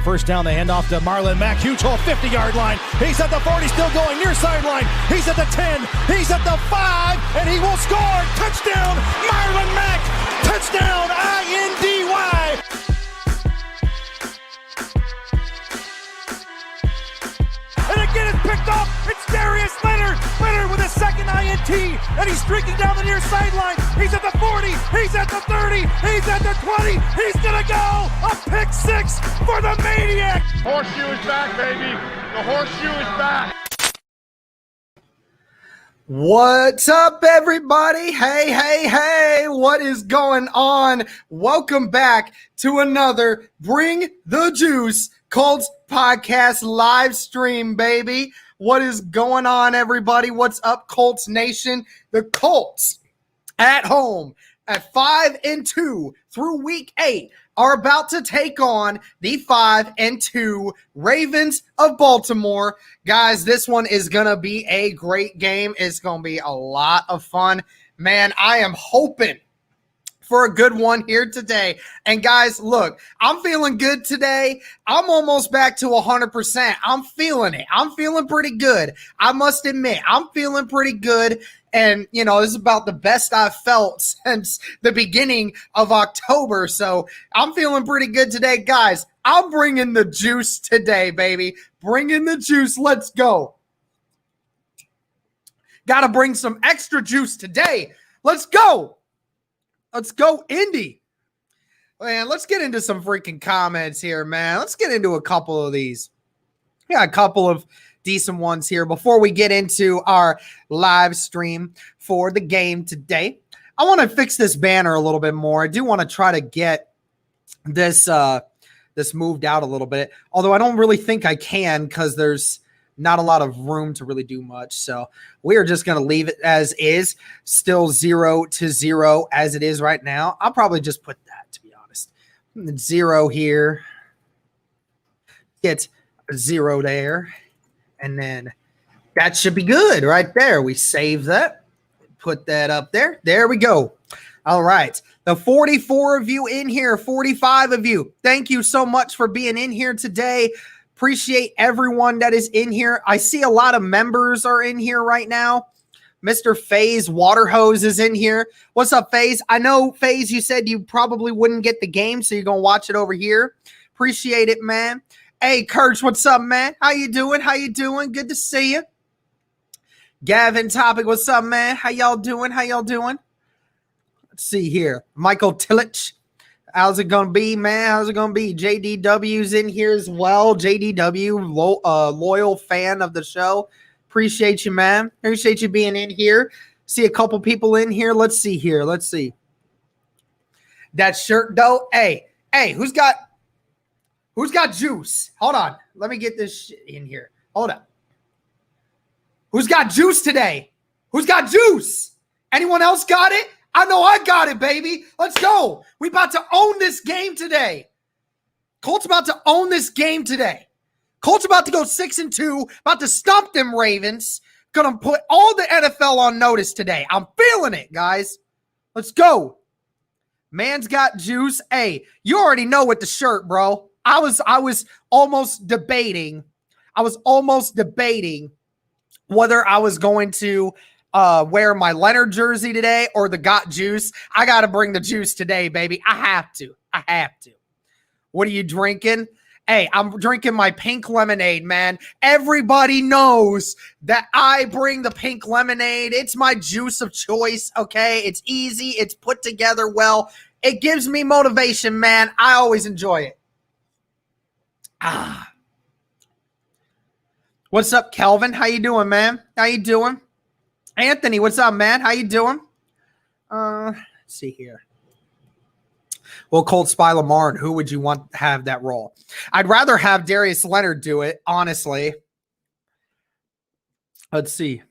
first down. They hand off to Marlon Mack. Huge hole, 50-yard line. He's at the 40, still going near sideline. He's at the 10. He's at the 5, and he will score. Touchdown, Marlon Mack. Touchdown, INDY. And again, it's picked off. It's Darius Leonard. Leonard with a second INT, and he's streaking down the near sideline. He's at the 40. He's at the 30. He's at the 20. He's going to go. A pick six for the Maniac. Horseshoe is back, baby. The horseshoe is back. What's up, everybody? Hey, what is going on? Welcome back to another Bring the Juice Colts podcast live stream, baby. What is going on, everybody? What's up, Colts Nation? The Colts at home at 5-2 through week 8 are about to take on the 5-2 Ravens of Baltimore. Guys, this one is going to be a great game. It's going to be a lot of fun. Man, I am hoping for a good one here today. And guys, look, I'm feeling good today. I'm almost back to 100%. I'm feeling it. I'm feeling pretty good. I must admit, I'm feeling pretty good. And, you know, this is about the best I've felt since the beginning of October. So I'm feeling pretty good today. Guys, I'm bringing the juice today, baby. Bringing the juice. Let's go. Got to bring some extra juice today. Let's go. Let's go, Indy. Man, let's get into some freaking comments here, man. Let's get into a couple of these. Yeah, a couple of decent ones here before we get into our live stream for the game today. I want to fix this banner a little bit more. I do want to try to get this this moved out a little bit, although I don't really think I can because there's not a lot of room to really do much. So we are just going to leave it as is, still 0-0 as it is right now. I'll probably just put that, to be honest. 0 here. Get 0 there. And then that should be good right there. We save that. Put that up there. There we go. All right. The 44 of you in here, 45 of you. Thank you so much for being in here today. Appreciate everyone that is in here. I see a lot of members are in here right now. Mr. FaZe Waterhose is in here. What's up, FaZe? I know, FaZe, you said you probably wouldn't get the game, so you're going to watch it over here. Appreciate it, man. Hey, Kirch, what's up, man? How you doing? How you doing? Good to see you. Gavin Topic, what's up, man? How y'all doing? How y'all doing? Let's see here. Michael Tillich. How's it going to be, man? How's it going to be? JDW's in here as well. JDW, loyal fan of the show. Appreciate you, man. Appreciate you being in here. See a couple people in here. Let's see here. Let's see. That shirt, though. Hey, who's got juice? Hold on. Let me get this shit in here. Hold up. Who's got juice today? Who's got juice? Anyone else got it? I know I got it, baby. Let's go. We about to own this game today. Colts about to own this game today. Colts about to go 6-2, about to stomp them Ravens. Gonna put all the NFL on notice today. I'm feeling it, guys. Let's go. Man's got juice. Hey, you already know with the shirt, bro. I was almost debating. Whether I was going to wear my Leonard jersey today or the Got Juice. I got to bring the juice today, baby. I have to. What are you drinking? Hey, I'm drinking my pink lemonade, man. Everybody knows that I bring the pink lemonade. It's my juice of choice, okay? It's easy. It's put together well. It gives me motivation, man. I always enjoy it. What's up, Kelvin? How you doing, man? How you doing? Anthony, what's up, man? How you doing? Let's see here. Well, Colt Spy Lamar, and who would you want to have that role? I'd rather have Darius Leonard do it, honestly. Let's see.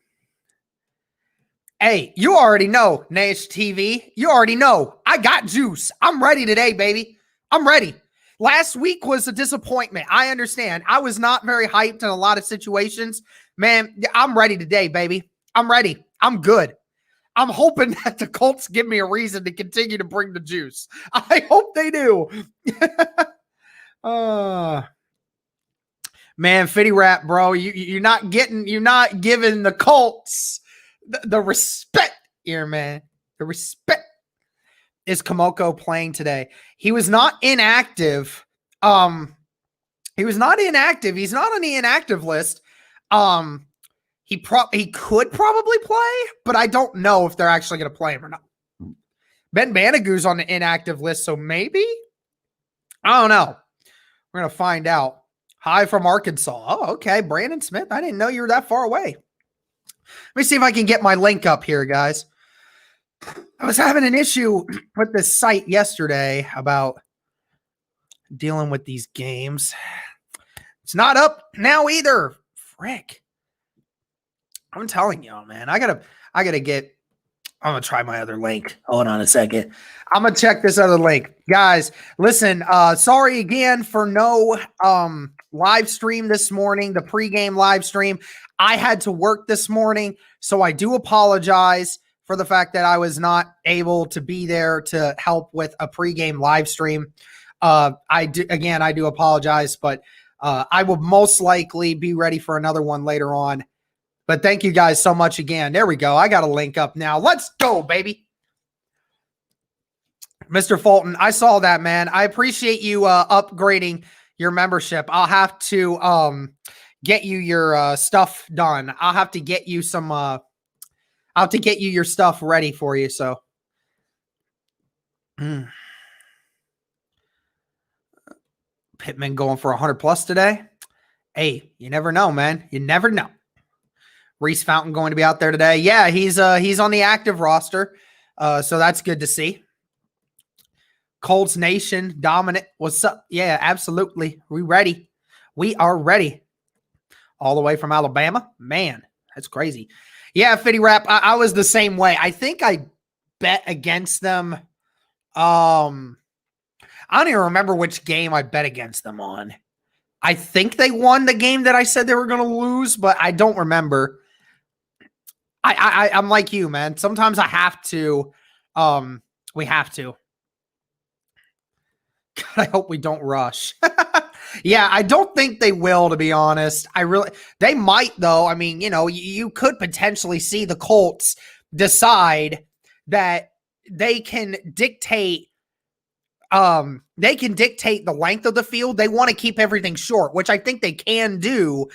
Hey, you already know, Nash TV. You already know. I got juice. I'm ready today, baby. I'm ready. Last week was a disappointment. I understand. I was not very hyped in a lot of situations. Man, I'm ready today, baby. I'm ready. I'm good. I'm hoping that the Colts give me a reason to continue to bring the juice. I hope they do. Man, Fitty Rap, bro, you're not giving the Colts the respect here, man. The respect. Is Kamoko playing today? He was not inactive. He's not on the inactive list. He could probably play, but I don't know if they're actually going to play him or not. Ben Banagou's on the inactive list, so maybe? I don't know. We're going to find out. Hi from Arkansas. Oh, okay. Brandon Smith. I didn't know you were that far away. Let me see if I can get my link up here, guys. I was having an issue with this site yesterday about dealing with these games. It's not up now either. Frick. I'm telling y'all, man. I'm going to try my other link. Hold on a second. I'm going to check this other link. Guys, listen, sorry again for no live stream this morning, the pregame live stream. I had to work this morning, so I do apologize for the fact that I was not able to be there to help with a pregame live stream. I do apologize, but I will most likely be ready for another one later on. But thank you guys so much again. There we go. I got a link up now. Let's go, baby. Mr. Fulton, I saw that, man. I appreciate you upgrading your membership. I'll have to get you your stuff done. I'll have to get you some I'll have to get you your stuff ready for you. So Pittman going for 100 plus today. Hey, you never know, man. You never know. Reese Fountain going to be out there today. Yeah, he's on the active roster. So that's good to see. Colts Nation, dominant. What's up? Yeah, absolutely. We ready. We are ready. All the way from Alabama. Man, that's crazy. Yeah, Fitty Rap, I was the same way. I think I bet against them. I don't even remember which game I bet against them on. I think they won the game that I said they were going to lose, but I don't remember. I'm like you, man. Sometimes I have to. We have to. God, I hope we don't rush. Yeah, I don't think they will, to be honest. They might, though. I mean, you could potentially see the Colts decide that they can dictate the length of the field. They want to keep everything short, which I think they can do.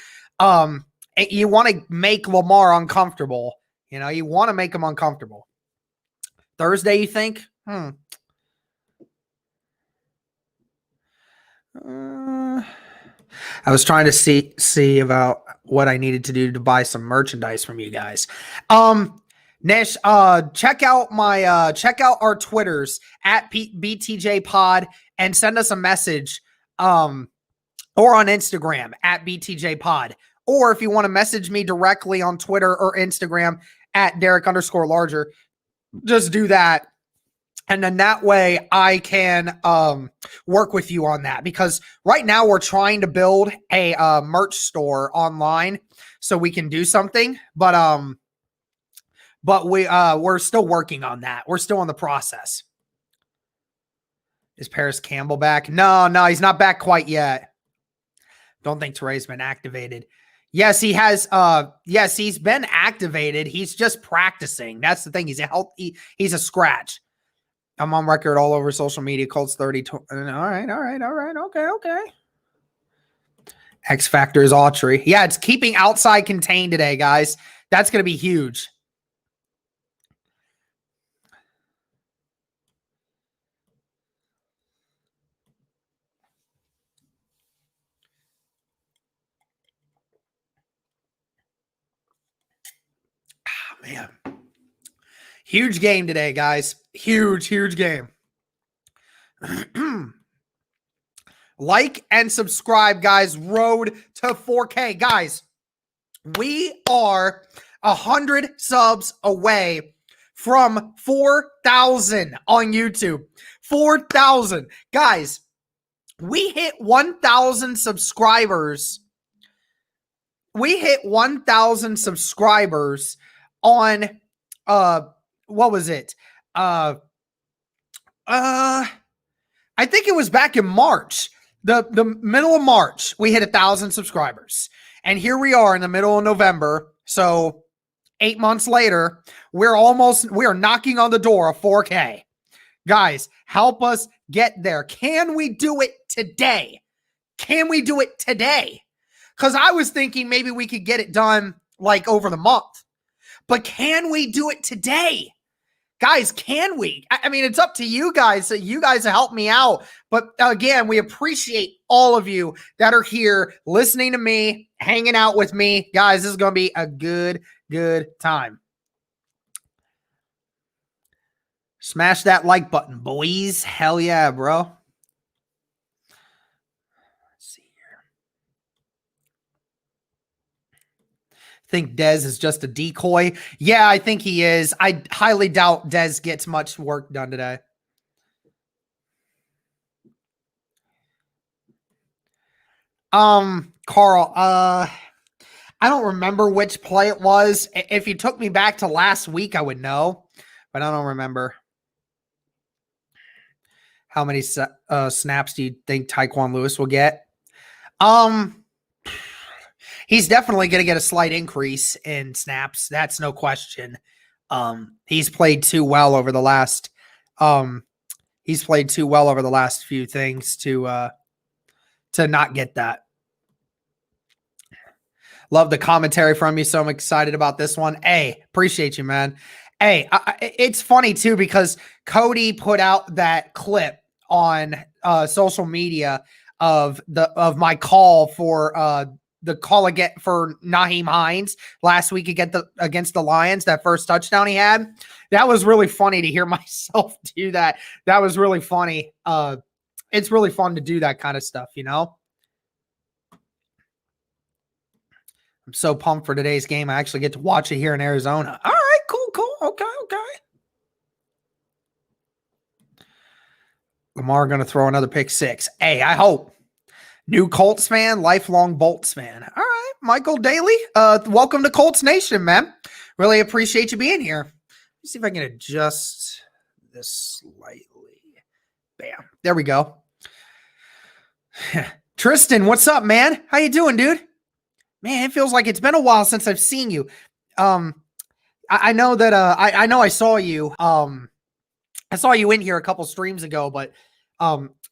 You want to make Lamar uncomfortable. You want to make him uncomfortable. Thursday, you think? I was trying to see about what I needed to do to buy some merchandise from you guys. Nish, check out our Twitters at BTJ Pod and send us a message, or on Instagram at BTJ Pod. Or if you want to message me directly on Twitter or Instagram at Derek_larger, just do that. And then that way I can work with you on that, because right now we're trying to build a merch store online so we can do something. But we're still working on that. We're still in the process. Is Paris Campbell back? No, he's not back quite yet. Don't think Teray's been activated. Yes, he has. Yes, he's been activated. He's just practicing. That's the thing. He's a scratch. I'm on record all over social media. Colts 30. All right. Okay. X Factor is Autry. Yeah, it's keeping outside contained today, guys. That's going to be huge. Man. Huge game today, guys. Huge game. Like and subscribe, guys. Road to 4K. Guys, we are 100 subs away from 4,000 on YouTube. 4,000. Guys, we hit 1,000 subscribers. We hit 1,000 subscribers on what was it? I think it was back in March. the middle of March, we hit 1,000 subscribers. And here we are in the middle of November. So 8 months later, we are knocking on the door of 4K. Guys, help us get there. Can we do it today? Can we do it today? Because I was thinking maybe we could get it done like over the month. But can we do it today? Guys, can we? I mean, it's up to you guys. So you guys help me out. But again, we appreciate all of you that are here listening to me, hanging out with me. Guys, this is going to be a good time. Smash that like button, boys. Hell yeah, bro. Let's see here. Think Dez is just a decoy. Yeah, I think he is. I highly doubt Dez gets much work done today. Carl, I don't remember which play it was. If you took me back to last week, I would know, but I don't remember. How many snaps do you think Tyquan Lewis will get? He's definitely going to get a slight increase in snaps. That's no question. He's played too well over the last. He's played too well over the last few things to not get that. Love the commentary from you, so I'm excited about this one. Hey, appreciate you, man. Hey, it's funny too because Cody put out that clip on social media of my call for the call again for Nyheim Hines last week against the Lions, that first touchdown he had. That was really funny to hear myself do that. That was really funny. It's really fun to do that kind of stuff, you know? I'm so pumped for today's game. I actually get to watch it here in Arizona. All right, cool. Okay. Lamar going to throw another pick six. Hey, I hope. New Colts fan, lifelong Bolts fan. All right, Michael Daly, welcome to Colts Nation, man. Really appreciate you being here. Let's see if I can adjust this slightly. Bam. There we go. Tristan, what's up, man? How you doing, dude? Man, it feels like it's been a while since I've seen you. I know that I know I saw you. I saw you in here a couple streams ago, but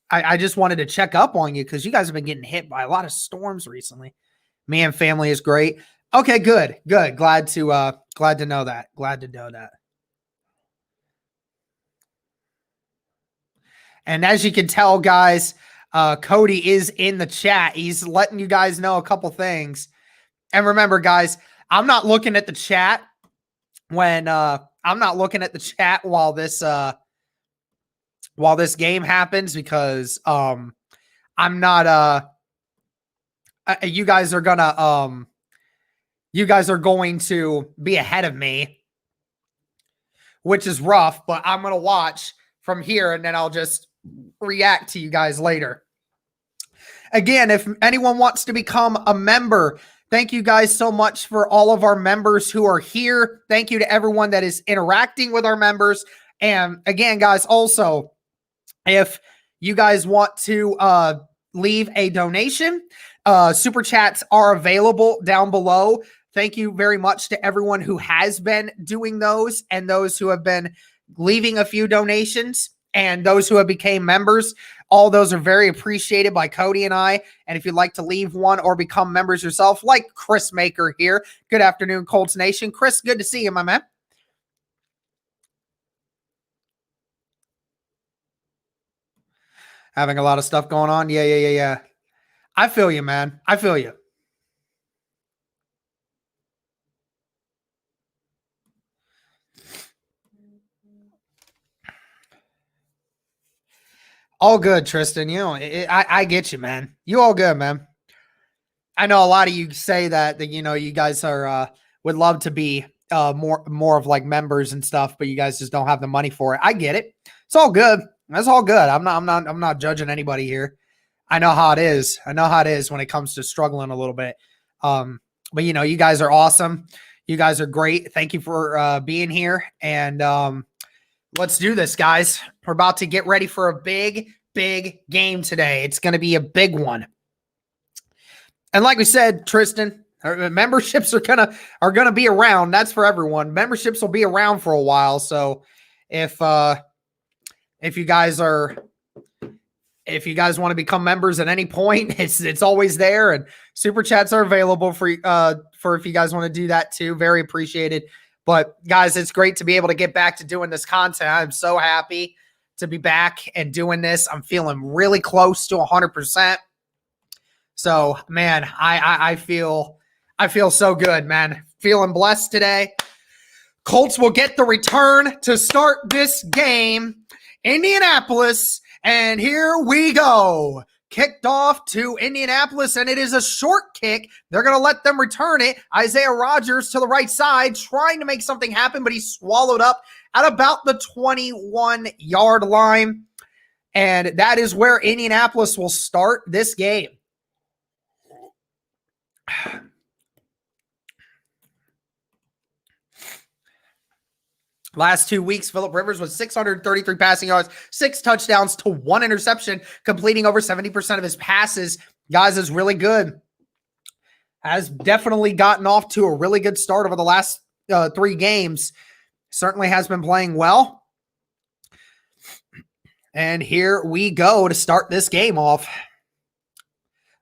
I just wanted to check up on you because you guys have been getting hit by a lot of storms recently. Man, family is great. Okay, good. Glad to know that. And as you can tell, guys, Cody is in the chat. He's letting you guys know a couple things. And remember, guys, I'm not looking at the chat while this game happens because I'm not you guys are going to be ahead of me, which is rough, but I'm going to watch from here and then I'll just react to you guys later. Again, if anyone wants to become a member, thank you guys so much for all of our members who are here. Thank you to everyone that is interacting with our members. And again, guys, also, if you guys want to leave a donation, super chats are available down below. Thank you very much to everyone who has been doing those and those who have been leaving a few donations and those who have became members. All those are very appreciated by Cody and I. And if you'd like to leave one or become members yourself, like Chris Maker here. Good afternoon, Colts Nation. Chris, good to see you, my man. Having a lot of stuff going on. Yeah. I feel you, man. I feel you. All good, Tristan. You know, I get you, man. You all good, man. I know a lot of you say that you know, you guys are would love to be more of like members and stuff, but you guys just don't have the money for it. I get it. It's all good. That's all good. I'm not judging anybody here. I know how it is. I know how it is when it comes to struggling a little bit. But you know, you guys are awesome. You guys are great. Thank you for being here. And let's do this, guys. We're about to get ready for a big big game today. It's going to be a big one. And like we said, Tristan, memberships are gonna be around. That's for everyone. Memberships will be around for a while. So if you guys want to become members at any point, it's always there. And super chats are available for if you guys want to do that too. Very appreciated. But guys, it's great to be able to get back to doing this content. I'm so happy to be back and doing this. I'm feeling really close to 100%. So, man, I feel so good, man. Feeling blessed today. Colts will get the return to start this game. Indianapolis, and here we go. Kicked off to Indianapolis, and it is a short kick. They're going to let them return it. Isaiah Rodgers to the right side, trying to make something happen, but he's swallowed up at about the 21-yard line. And that is where Indianapolis will start this game. Last 2 weeks, Phillip Rivers was 633 passing yards, 6 touchdowns to 1 interception, completing over 70% of his passes. Guys, is really good. Has definitely gotten off to a really good start over the last 3 games. Certainly has been playing well. And here we go to start this game off.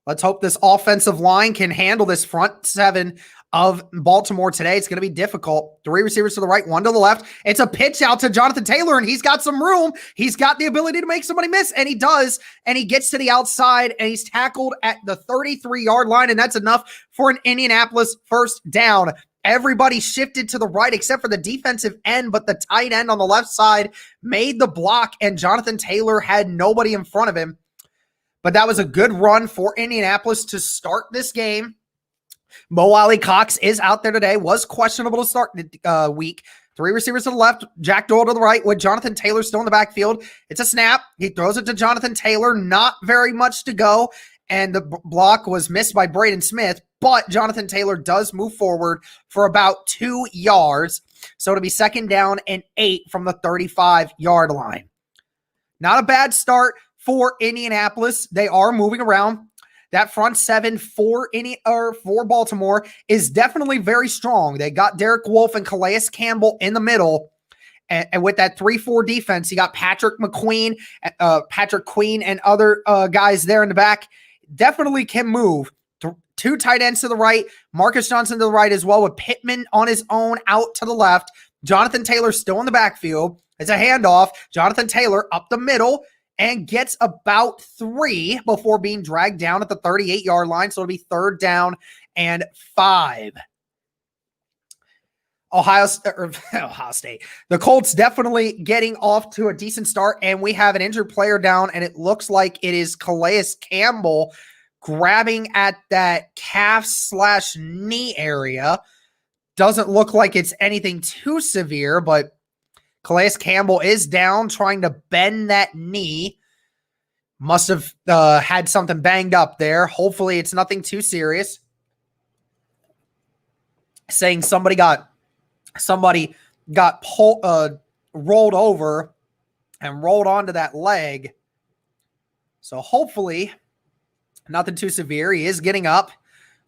Let's hope this offensive line can handle this front 7 of Baltimore today. It's going to be difficult. 3 receivers to the right, 1 to the left. It's a pitch out to Jonathan Taylor, and he's got some room. He's got the ability to make somebody miss, and he does. And he gets to the outside, and he's tackled at the 33-yard line, and that's enough for an Indianapolis first down. Everybody shifted to the right except for the defensive end, but the tight end on the left side made the block, and Jonathan Taylor had nobody in front of him. But that was a good run for Indianapolis to start this game. Mo Alley-Cox is out there today, was questionable to start the week. 3 receivers to the left, Jack Doyle to the right with Jonathan Taylor still in the backfield. It's a snap. He throws it to Jonathan Taylor. Not very much to go. And the block was missed by Braden Smith, but Jonathan Taylor does move forward for about 2 yards. So it'll be 2nd down and 8 from the 35-yard line. Not a bad start for Indianapolis. They are moving around. That front 7 for Baltimore is definitely very strong. They got Derek Wolfe and Calais Campbell in the middle. And with that 3-4 defense, you got Patrick Queen, and other guys there in the back. Definitely can move. 2 tight ends to the right, Marcus Johnson to the right as well, with Pittman on his own out to the left. Jonathan Taylor still in the backfield. It's a handoff. Jonathan Taylor up the middle and gets about 3 before being dragged down at the 38-yard line. So it'll be 3rd down and 5. Ohio State. The Colts definitely getting off to a decent start, and we have an injured player down, and it looks like it is Calais Campbell grabbing at that calf/knee area. Doesn't look like it's anything too severe, but Calais Campbell is down trying to bend that knee. Must have had something banged up there. Hopefully it's nothing too serious. Saying somebody got rolled over and rolled onto that leg. So hopefully nothing too severe. He is getting up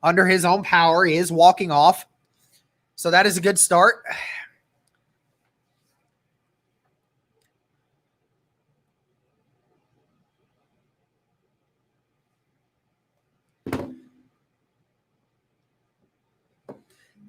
under his own power. He is walking off. So that is a good start.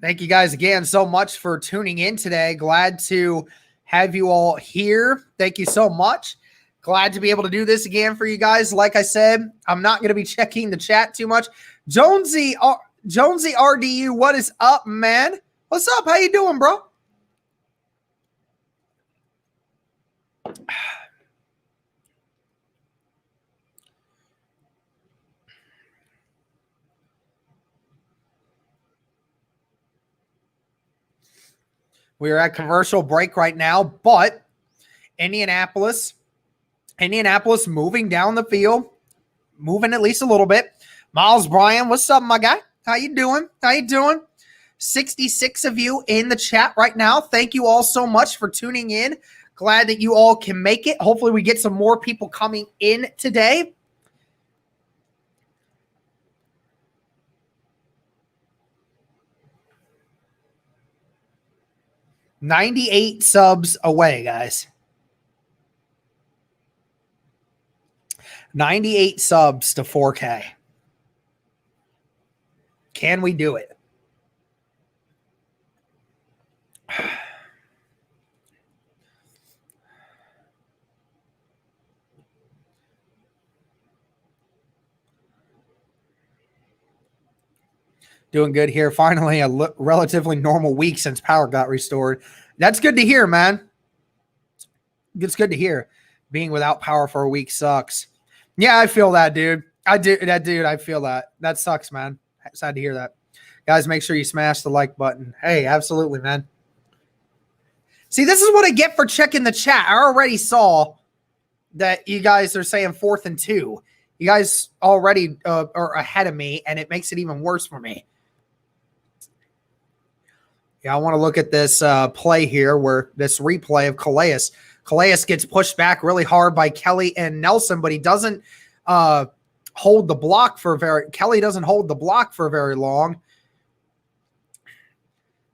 Thank you guys again so much for tuning in today. Glad to have you all here. Thank you so much. Glad to be able to do this again for you guys. Like I said, I'm not going to be checking the chat too much. Jonesy RDU, what is up, man? What's up? How you doing, bro? We are at commercial break right now, but Indianapolis moving down the field, moving at least a little bit. Miles Bryan, what's up, my guy? How you doing? 66 of you in the chat right now. Thank you all so much for tuning in. Glad that you all can make it. Hopefully we get some more people coming in today. $98 subs away, guys. 98 subs to 4K. Can we do it? Doing good here. Finally, a relatively normal week since power got restored. That's good to hear, man. It's good to hear. Being without power for a week sucks. Yeah, I feel that, dude. I feel that. That sucks, man. Sad to hear that. Guys, make sure you smash the like button. Hey, absolutely, man. See, this is what I get for checking the chat. I already saw that you guys are saying 4th and 2. You guys already are ahead of me, and it makes it even worse for me. Yeah, I want to look at this play here where this replay of Calais. Calais gets pushed back really hard by Kelly and Nelson, but he doesn't hold the block for Kelly doesn't hold the block for very long.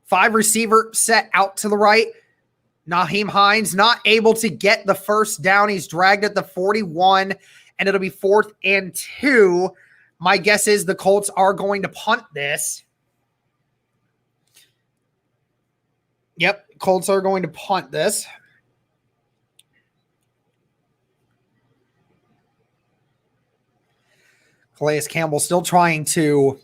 5 receiver set out to the right. Nyheim Hines not able to get the first down. He's dragged at the 41, and it'll be 4th and 2. My guess is the Colts are going to punt this. Yep, Colts are going to punt this. Calais Campbell still trying to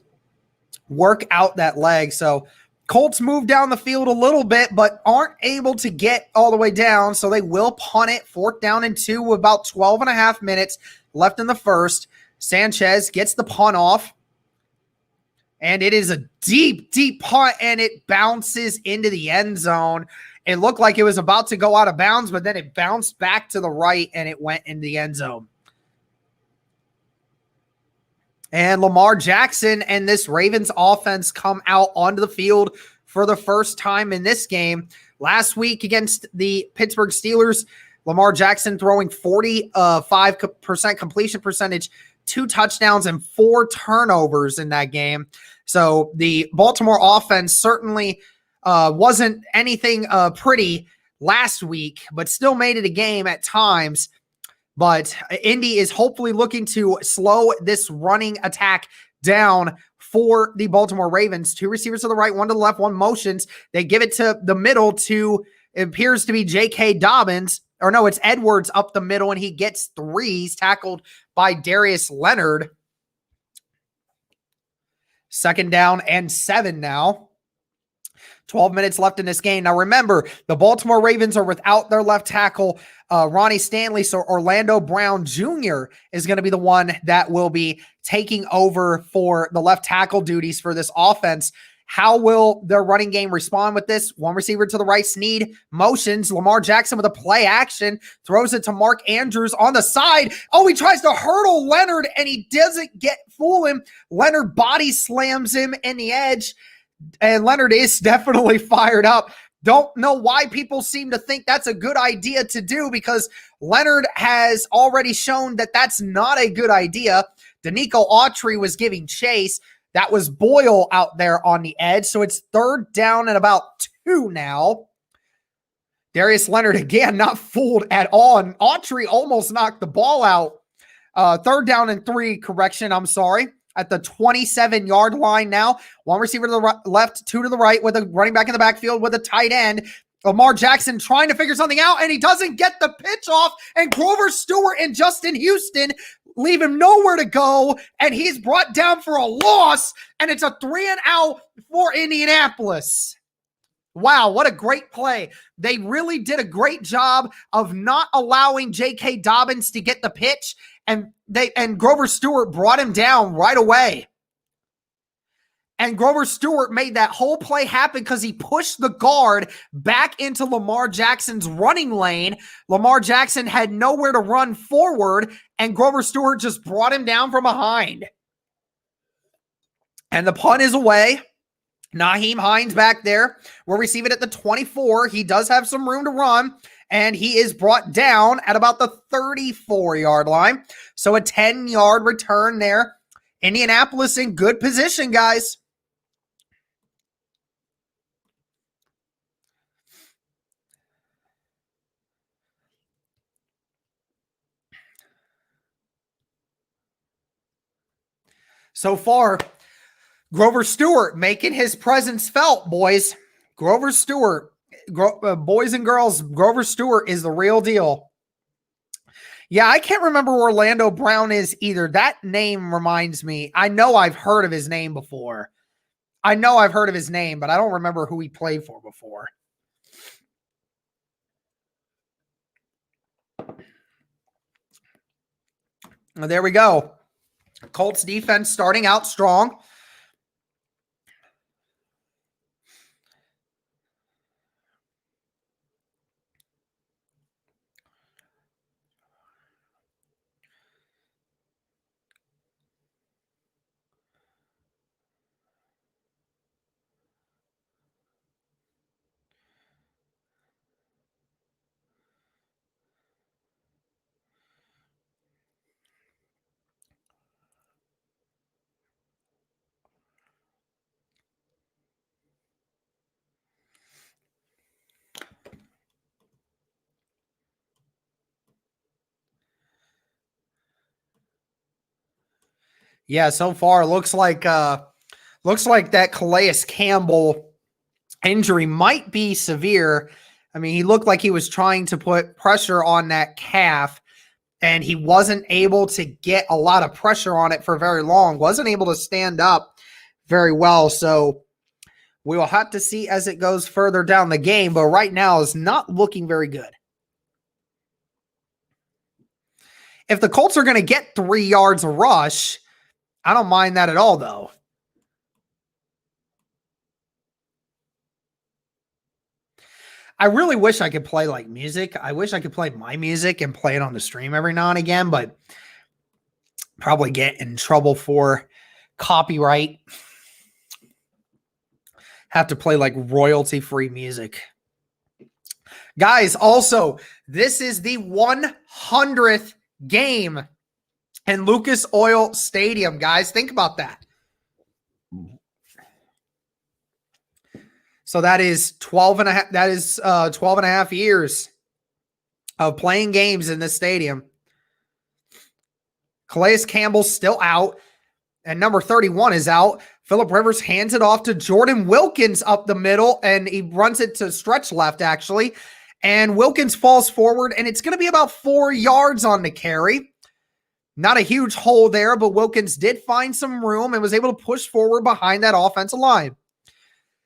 work out that leg. So Colts move down the field a little bit, but aren't able to get all the way down. So they will punt it. 4th down and 2 with about 12 and a half minutes left in the first. Sanchez gets the punt off. And it is a deep, deep punt, and it bounces into the end zone. It looked like it was about to go out of bounds, but then it bounced back to the right, and it went in the end zone. And Lamar Jackson and this Ravens offense come out onto the field for the first time in this game. Last week against the Pittsburgh Steelers, Lamar Jackson throwing 45% completion percentage, 2 touchdowns, and 4 turnovers in that game. So the Baltimore offense certainly wasn't anything pretty last week, but still made it a game at times. But Indy is hopefully looking to slow this running attack down for the Baltimore Ravens. 2 receivers to the right, 1 to the left, 1 motions. They give it to the middle to, it appears to be J.K. Dobbins. Or no, it's Edwards up the middle, and he gets 3. He's tackled by Darius Leonard. 2nd down and 7 now. 12 minutes left in this game. Now remember, the Baltimore Ravens are without their left tackle, Ronnie Stanley, so Orlando Brown Jr. is going to be the one that will be taking over for the left tackle duties for this offense. How will their running game respond with this? 1 receiver to the right, Snead motions. Lamar Jackson with a play action, throws it to Mark Andrews on the side. Oh, he tries to hurdle Leonard, and he doesn't fool him. Leonard body slams him in the edge, and Leonard is definitely fired up. Don't know why people seem to think that's a good idea to do, because Leonard has already shown that that's not a good idea. Danico Autry was giving chase. That was Boyle out there on the edge. So it's 3rd down and about 2 now. Darius Leonard, again, not fooled at all. And Autry almost knocked the ball out. 3rd down and 3, correction, I'm sorry. At the 27-yard line now. 1 receiver to the left, 2 to the right, with a running back in the backfield with a tight end. Lamar Jackson trying to figure something out, and he doesn't get the pitch off. And Grover Stewart and Justin Houston leave him nowhere to go, and he's brought down for a loss, and it's a 3-and-out for Indianapolis. Wow, what a great play. They really did a great job of not allowing J.K. Dobbins to get the pitch, and Grover Stewart brought him down right away. And Grover Stewart made that whole play happen because he pushed the guard back into Lamar Jackson's running lane. Lamar Jackson had nowhere to run forward, and Grover Stewart just brought him down from behind. And the punt is away. Nyheim Hines back there. We'll receive it at the 24. He does have some room to run. and he is brought down at about the 34-yard line. So a 10-yard return there. Indianapolis in good position, guys. So far, Grover Stewart making his presence felt, boys. Grover Stewart, boys and girls, Grover Stewart is the real deal. Yeah, I can't remember where Orlando Brown is either. That name reminds me. I know I've heard of his name before. I know I've heard of his name, but I don't remember who he played for before. Well, there we go. Colts defense starting out strong. Yeah, so far looks like that Calais Campbell injury might be severe. I mean, he looked like he was trying to put pressure on that calf, and he wasn't able to get a lot of pressure on it for very long. Wasn't able to stand up very well. So we will have to see as it goes further down the game, but right now is not looking very good. If the Colts are going to get 3 yards a rush, I don't mind that at all, though. I really wish I could play like music. I wish I could play my music and play it on the stream every now and again, but probably get in trouble for copyright. Have to play like royalty-free music. Guys, also, this is the 100th game in Lucas Oil Stadium, guys. Think about that. So that is 12 and a half years of playing games in this stadium. Calais Campbell's still out, and number 31 is out. Phillip Rivers hands it off to Jordan Wilkins up the middle, and he runs it to stretch left, actually. And Wilkins falls forward, and it's going to be about 4 yards on the carry. Not a huge hole there, but Wilkins did find some room and was able to push forward behind that offensive line.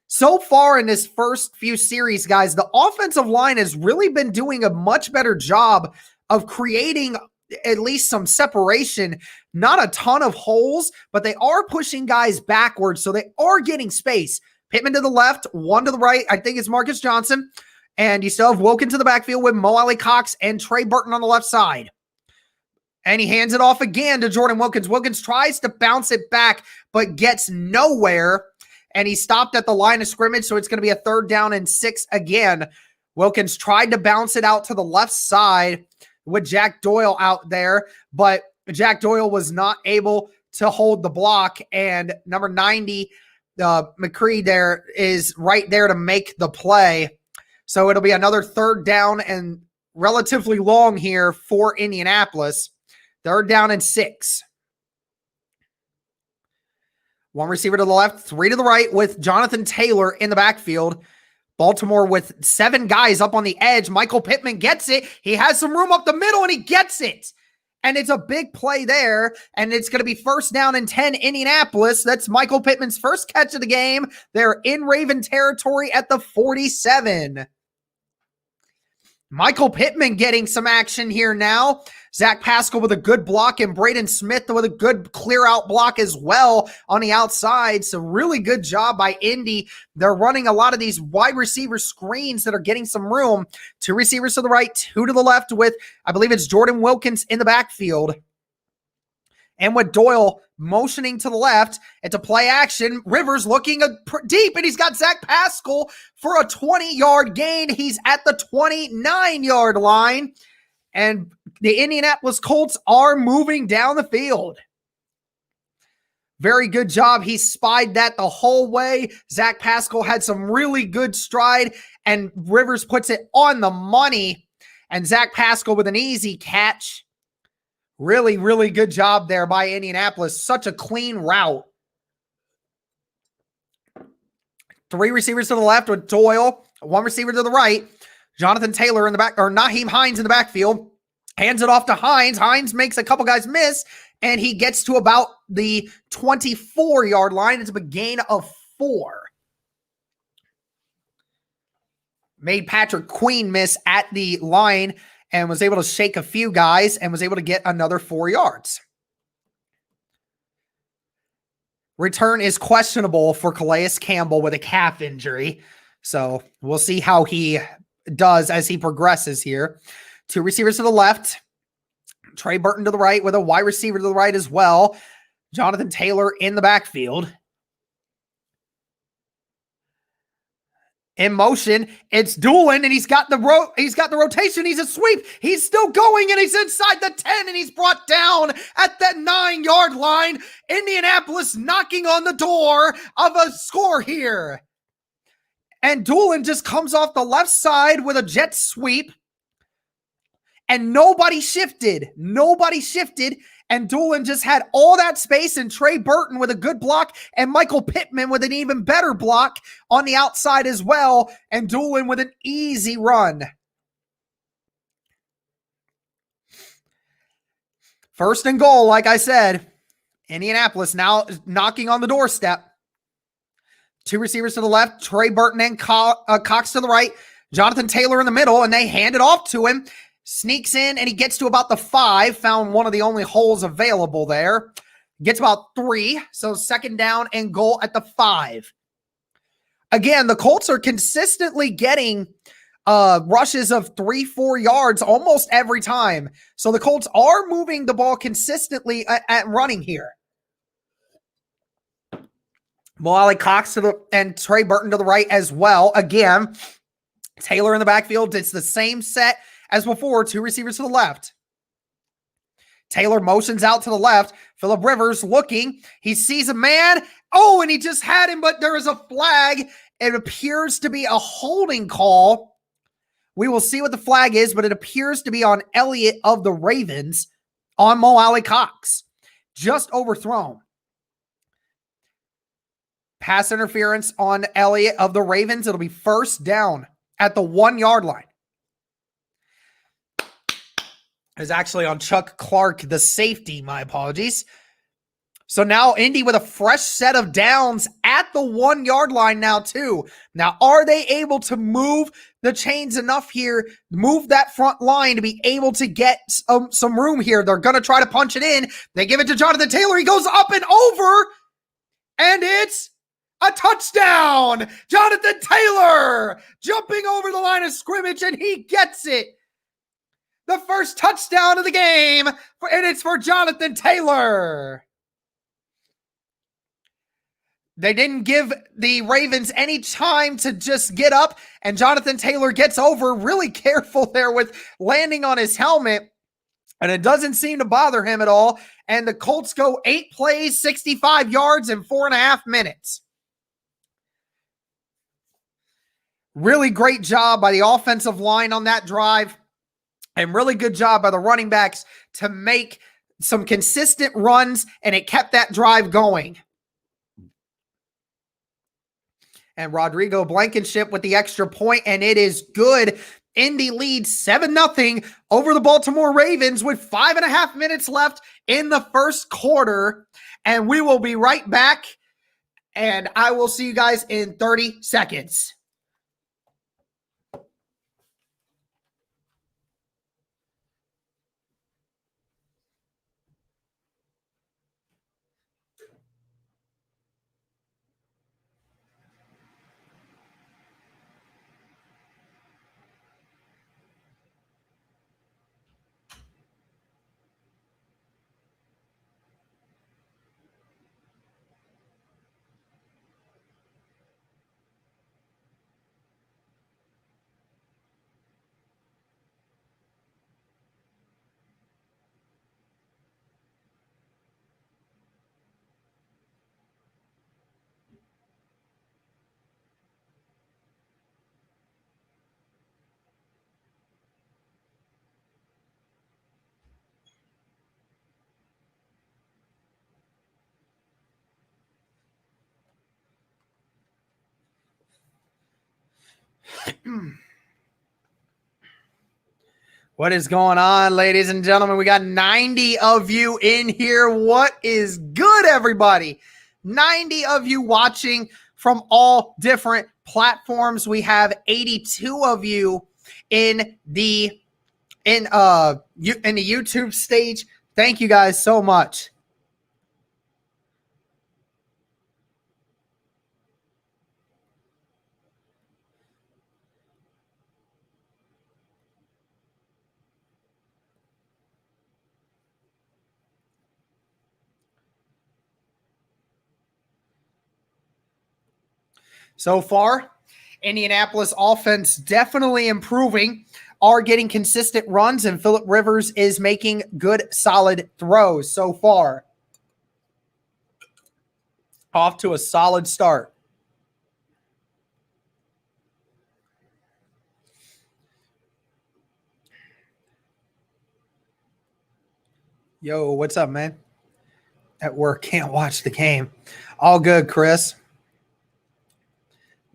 So far in this first few series, guys, the offensive line has really been doing a much better job of creating at least some separation. Not a ton of holes, but they are pushing guys backwards, so they are getting space. Pittman to the left, one to the right. I think it's Marcus Johnson. And you still have Wilkins to the backfield with Mo Alley Cox and Trey Burton on the left side. And he hands it off again to Jordan Wilkins. Wilkins tries to bounce it back, but gets nowhere. And he stopped at the line of scrimmage, so it's going to be a 3rd down and 6 again. Wilkins tried to bounce it out to the left side with Jack Doyle out there, but Jack Doyle was not able to hold the block. And number 90, McCree there is right there to make the play. So it'll be another 3rd down and relatively long here for Indianapolis. 3rd down and 6. 1 receiver to the left, 3 to the right with Jonathan Taylor in the backfield. Baltimore with 7 guys up on the edge. Michael Pittman gets it. He has some room up the middle, and he gets it. And it's a big play there, and it's going to be 1st down and 10 Indianapolis. That's Michael Pittman's first catch of the game. They're in Raven territory at the 47. Michael Pittman getting some action here now. Zach Pascal with a good block, and Braden Smith with a good clear-out block as well on the outside. So really good job by Indy. They're running a lot of these wide receiver screens that are getting some room. 2 receivers to the right, 2 to the left with, I believe it's Jordan Wilkins in the backfield. And with Doyle motioning to the left, it's a play action. Rivers looking deep, and he's got Zach Pascal for a 20-yard gain. He's at the 29-yard line, and the Indianapolis Colts are moving down the field. Very good job. He spied that the whole way. Zach Pascal had some really good stride, and Rivers puts it on the money, and Zach Pascal with an easy catch. Really, really good job there by Indianapolis. Such a clean route. 3 receivers to the left with Doyle. 1 receiver to the right. Jonathan Taylor in the back, or Nyheim Hines in the backfield. Hands it off to Hines. Hines makes a couple guys miss, and he gets to about the 24-yard line. It's a gain of 4. Made Patrick Queen miss at the line, and was able to shake a few guys and was able to get another 4 yards. Return is questionable for Calais Campbell with a calf injury. So we'll see how he does as he progresses here. 2 receivers to the left. Trey Burton to the right with a wide receiver to the right as well. Jonathan Taylor in the backfield. In motion, it's Doolin, and he's got the rotation. He's a sweep. He's still going, and he's inside the 10, and he's brought down at that 9-yard line. Indianapolis knocking on the door of a score here. And Doolin just comes off the left side with a jet sweep, and nobody shifted. And Doolin just had all that space, and Trey Burton with a good block, and Michael Pittman with an even better block on the outside as well, and Doolin with an easy run. First and goal, like I said. Indianapolis now knocking on the doorstep. 2 receivers to the left, Trey Burton and Cox to the right, Jonathan Taylor in the middle, and they hand it off to him. Sneaks in, and he gets to about the 5. Found one of the only holes available there. Gets about 3. So second down and goal at the 5. Again, the Colts are consistently getting rushes of 3-4 yards almost every time. So the Colts are moving the ball consistently at running here. Mo Cox and Trey Burton to the right as well. Again, Taylor in the backfield. It's the same set as before. 2 receivers to the left. Taylor motions out to the left. Phillip Rivers looking. He sees a man. Oh, and he just had him, but there is a flag. It appears to be a holding call. We will see what the flag is, but it appears to be on Elliott of the Ravens on Mo Cox. Just overthrown. Pass interference on Elliott of the Ravens. It'll be first down at the 1-yard line. Is actually on Chuck Clark, the safety. My apologies. So now Indy with a fresh set of downs at the 1-yard line now too. Now, are they able to move the chains enough here, move that front line to be able to get some room here? They're going to try to punch it in. They give it to Jonathan Taylor. He goes up and over, and it's a touchdown. Jonathan Taylor jumping over the line of scrimmage, and he gets it. The first touchdown of the game, and it's for Jonathan Taylor. They didn't give the Ravens any time to just get up, and Jonathan Taylor gets over, really careful there with landing on his helmet, and it doesn't seem to bother him at all, and the Colts go 8 plays, 65 yards in 4.5 minutes. Really great job by the offensive line on that drive. And really good job by the running backs to make some consistent runs, and it kept that drive going. And Rodrigo Blankenship with the extra point, and it is good. Indy leads 7-0 over the Baltimore Ravens with 5.5 minutes left in the first quarter. And we will be right back, and I will see you guys in 30 seconds. What is going on, ladies and gentlemen? We got 90 of you in here. What is good, everybody? 90 of you watching from all different platforms. We have 82 of you in the YouTube stage. Thank you guys so much. So far, Indianapolis offense definitely improving, are getting consistent runs, and Phillip Rivers is making good, solid throws so far. Off to a solid start. Yo, what's up, man? At work, can't watch the game. All good, Chris.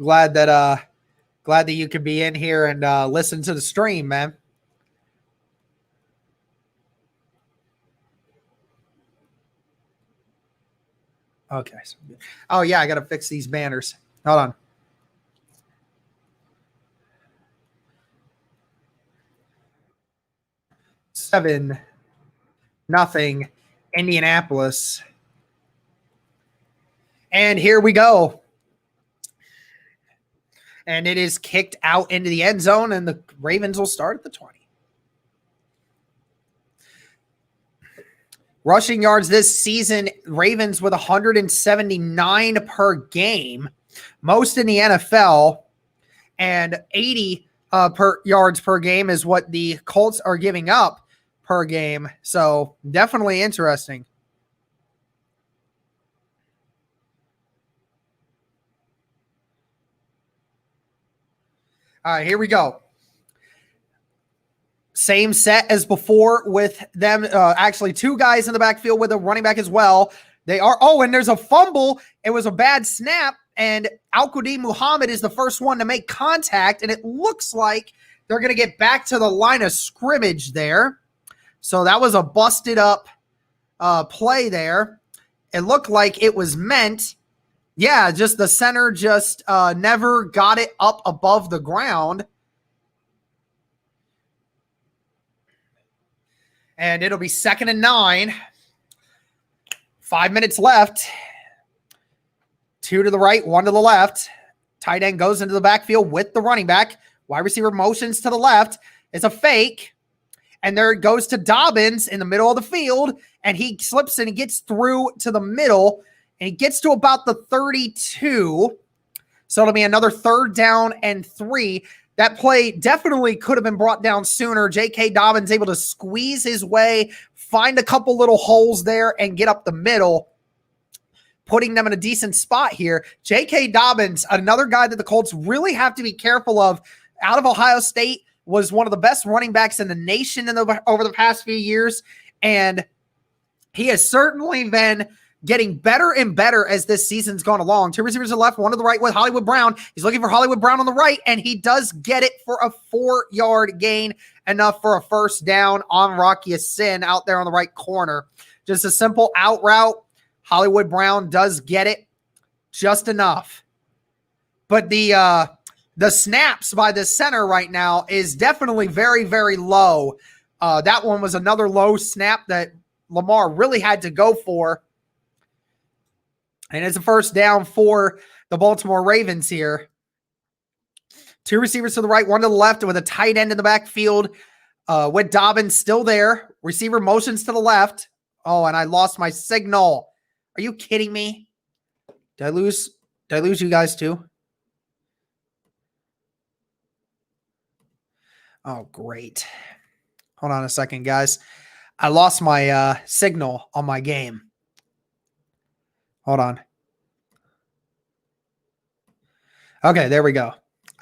Glad that you could be in here and listen to the stream, man. Okay. Oh yeah, I gotta fix these banners. Hold on. Seven, nothing, Indianapolis. And here we go. And it is kicked out into the end zone, and the Ravens will start at the 20. Rushing yards this season, Ravens with 179 per game, most in the NFL, and 80 yards per game is what the Colts are giving up per game. So definitely interesting. All right, here we go. Same set as before with them. Actually, two guys in the backfield with a running back as well. They are. Oh, and there's a fumble. It was a bad snap, and Al-Quadin Muhammad is the first one to make contact, and it looks like they're going to get back to the line of scrimmage there. So that was a busted up play there. It looked like it was meant. Yeah, just the center just never got it up above the ground. And it'll be 2nd and 9. 5 minutes left. 2 to the right, 1 to the left. Tight end goes into the backfield with the running back. Wide receiver motions to the left. It's a fake. And there it goes to Dobbins in the middle of the field. And he slips and he gets through to the middle. And he gets to about the 32. So it'll be another 3rd down and 3. That play definitely could have been brought down sooner. J.K. Dobbins able to squeeze his way, find a couple little holes there, and get up the middle, putting them in a decent spot here. J.K. Dobbins, another guy that the Colts really have to be careful of. Out of Ohio State, was one of the best running backs in the nation over the past few years, and he has certainly been getting better and better as this season's gone along. 2 receivers to the left, 1 to the right with Hollywood Brown. He's looking for Hollywood Brown on the right, and he does get it for a 4-yard gain, enough for a 1st down on Rocky Sin out there on the right corner. Just a simple out route. Hollywood Brown does get it just enough. But the snaps by the center right now is definitely very, very low. That one was another low snap that Lamar really had to go for. And it's a 1st down for the Baltimore Ravens here. 2 receivers to the right, 1 to the left with a tight end in the backfield with Dobbins still there. Receiver motions to the left. Oh, and I lost my signal. Are you kidding me? Did I lose you guys too? Oh, great. Hold on a second, guys. I lost my signal on my game. Hold on. Okay, there we go.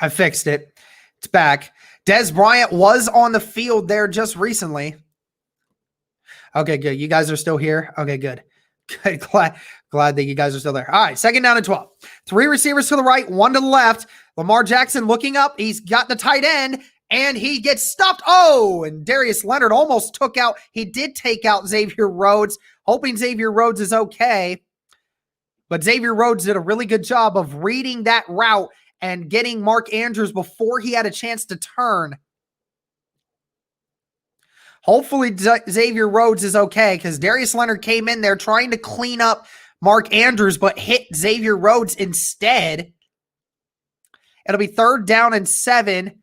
I fixed it. It's back. Dez Bryant was on the field there just recently. Okay, good. You guys are still here? Okay, good. Good. Glad that you guys are still there. All right, 2nd down and 12. 3 receivers to the right, 1 to the left. Lamar Jackson looking up. He's got the tight end, and he gets stuffed. Oh, and Darius Leonard almost took out. He did take out Xavier Rhodes, hoping Xavier Rhodes is okay. But Xavier Rhodes did a really good job of reading that route and getting Mark Andrews before he had a chance to turn. Hopefully Xavier Rhodes is okay because Darius Leonard came in there trying to clean up Mark Andrews but hit Xavier Rhodes instead. It'll be 3rd down and 7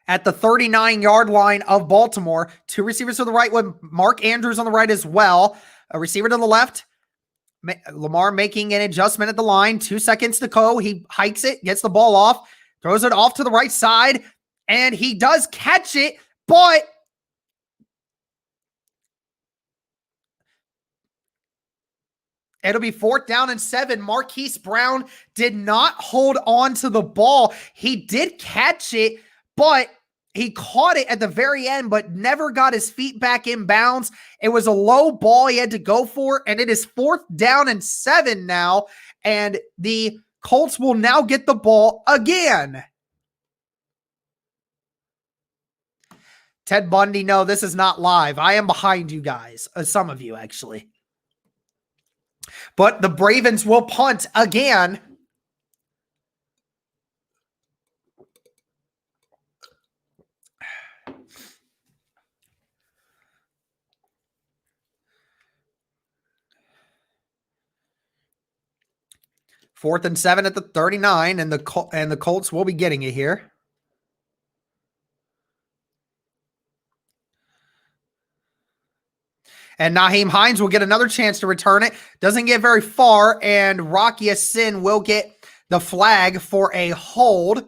at the 39-yard line of Baltimore. 2 receivers to the right with Mark Andrews on the right as well. A receiver to the left. Lamar making an adjustment at the line. 2 seconds to go. He hikes it, gets the ball off, throws it off to the right side, and he does catch it, but it'll be 4th down and 7. Marquise Brown did not hold on to the ball. He did catch it, but he caught it at the very end, but never got his feet back in bounds. It was a low ball he had to go for, and it is 4th down and 7 now, and the Colts will now get the ball again. Ted Bundy, no, this is not live. I am behind you guys, some of you actually. But the Ravens will punt again. Fourth and 7 at the 39, and the Colts will be getting it here. And Nyheim Hines will get another chance to return it. Doesn't get very far, and Rocky Sin will get the flag for a hold.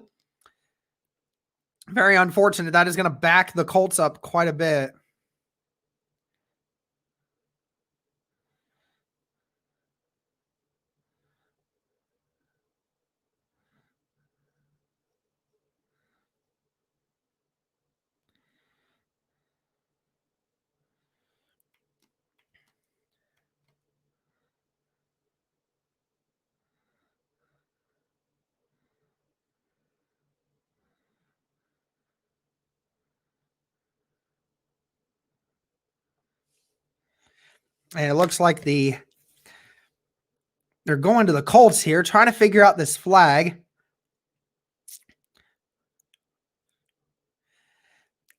Very unfortunate. That is going to back the Colts up quite a bit. And it looks like they're going to the Colts here, trying to figure out this flag.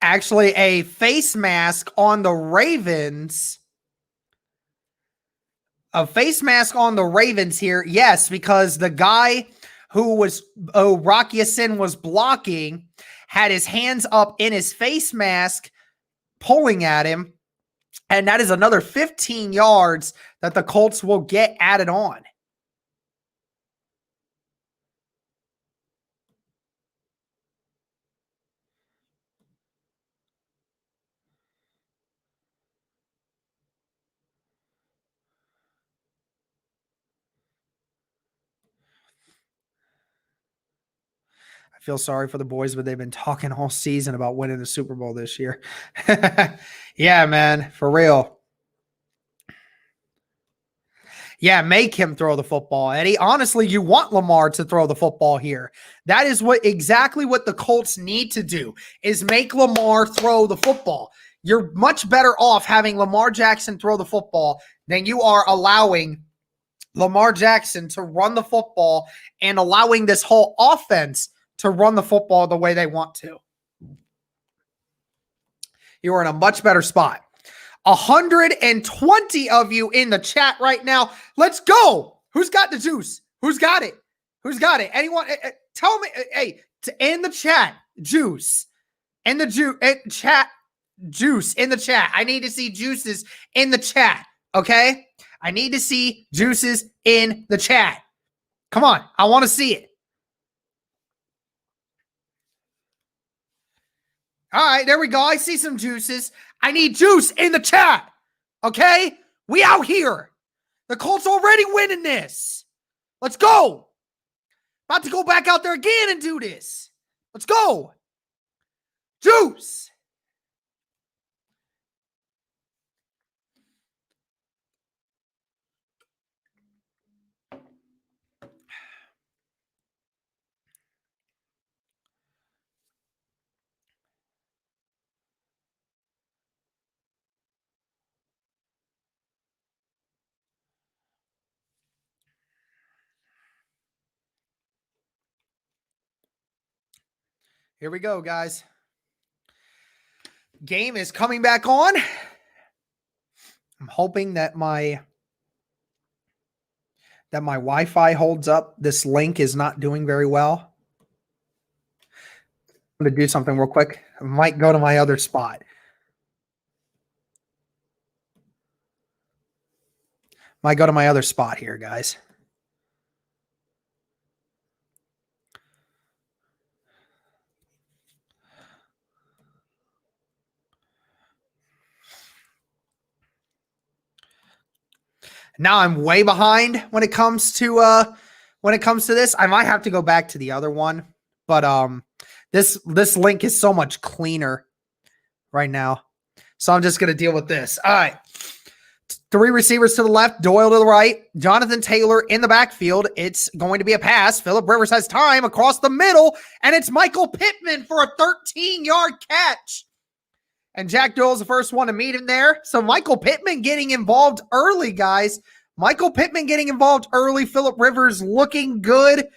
Actually, a face mask on the Ravens. A face mask on the Ravens here. Yes, because the guy who was Rocky Sin was blocking had his hands up in his face mask, pulling at him. And that is another 15 yards that the Colts will get added on. I feel sorry for the boys, but they've been talking all season about winning the Super Bowl this year. Yeah, man, for real. Yeah, make him throw the football, Eddie. Honestly, you want Lamar to throw the football here. That is exactly what the Colts need to do, is make Lamar throw the football. You're much better off having Lamar Jackson throw the football than you are allowing Lamar Jackson to run the football and allowing this whole offense to run the football the way they want to. You are in a much better spot. 120 of you in the chat right now. Let's go. Who's got the juice? Who's got it? Who's got it? Anyone? Tell me. Hey, in the chat, juice. In the chat, juice in the chat. I need to see juices in the chat. Okay? I need to see juices in the chat. Come on. I want to see it. All right, there we go. I see some juices. I need juice in the chat. Okay? We out here. The Colts already winning this. Let's go. About to go back out there again and do this. Let's go. Juice. Here we go, guys. Game is coming back on. I'm hoping that my Wi-Fi holds up. This link is not doing very well. I'm going to do something real quick. I might go to my other spot. Might go to my other spot here, guys. Now I'm way behind when it comes to this. I might have to go back to the other one, but this link is so much cleaner right now. So I'm just gonna deal with this. All right. 3 receivers to the left, Doyle to the right, Jonathan Taylor in the backfield. It's going to be a pass. Phillip Rivers has time across the middle, and it's Michael Pittman for a 13-yard catch. And Jack Doyle's the first one to meet him there. So Michael Pittman getting involved early, guys. Michael Pittman getting involved early. Phillip Rivers looking good.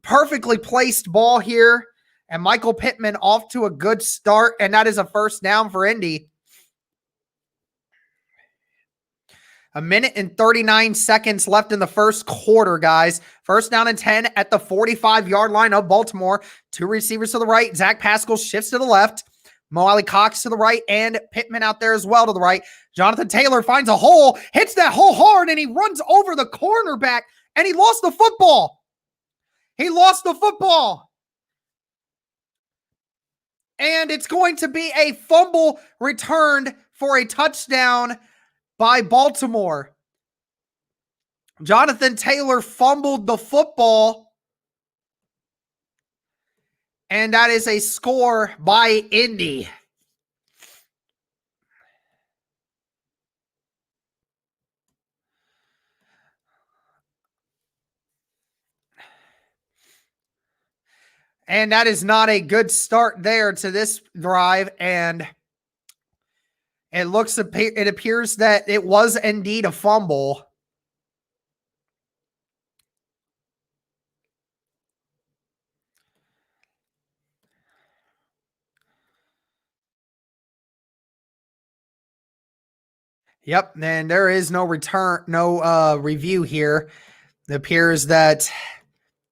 Perfectly placed ball here. And Michael Pittman off to a good start. And that is a first down for Indy. 1:39 left in the first quarter, guys. First down and 10 at the 45-yard line of Baltimore. 2 receivers to the right. Zach Pascal shifts to the left. Mo Alley Cox to the right, and Pittman out there as well to the right. Jonathan Taylor finds a hole, hits that hole hard, and he runs over the cornerback, and he lost the football. He lost the football. And it's going to be a fumble returned for a touchdown by Baltimore. Jonathan Taylor fumbled the football. And that is a score by Indy. And that is not a good start there to this drive. And it appears that it was indeed a fumble. Yep, and there is no review here. It appears that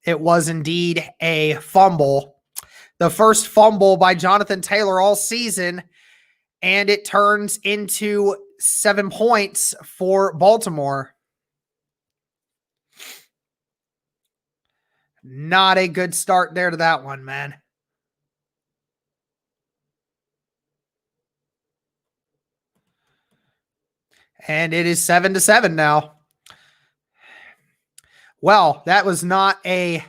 it was indeed a fumble. The first fumble by Jonathan Taylor all season, and it turns into 7 points for Baltimore. Not a good start there to that one, man. And it is 7-7 now. Well, that was not a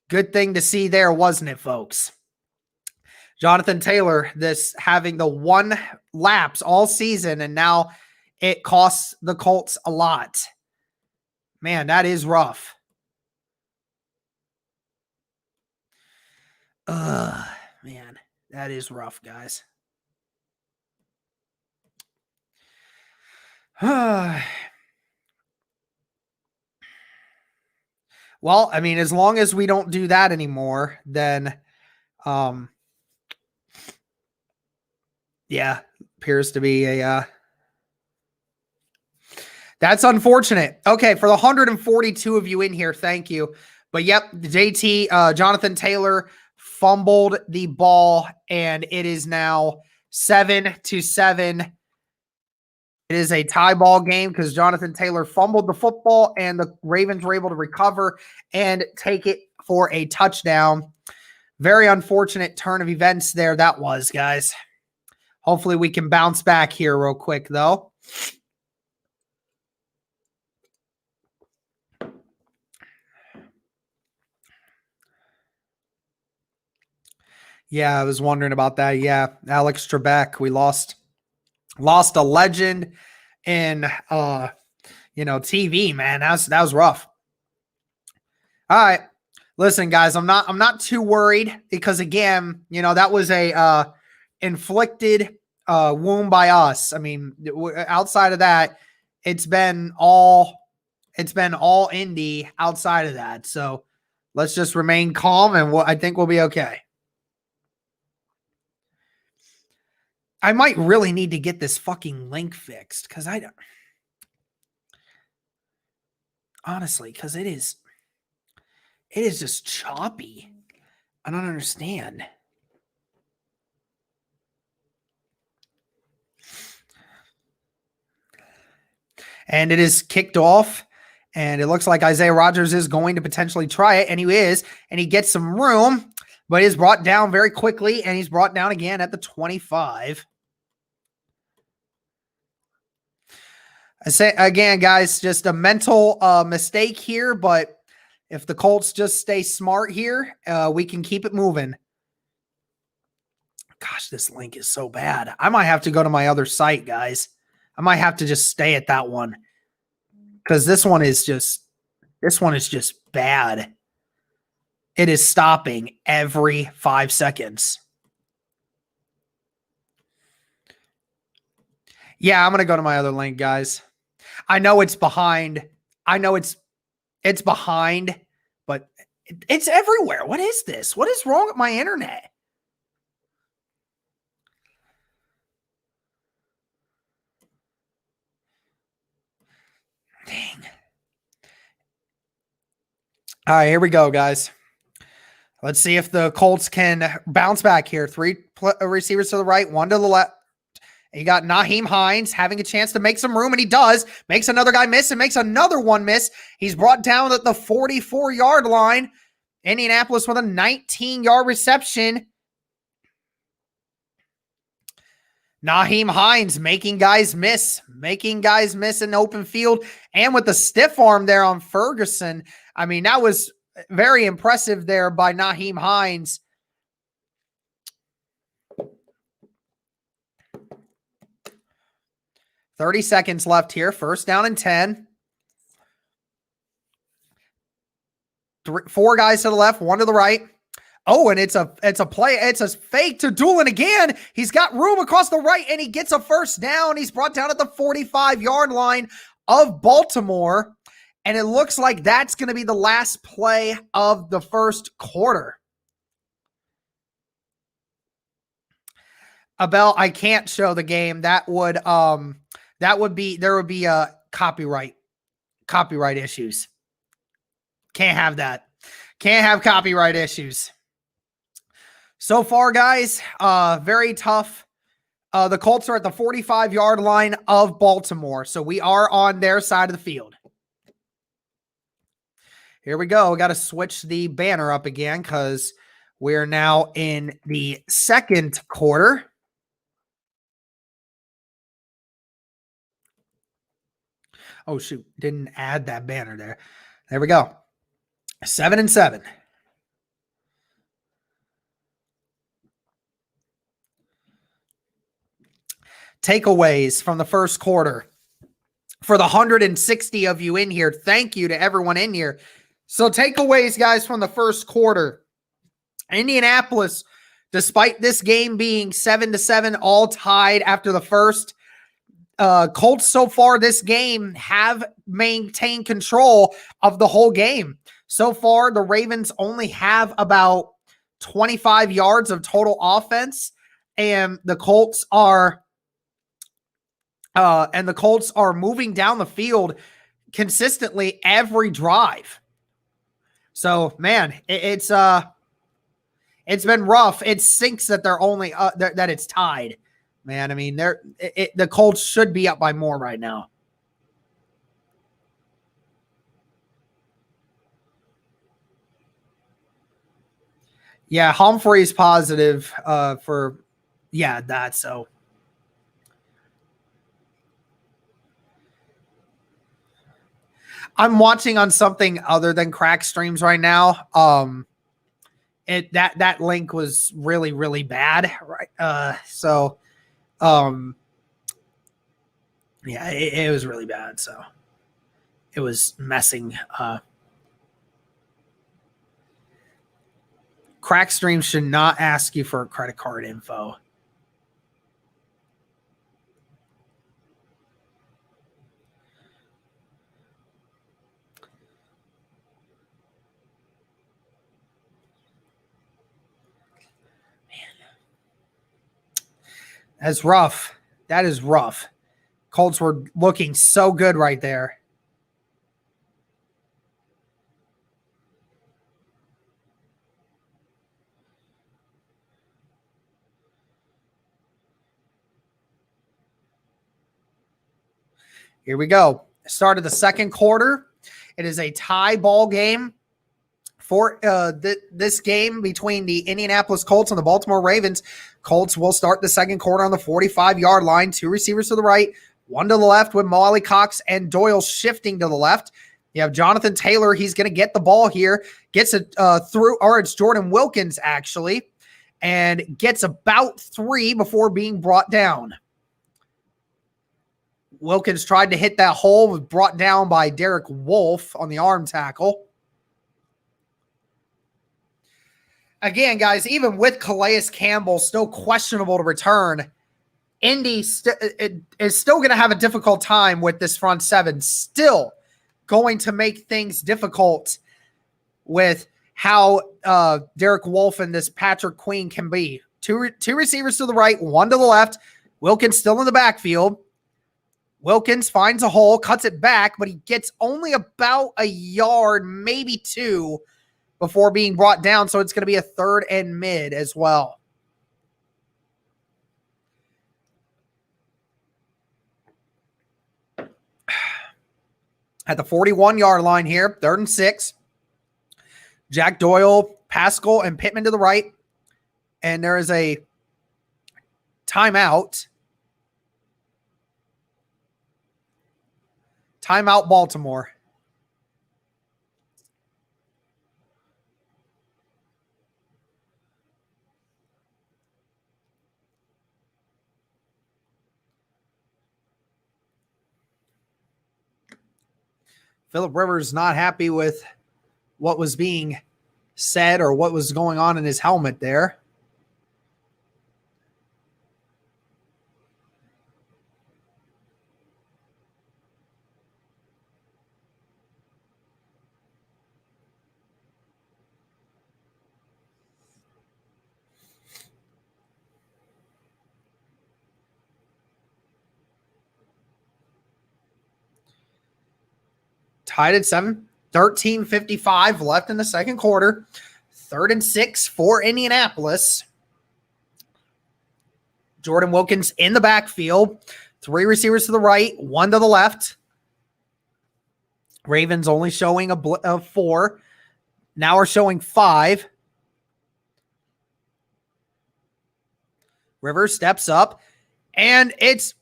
good thing to see there, wasn't it, folks? Jonathan Taylor, this having the 1 lapse all season, and now it costs the Colts a lot. Man, that is rough. Man, that is rough, guys. Well, I mean, as long as we don't do that anymore, then, yeah, appears to be a, that's unfortunate. Okay, for the 142 of you in here, thank you. But yep, JT, Jonathan Taylor fumbled the ball, and it is now 7-7. It is a tie ball game because Jonathan Taylor fumbled the football, and the Ravens were able to recover and take it for a touchdown. Very unfortunate turn of events there that was, guys. Hopefully we can bounce back here real quick, though. Yeah, I was wondering about that. Yeah, Alex Trebek, we lost a legend in TV, man. That was rough. All right. Listen, guys, I'm not too worried because, again, that was a inflicted wound by us. I mean, outside of that, it's been all Indy outside of that. So let's just remain calm, and I think we'll be okay. I might really need to get this fucking link fixed because I don't. Honestly, because it is just choppy. I don't understand. And it is kicked off. And it looks like Isaiah Rodgers is going to potentially try it. And he is. And he gets some room. But he's brought down very quickly. And he's brought down again at the 25. I say again, guys, just a mental mistake here. But if the Colts just stay smart here, we can keep it moving. Gosh, this link is so bad. I might have to go to my other site, guys. I might have to just stay at that one. Because this one is just bad. It is stopping every 5 seconds. Yeah, I'm going to go to my other link, guys. I know it's behind. I know it's behind, but it's everywhere. What is this? What is wrong with my internet? Dang. All right, here we go, guys. Let's see if the Colts can bounce back here. 3 receivers to the right, 1 to the left. You got Nyheim Hines having a chance to make some room, and he does. Makes another guy miss and makes another one miss. He's brought down at the 44-yard line. Indianapolis with a 19-yard reception. Nyheim Hines making guys miss in open field, and with the stiff arm there on Ferguson. I mean, that was very impressive there by Nyheim Hines. "30 seconds left here. First down and 10. 4 guys to the left, 1 to the right. Oh, and it's a play. It's a fake to Doolin again. He's got room across the right, and he gets a first down. He's brought down at the 45-yard line of Baltimore. And it looks like that's going to be the last play of the first quarter. Abel, I can't show the game. There would be copyright issues. Can't have that. Can't have copyright issues. So far, guys, very tough. The Colts are at the 45-yard line of Baltimore, so we are on their side of the field. Here we go. We got to switch the banner up again because we're now in the second quarter. Oh, shoot. Didn't add that banner there. There we go. 7-7. Takeaways from the first quarter. For the 160 of you in here, thank you to everyone in here. So takeaways, guys, from the first quarter. Indianapolis, despite this game being 7-7, all tied after the first, Colts so far this game have maintained control of the whole game. So far, the Ravens only have about 25 yards of total offense, and the Colts are moving down the field consistently every drive. So, man, it's been rough. It sinks that they're only that it's tied. Man, I mean, the Colts should be up by more right now. Yeah, Humphrey's positive for that. So I'm watching on something other than Crack Streams right now. That link was really, really bad, right? It was really bad. So it was messing. Crack Streams should not ask you for credit card info. That's rough. That is rough. Colts were looking so good right there. Here we go. Start of the second quarter. It is a tie ball game for this game between the Indianapolis Colts and the Baltimore Ravens. Colts will start the second quarter on the 45-yard line. Two receivers to the right, one to the left with Molly Cox and Doyle shifting to the left. You have Jonathan Taylor. He's going to get the ball here. Gets it through, or it's Jordan Wilkins actually, and gets about 3 before being brought down. Wilkins tried to hit that hole, was brought down by Derek Wolfe on the arm tackle. Again, guys, even with Calais Campbell still questionable to return, Indy is still going to have a difficult time with this front seven. Still going to make things difficult with how Derek Wolfe and this Patrick Queen can be. Two receivers to the right, one to the left. Wilkins still in the backfield. Wilkins finds a hole, cuts it back, but he gets only about a yard, maybe 2, before being brought down. So it's going to be a 3rd and mid as well. At the 41-yard line here, 3rd and 6. Jack Doyle, Pascal, and Pittman to the right. And there is a timeout. Timeout Baltimore. Phillip Rivers not happy with what was being said or what was going on in his helmet there. Tied at 7, 13:55 left in the second quarter. 3rd and 6 for Indianapolis. Jordan Wilkins in the backfield. 3 receivers to the right, 1 to the left. Ravens only showing a 4. Now we're showing 5. Rivers steps up, and it's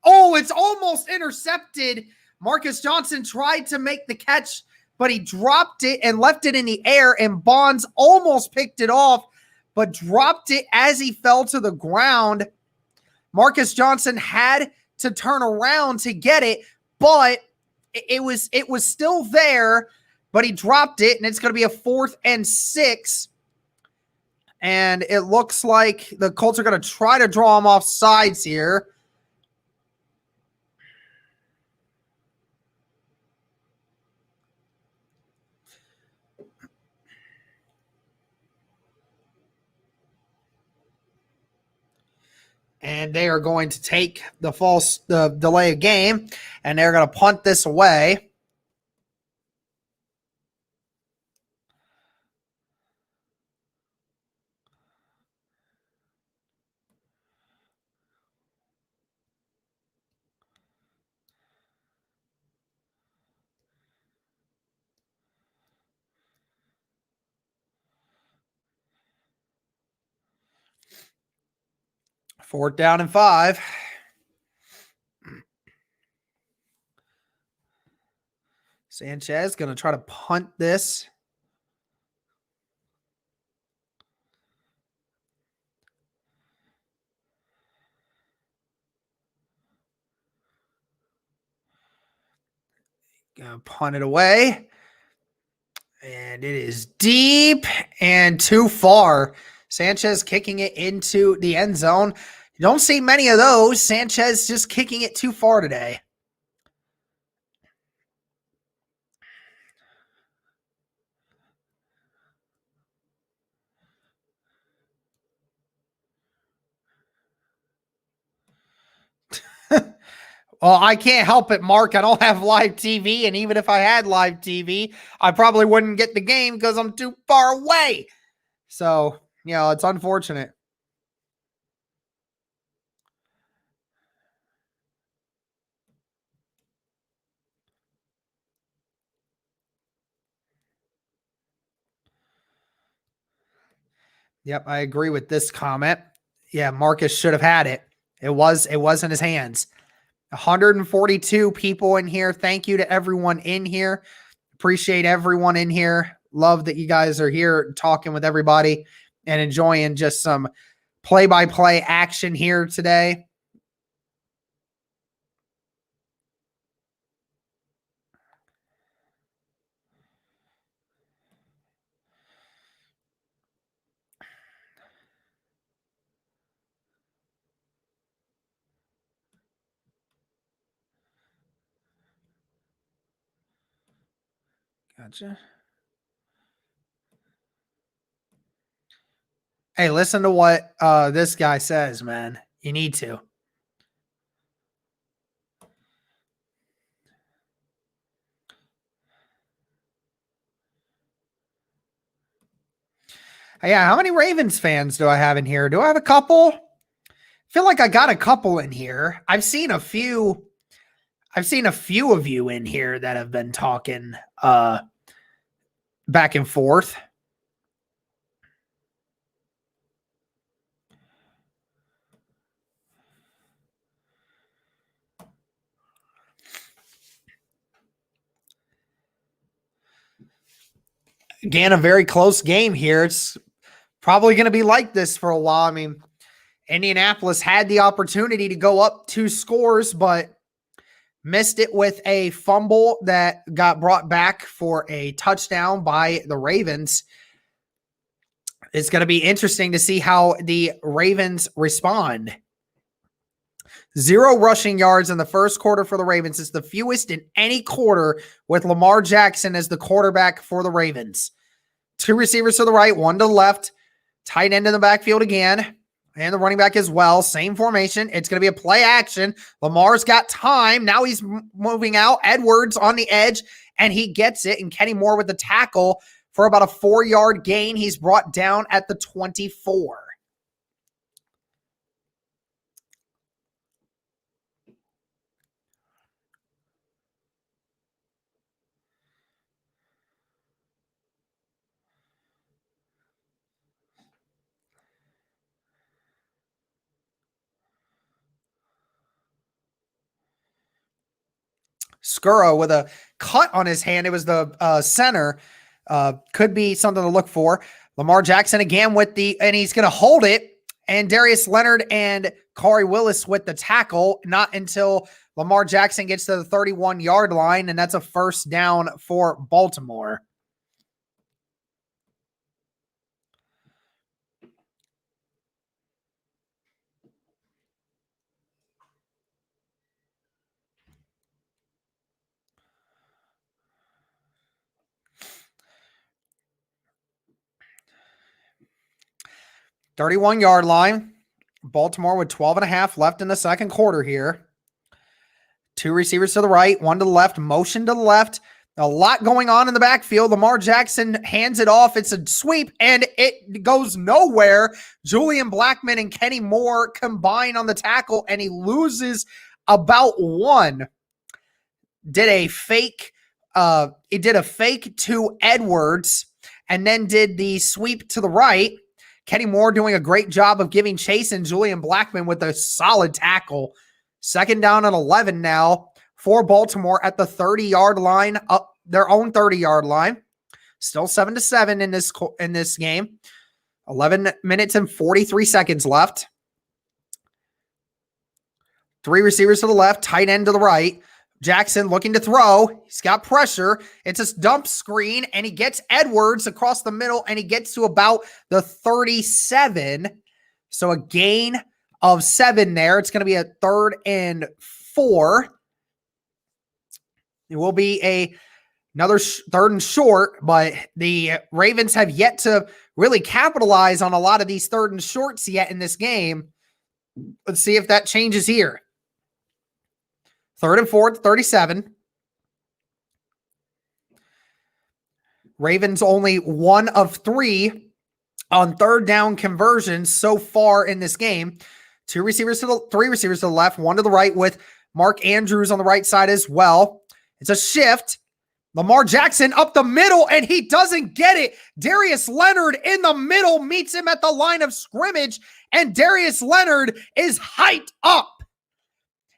almost intercepted. Marcus Johnson tried to make the catch, but he dropped it and left it in the air, and Bonds almost picked it off, but dropped it as he fell to the ground. Marcus Johnson had to turn around to get it, but it was still there, but he dropped it, and it's going to be a 4th and 6. And it looks like the Colts are going to try to draw him off sides here. And they are going to take the delay of game, and they're going to punt this away. Fourth down and 5. Sanchez going to try to punt this. Going to punt it away. And it is deep and too far. Sanchez kicking it into the end zone. You don't see many of those. Sanchez just kicking it too far today. Well, I can't help it, Mark. I don't have live TV, and even if I had live TV, I probably wouldn't get the game because I'm too far away. So, it's unfortunate. Yep, I agree with this comment. Yeah, Marcus should have had it. It was in his hands. 142 people in here. Thank you to everyone in here. Appreciate everyone in here. Love that you guys are here talking with everybody and enjoying just some play-by-play action here today. Gotcha. Hey, listen to what this guy says, man. You need to. Yeah, how many Ravens fans do I have in here? Do I have a couple? I feel like I got a couple in here. I've seen a few of you in here that have been talking back and forth. Again, a very close game here. It's probably going to be like this for a while. I mean, Indianapolis had the opportunity to go up 2 scores, but missed it with a fumble that got brought back for a touchdown by the Ravens. It's going to be interesting to see how the Ravens respond. 0 rushing yards in the first quarter for the Ravens. It's the fewest in any quarter with Lamar Jackson as the quarterback for the Ravens. 2 receivers to the right, 1 to the left. Tight end in the backfield again. And the running back as well. Same formation. It's going to be a play action. Lamar's got time. Now he's moving out. Edwards on the edge, and he gets it. And Kenny Moore with the tackle for about a 4-yard gain. He's brought down at the 24. Skuro with a cut on his hand. It was the center. Could be something to look for. Lamar Jackson again and he's going to hold it. And Darius Leonard and Corey Willis with the tackle. Not until Lamar Jackson gets to the 31-yard line, and that's a first down for Baltimore. $31-yard line. Baltimore with 12.5 left in the second quarter here. 2 receivers to the right, 1 to the left, motion to the left. A lot going on in the backfield. Lamar Jackson hands it off. It's a sweep, and it goes nowhere. Julian Blackmon and Kenny Moore combine on the tackle, and he loses about 1. Did a fake to Edwards, and then did the sweep to the right. Kenny Moore doing a great job of giving chase, and Julian Blackmon with a solid tackle. Second down and 11 now for Baltimore at the 30-yard line, up their own 30-yard line. Still 7-7 in this game. 11 minutes and 43 seconds left. 3 receivers to the left, tight end to the right. Jackson looking to throw. He's got pressure. It's a dump screen, and he gets Edwards across the middle, and he gets to about the 37. So a gain of 7 there. It's going to be a 3rd and 4. It will be another 3rd and short, but the Ravens have yet to really capitalize on a lot of these 3rd and shorts yet in this game. Let's see if that changes here. 3rd and 4 at 37. Ravens only 1 of 3 on 3rd down conversions so far in this game. 3 receivers to the left, 1 to the right with Mark Andrews on the right side as well. It's a shift. Lamar Jackson up the middle, and he doesn't get it. Darius Leonard in the middle meets him at the line of scrimmage, and Darius Leonard is hyped up.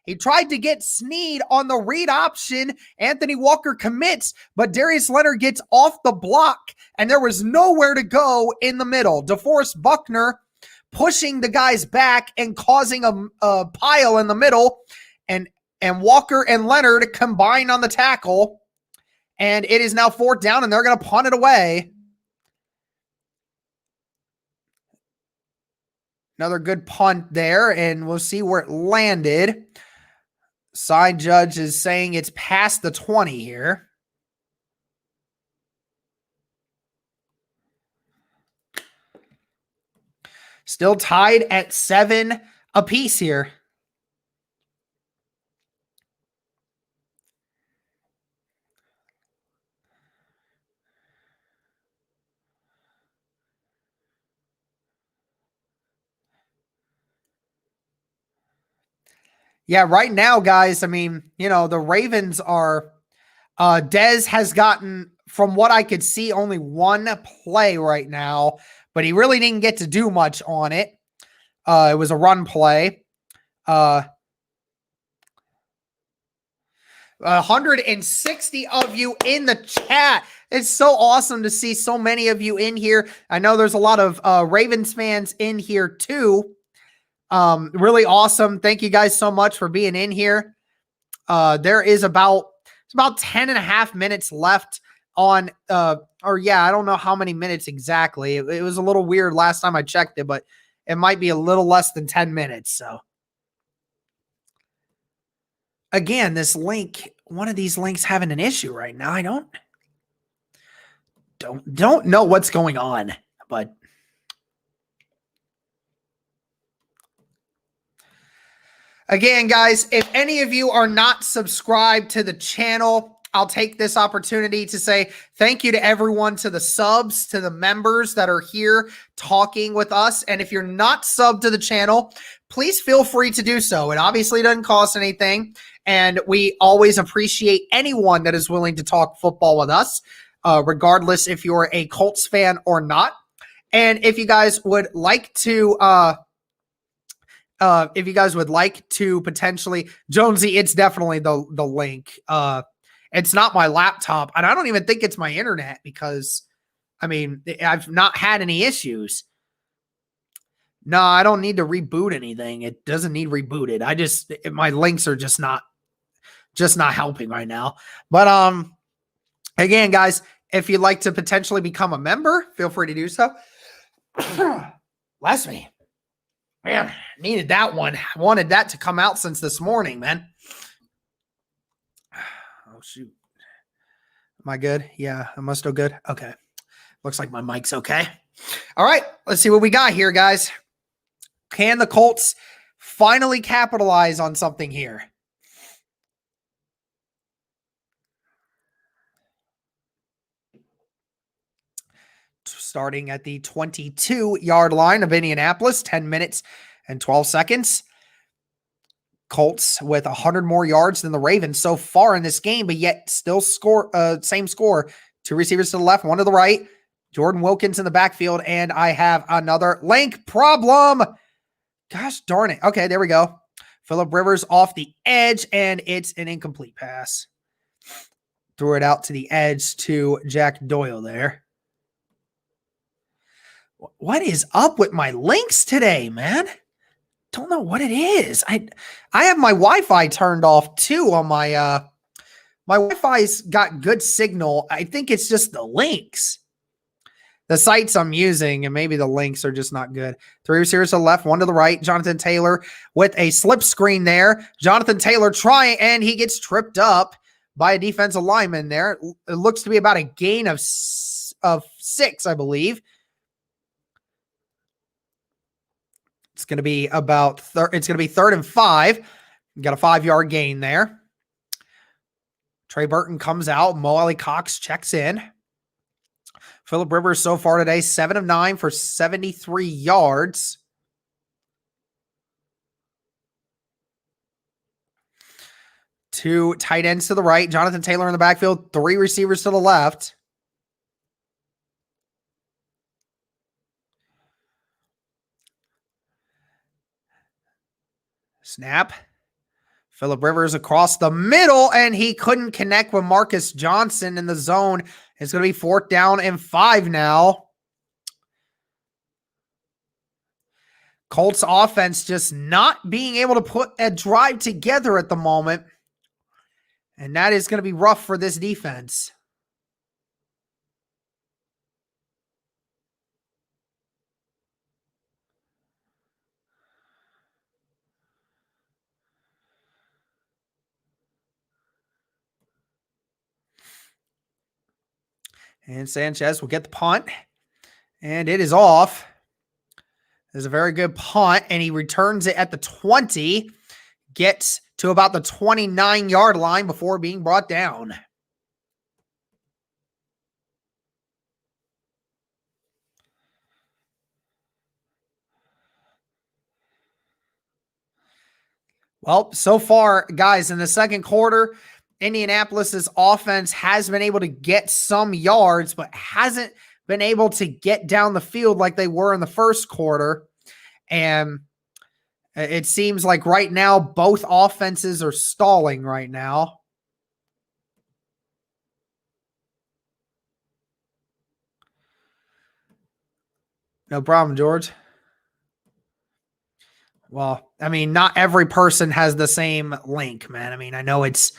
He tried to get Snead on the read option. Anthony Walker commits, but Darius Leonard gets off the block, and there was nowhere to go in the middle. DeForest Buckner pushing the guys back and causing a pile in the middle, and Walker and Leonard combine on the tackle. And it is now 4th down, and they're going to punt it away. Another good punt there, and we'll see where it landed. Side judge is saying it's past the 20 here. Still tied at 7 apiece here. Yeah, right now, guys, I mean, the Ravens are, Dez has gotten, from what I could see, only 1 play right now, but he really didn't get to do much on it. It was a run play. 160 of you in the chat. It's so awesome to see so many of you in here. I know there's a lot of Ravens fans in here too. Really awesome. Thank you guys so much for being in here. There is about 10 and a half minutes left on, I don't know how many minutes exactly. It was a little weird last time I checked it, but it might be a little less than 10 minutes. So again, this link, one of these links having an issue right now. I don't know what's going on, but again, guys, if any of you are not subscribed to the channel, I'll take this opportunity to say thank you to everyone, to the subs, to the members that are here talking with us. And if you're not subbed to the channel, please feel free to do so. It obviously doesn't cost anything. And we always appreciate anyone that is willing to talk football with us, regardless if you're a Colts fan or not. And if you guys would like to, potentially, Jonesy, it's definitely the link. It's not my laptop, and I don't even think it's my internet because, I mean, I've not had any issues. No, I don't need to reboot anything. It doesn't need rebooted. My links are just not helping right now. But again, guys, if you'd like to potentially become a member, feel free to do so. Bless me. Man, needed that one. I wanted that to come out since this morning, man. Oh, shoot. Am I good? Yeah, am I still good? Okay. Looks like my mic's okay. All right, let's see what we got here, guys. Can the Colts finally capitalize on something here? Starting at the 22-yard line of Indianapolis, 10 minutes and 12 seconds. Colts with 100 more yards than the Ravens so far in this game, but yet still same score. 2 receivers to the left, 1 to the right. Jordan Wilkins in the backfield, and I have another link problem. Gosh darn it. Okay, there we go. Phillip Rivers off the edge, and it's an incomplete pass. Threw it out to the edge to Jack Doyle there. What is up with my links today, man? Don't know what it is. I have my Wi-Fi turned off too on my my Wi-Fi's got good signal. I think it's just the links. The sites I'm using, and maybe the links are just not good. 3 receivers to the left, 1 to the right. Jonathan Taylor with a slip screen there. Jonathan Taylor trying, and he gets tripped up by a defensive lineman there. It looks to be about a gain of 6, I believe. It's going to be about it's going to be 3rd and 5. You got a 5-yard gain there. Trey Burton comes out. Mo Alley Cox checks in. Phillip Rivers so far today, 7 of 9 for 73 yards. Two tight ends to the right. Jonathan Taylor in the backfield. Three receivers to the left. Snap. Phillip Rivers across the middle, and he couldn't connect with Marcus Johnson in the zone. It's going to be 4th down and 5 now. Colts offense just not being able to put a drive together at the moment. And that is going to be rough for this defense. And Sanchez will get the punt. And it is off. There's a very good punt, and he returns it at the 20. Gets to about the 29-yard line before being brought down. Well, so far, guys, in the second quarter, Indianapolis's offense has been able to get some yards, but hasn't been able to get down the field like they were in the first quarter. And it seems like right now, both offenses are stalling right now. No problem, George. Well, I mean, not every person has the same link, man. I mean, I know it's,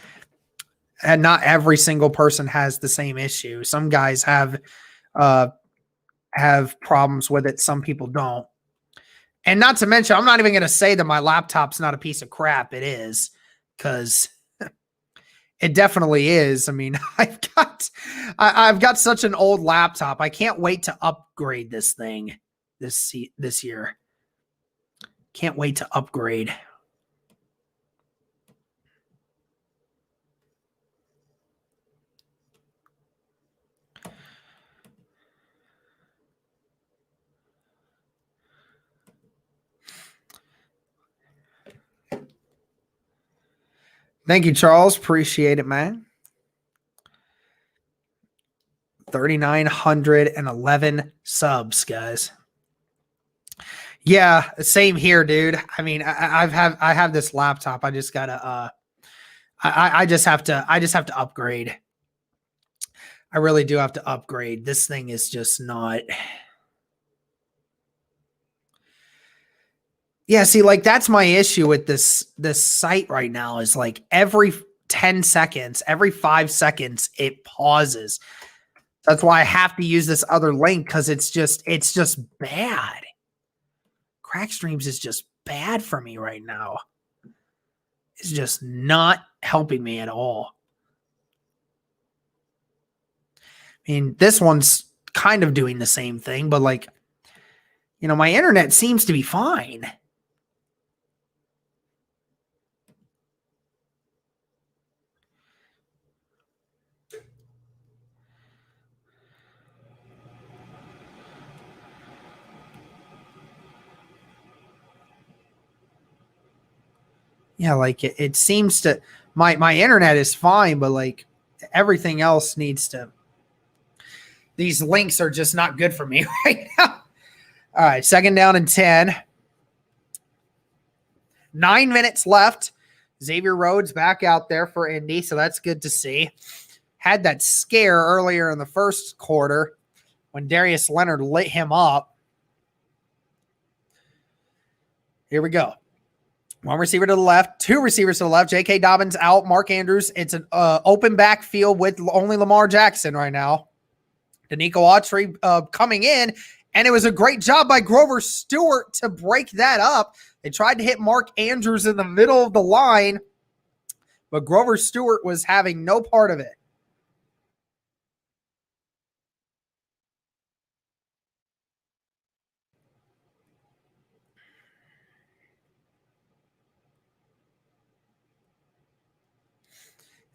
and not every single person has the same issue. Some guys have problems with it. Some people don't. And not to mention, I'm not even going to say that my laptop's not a piece of crap. It is, because it definitely is. I mean, I've got such an old laptop. I can't wait to upgrade this thing this year. Can't wait to upgrade. Thank you, Charles. Appreciate it, man. 3,911 subs, guys. Yeah, same here, dude. I mean, I have this laptop. I just gotta I just have to upgrade. I really do have to upgrade. This thing is just not. Yeah, see, like that's my issue with this site right now is like every 10 seconds, every 5 seconds, it pauses. That's why I have to use this other link, because it's just bad. Crack Streams is just bad for me right now. It's just not helping me at all. I mean, this one's kind of doing the same thing, but like, you know, my internet seems to be fine. Yeah, like it seems to, my internet is fine, but like everything else needs to, these links are just not good for me right now. All right, 2nd down and 10. 9 minutes left. Xavier Rhodes back out there for Indy, so that's good to see. Had that scare earlier in the first quarter when Darius Leonard lit him up. Here we go. One receiver to the left, two receivers to the left. J.K. Dobbins out. Mark Andrews. It's an open backfield with only Lamar Jackson right now. Danico Autry coming in, and it was a great job by Grover Stewart to break that up. They tried to hit Mark Andrews in the middle of the line, but Grover Stewart was having no part of it.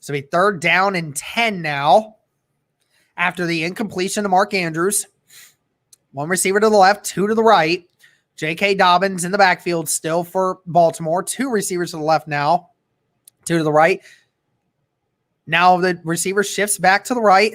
So it'll be 3rd down and 10 now after the incompletion to Mark Andrews. 1 receiver to the left, 2 to the right. J.K. Dobbins in the backfield still for Baltimore. 2 receivers to the left now, 2 to the right. Now the receiver shifts back to the right.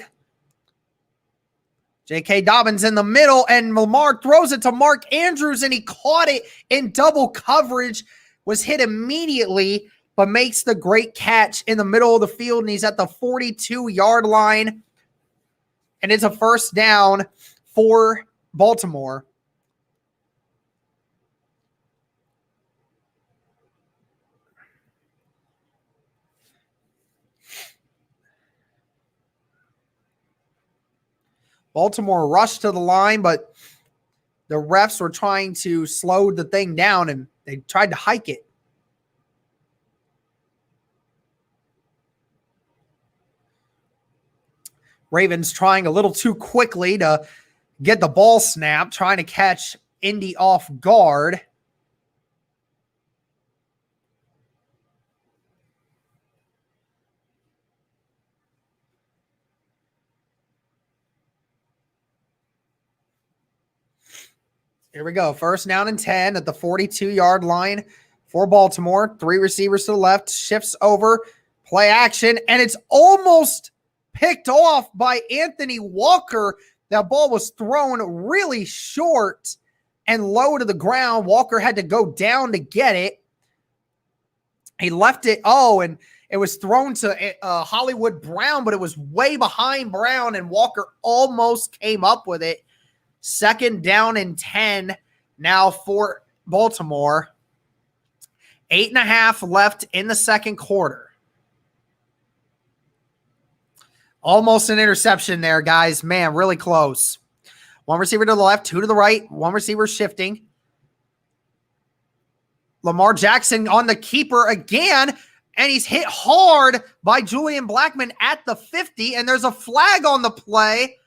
J.K. Dobbins in the middle, and Lamar throws it to Mark Andrews, and he caught it in double coverage, was hit immediately, but makes the great catch in the middle of the field, and he's at the 42-yard line, and it's a 1st down for Baltimore. Baltimore rushed to the line, but the refs were trying to slow the thing down, and they tried to hike it. Ravens trying a little too quickly to get the ball snapped, trying to catch Indy off guard. Here we go. 1st down and 10 at the 42-yard line for Baltimore. 3 receivers to the left, shifts over, play action, and it's almost picked off by Anthony Walker. That ball was thrown really short and low to the ground. Walker had to go down to get it. He left it. And it was thrown to Hollywood Brown, but it was way behind Brown, and Walker almost came up with it. 2nd down and 10 now for Baltimore. 8.5 left in the 2nd quarter. Almost an interception there, guys. Man, really close. 1 receiver to the left, 2 to the right. 1 receiver shifting. Lamar Jackson on the keeper again, and he's hit hard by Julian Blackmon at the 50, and there's a flag on the play.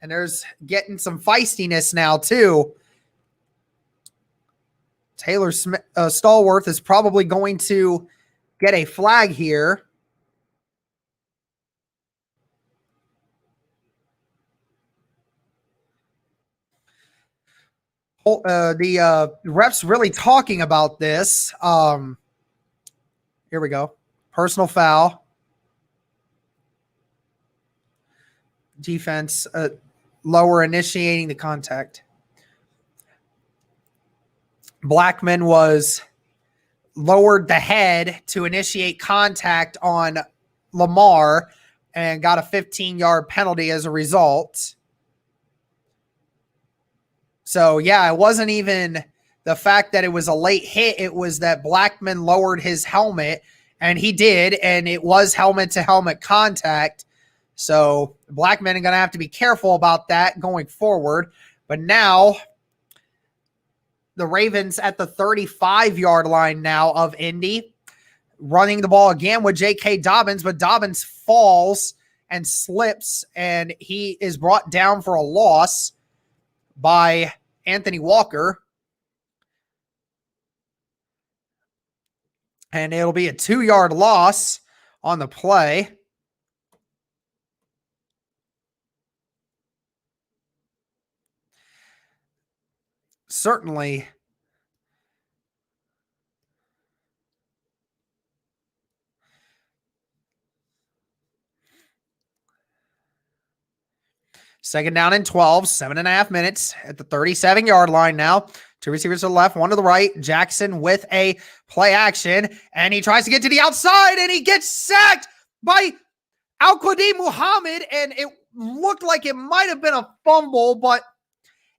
And there's getting some feistiness now, too. Taylor Stallworth is probably going to get a flag here. The ref's really talking about this. Here we go. Personal foul. Defense lower initiating the contact. Blackmon was lowered the head to initiate contact on Lamar and got a 15-yard penalty as a result. So, yeah, it wasn't even the fact that it was a late hit. It was that Blackmon lowered his helmet, and he did, and it was helmet-to-helmet contact. So Blackmon is going to have to be careful about that going forward. But now the Ravens at the 35-yard line now of Indy, running the ball again with J.K. Dobbins, but Dobbins falls and slips, and he is brought down for a loss by Anthony Walker. And it'll be a 2-yard loss on the play. Certainly second down and 12, 7.5 minutes at the 37-yard line now. 2 receivers to the left, 1 to the right. Jackson with a play action, and he tries to get to the outside, and he gets sacked by Al-Quadin Muhammad, and it looked like it might have been a fumble, but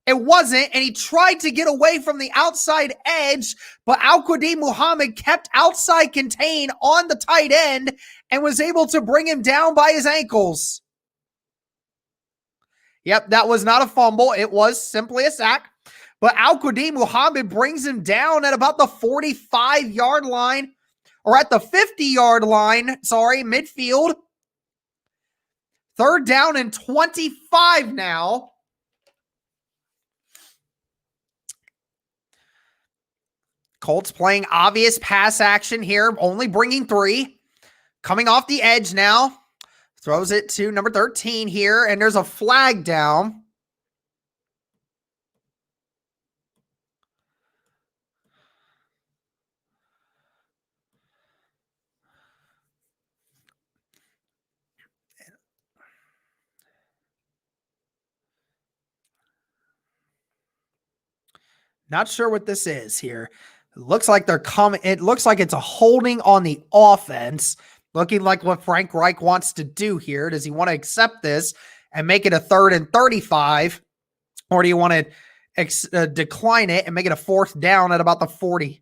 it wasn't, and he tried to get away from the outside edge, but Al-Quadin Muhammad kept outside contained on the tight end and was able to bring him down by his ankles. Yep, that was not a fumble. It was simply a sack. But Al-Quadin Muhammad brings him down at about the 45-yard line, or at the 50-yard line, midfield. 3rd down and 25 now. Colts playing obvious pass action here, only bringing 3. Coming off the edge now. Throws it to number 13 here, and there's a flag down. Not sure what this is here. It looks like they're coming. It looks like it's a holding on the offense. Looking like what Frank Reich wants to do here. Does he want to accept this and make it a 3rd and 35? Or do you want to decline it and make it a 4th down at about the 40?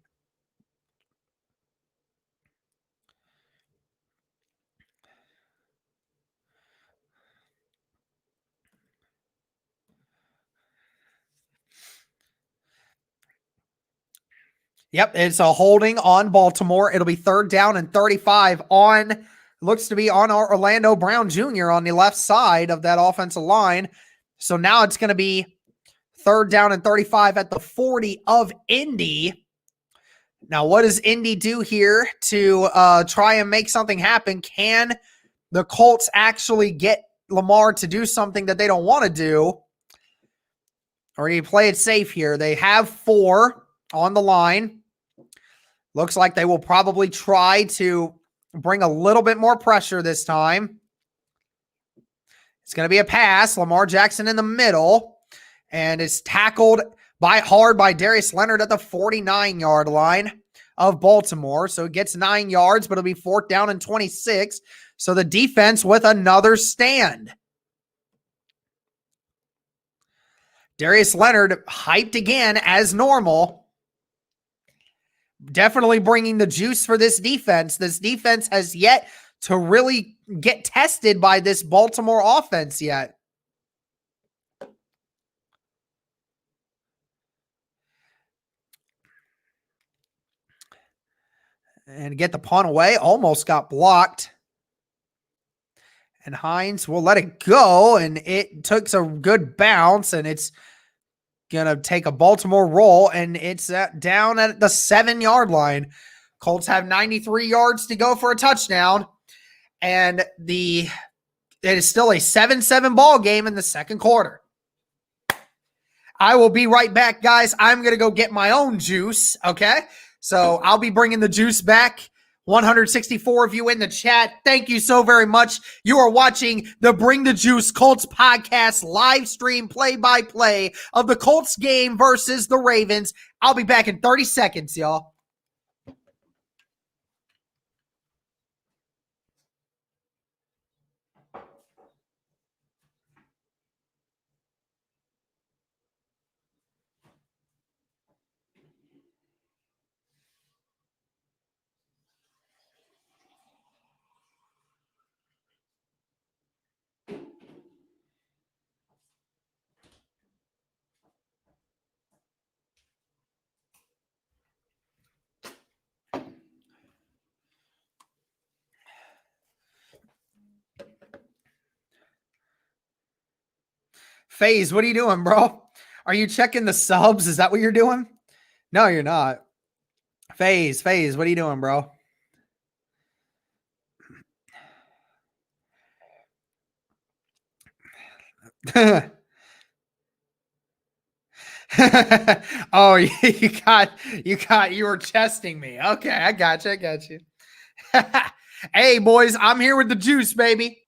Yep, it's a holding on Baltimore. It'll be 3rd down and 35 on, looks to be on our Orlando Brown Jr. on the left side of that offensive line. So now it's going to be 3rd down and 35 at the 40 of Indy. Now, what does Indy do here to try and make something happen? Can the Colts actually get Lamar to do something that they don't want to do? Or do you play it safe here? They have 4 on the line. Looks like they will probably try to bring a little bit more pressure this time. It's going to be a pass. Lamar Jackson in the middle. And it's tackled hard by Darius Leonard at the 49-yard line of Baltimore. So it gets 9 yards, but it'll be 4th down and 26. So the defense with another stand. Darius Leonard hyped again as normal. Definitely bringing the juice for this defense. This defense has yet to really get tested by this Baltimore offense yet. And get the punt away. Almost got blocked. And Hines will let it go. And it took a good bounce. And it's going to take a Baltimore roll. And it's down at the 7-yard line. Colts have 93 yards to go for a touchdown. And it is still a 7-7 ball game in the second quarter. I will be right back, guys. I'm going to go get my own juice, okay? So I'll be bringing the juice back. 164 of you in the chat. Thank you so very much. You are watching the Bring the Juice Colts podcast live stream play-by-play of the Colts game versus the Ravens. I'll be back in 30 seconds, y'all. FaZe, what are you doing, bro? Are you checking the subs? Is that what you're doing? No, you're not. FaZe, what are you doing, bro? Oh, you were chesting me. Okay, I got you. Hey, boys, I'm here with the juice, baby.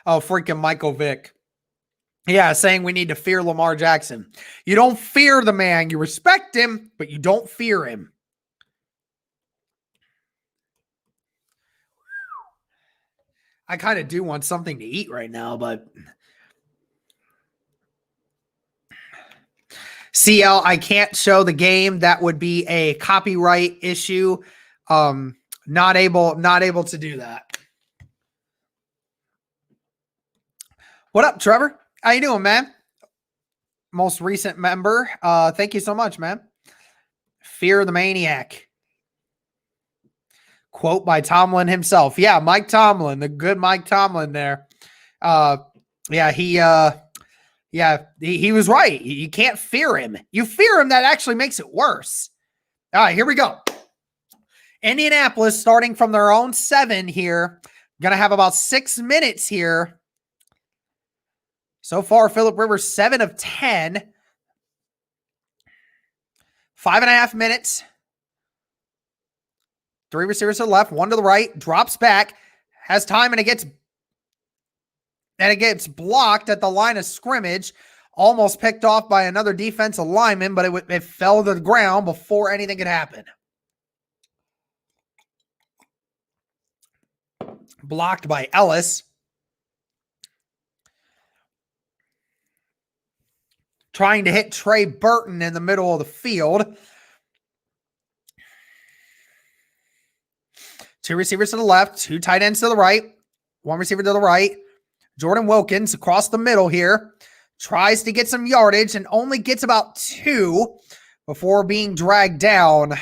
Oh, freaking Michael Vick. Yeah, saying we need to fear Lamar Jackson. You don't fear the man. You respect him, but you don't fear him. I kind of do want something to eat right now, but CL, I can't show the game. That would be a copyright issue. Not able to do that. What up, Trevor? How you doing, man? Most recent member. Thank you so much, man. Fear the Maniac. Quote by Tomlin himself. Yeah, Mike Tomlin, the good Mike Tomlin there. Yeah, Yeah, he was right. You can't fear him. You fear him, that actually makes it worse. All right, here we go. Indianapolis starting from their own 7 here. Going to have about 6 minutes here. So far, Phillip Rivers, 7 of 10. 5.5 minutes. 3 receivers to the left, 1 to the right, drops back, has time, and it gets blocked at the line of scrimmage. Almost picked off by another defensive lineman, but it fell to the ground before anything could happen. Blocked by Ellis. Trying to hit Trey Burton in the middle of the field. 2 receivers to the left, 2 tight ends to the right, 1 receiver to the right. Jordan Wilkins across the middle here. Tries to get some yardage and only gets about 2 before being dragged down.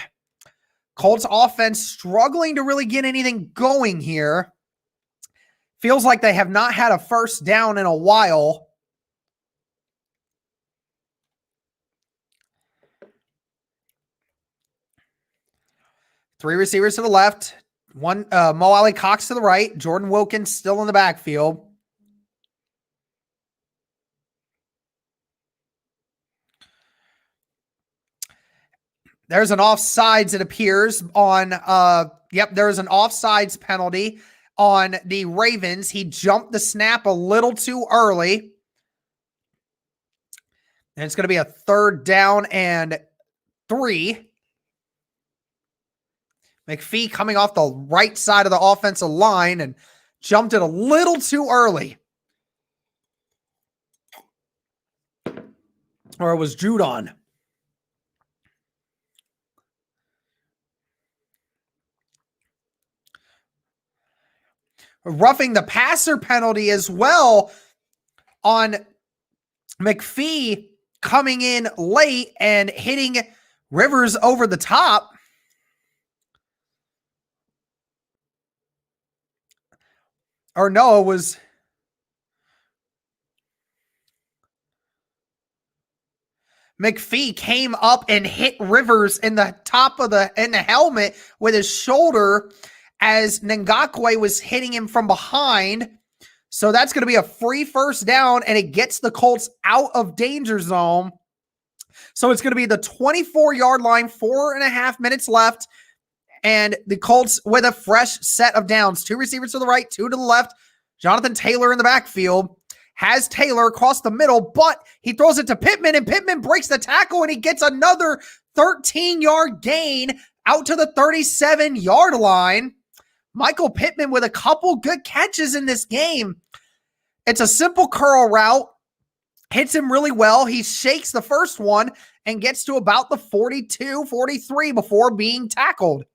Colts offense struggling to really get anything going here. Feels like they have not had a first down in a while. Three receivers to the left. 1 Mo Alley Cox to the right. Jordan Wilkins still in the backfield. There's an offsides, it appears, on there's an offsides penalty on the Ravens. He jumped the snap a little too early. And it's going to be a 3rd down and 3. McPhee coming off the right side of the offensive line and jumped it a little too early. Or it was Judon. Roughing the passer penalty as well on McPhee coming in late and hitting Rivers over the top. Or no, it was McPhee came up and hit Rivers in the top of the helmet with his shoulder as Ngakwe was hitting him from behind. So that's going to be a free first down, and it gets the Colts out of danger zone. So it's going to be the 24-yard line, 4.5 minutes left, and the Colts with a fresh set of downs. 2 receivers to the right, 2 to the left. Jonathan Taylor in the backfield. Has Taylor across the middle, but he throws it to Pittman, and Pittman breaks the tackle, and he gets another 13-yard gain out to the 37-yard line. Michael Pittman with a couple good catches in this game. It's a simple curl route. Hits him really well. He shakes the first one and gets to about the 42, 43 before being tackled.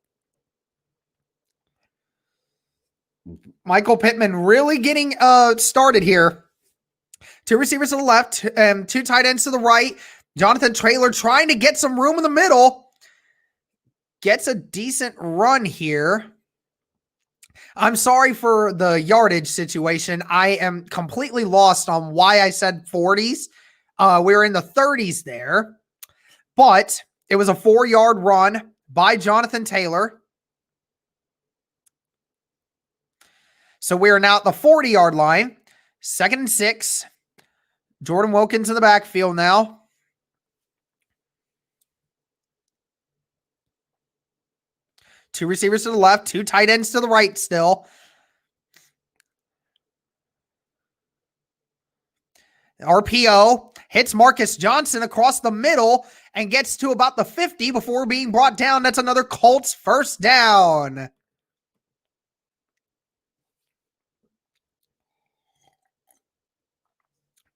Michael Pittman really getting started here. 2 receivers to the left, 2 tight ends to the right. Jonathan Taylor trying to get some room in the middle. Gets a decent run here. I'm sorry for the yardage situation. I am completely lost on why I said 40s. We're in the 30s there. But it was a 4-yard run by Jonathan Taylor. So we are now at the 40-yard line. 2nd and 6. Jordan Wilkins in the backfield now. Two receivers to the left, 2 tight ends to the right still. RPO hits Marcus Johnson across the middle and gets to about the 50 before being brought down. That's another Colts first down.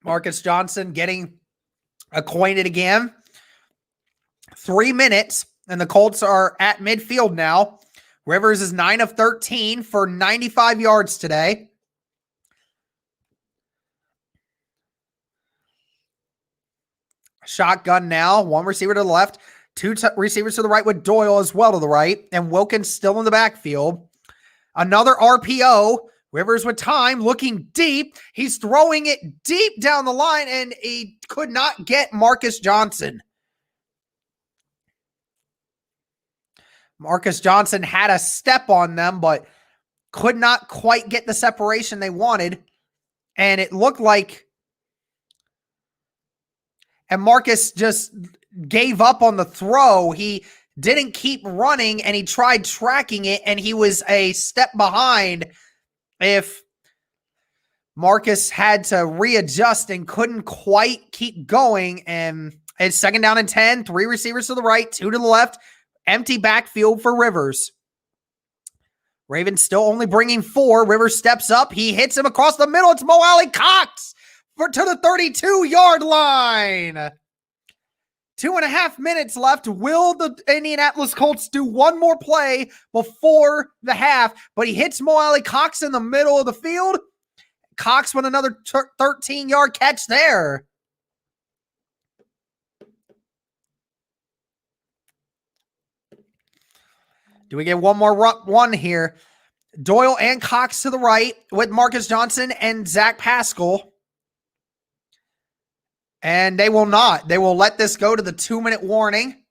Marcus Johnson getting acquainted again. 3 minutes, and the Colts are at midfield now. Rivers is 9 of 13 for 95 yards today. Shotgun now. 1 receiver to the left. 2 receivers to the right with Doyle as well to the right. And Wilkins still in the backfield. Another RPO Rivers with time, looking deep. He's throwing it deep down the line, and he could not get Marcus Johnson. Marcus Johnson had a step on them, but could not quite get the separation they wanted. And it looked like, and Marcus just gave up on the throw. He didn't keep running, and he tried tracking it, and he was a step behind. If Marcus had to readjust and couldn't quite keep going, and it's 2nd down and 10, 3 receivers to the right, 2 to the left, empty backfield for Rivers. Ravens still only bringing 4. Rivers steps up. He hits him across the middle. It's Mo Alley Cox to the 32-yard line. 2.5 minutes left. Will the Indianapolis Colts do one more play before the half? But he hits Mo Alley Cox in the middle of the field. Cox with another 13-yard catch there. Do we get one more one here? Doyle and Cox to the right with Marcus Johnson and Zach Pascal. And they will not. They will let this go to the 2-minute warning.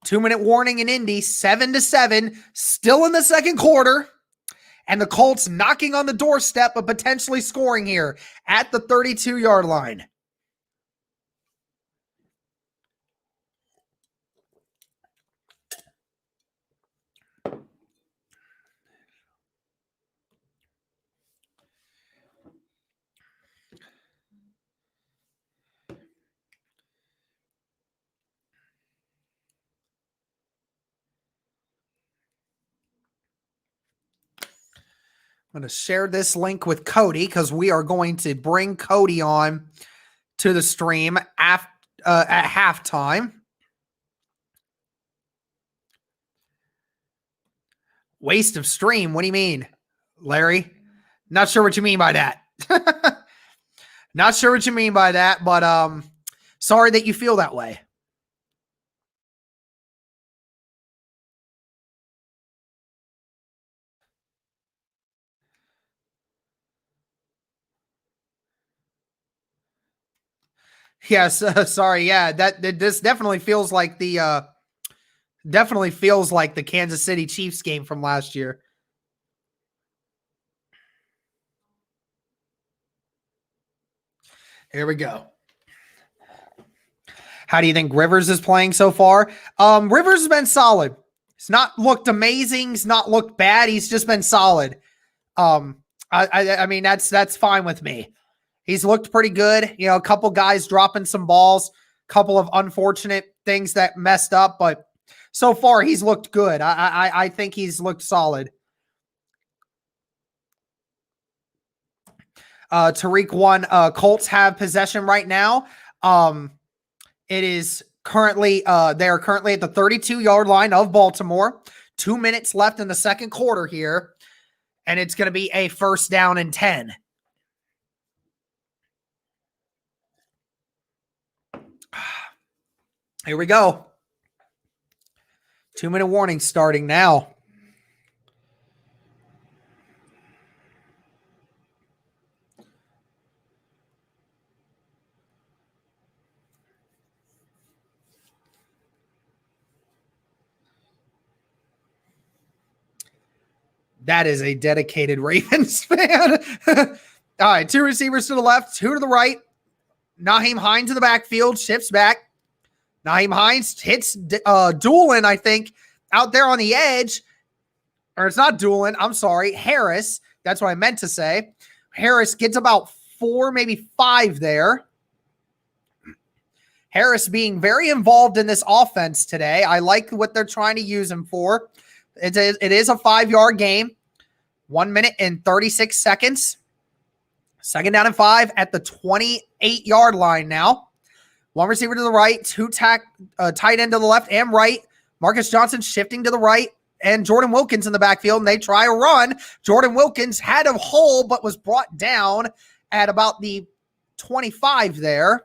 Two-minute warning in Indy, 7-7, still in the second quarter. And the Colts knocking on the doorstep of potentially scoring here at the 32-yard line. I'm going to share this link with Cody because we are going to bring Cody on to the stream at halftime. Waste of stream? What do you mean, Larry? Not sure what you mean by that. Not sure what you mean by that, but sorry that you feel that way. Yes, sorry. Yeah, this definitely feels like the Kansas City Chiefs game from last year. Here we go. How do you think Rivers is playing so far? Rivers has been solid. He's not looked amazing. He's not looked bad. He's just been solid. I mean, that's fine with me. He's looked pretty good. You know, a couple guys dropping some balls, a couple of unfortunate things that messed up, but so far he's looked good. I think he's looked solid. Tariq won. Colts have possession right now. It is currently, they are currently at the 32-yard line of Baltimore. 2 minutes left in the second quarter here, and it's going to be a 1st down and 10. Here we go. 2-minute warning starting now. That is a dedicated Ravens fan. All right, 2 receivers to the left, 2 to the right. Nyheim Hines in the backfield, shifts back. Nyheim Hines hits Doolin, I think, out there on the edge. Or it's not Doolin, I'm sorry, Harris. That's what I meant to say. Harris gets about 4, maybe 5 there. Harris being very involved in this offense today. I like what they're trying to use him for. It is a 5-yard game. 1 minute and 36 seconds. 2nd down and 5 at the 28-yard line now. 1 receiver to the right, 2 tight end to the left and right. Marcus Johnson shifting to the right, and Jordan Wilkins in the backfield, and they try a run. Jordan Wilkins had a hole but was brought down at about the 25 there.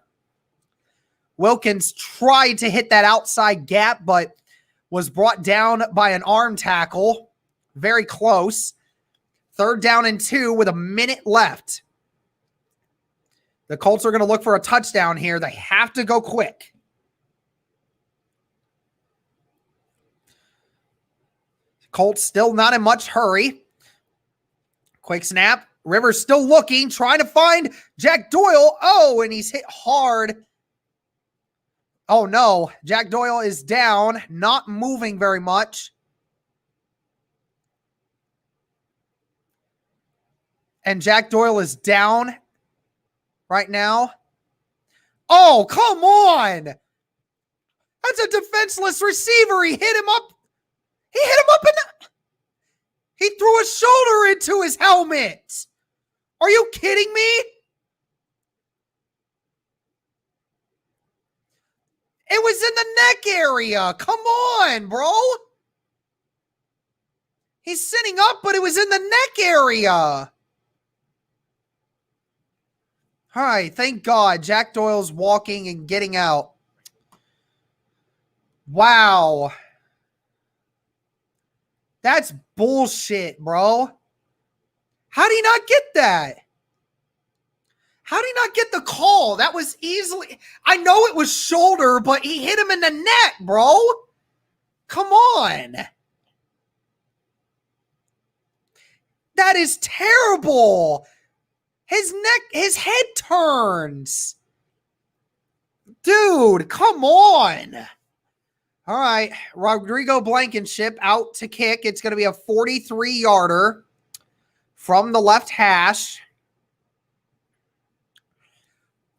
Wilkins tried to hit that outside gap, but was brought down by an arm tackle. Very close. 3rd down and 2 with a minute left. The Colts are going to look for a touchdown here. They have to go quick. Colts still not in much hurry. Quick snap. Rivers still looking, trying to find Jack Doyle. Oh, and he's hit hard. Oh, no. Jack Doyle is down, not moving very much. And Jack Doyle is down right now. Oh, come on. That's a defenseless receiver. He hit him up. He hit him up in he threw his shoulder into his helmet. Are you kidding me? It was in the neck area. Come on, bro. He's sitting up, but it was in the neck area. All right, thank God. Jack Doyle's walking and getting out. Wow. That's bullshit, bro. How did he not get that? How did he not get the call? That was easily... I know it was shoulder, but he hit him in the neck, bro. Come on. That is terrible. His neck, his head turns. Dude, come on. All right, Rodrigo Blankenship out to kick. It's going to be a 43-yarder from the left hash.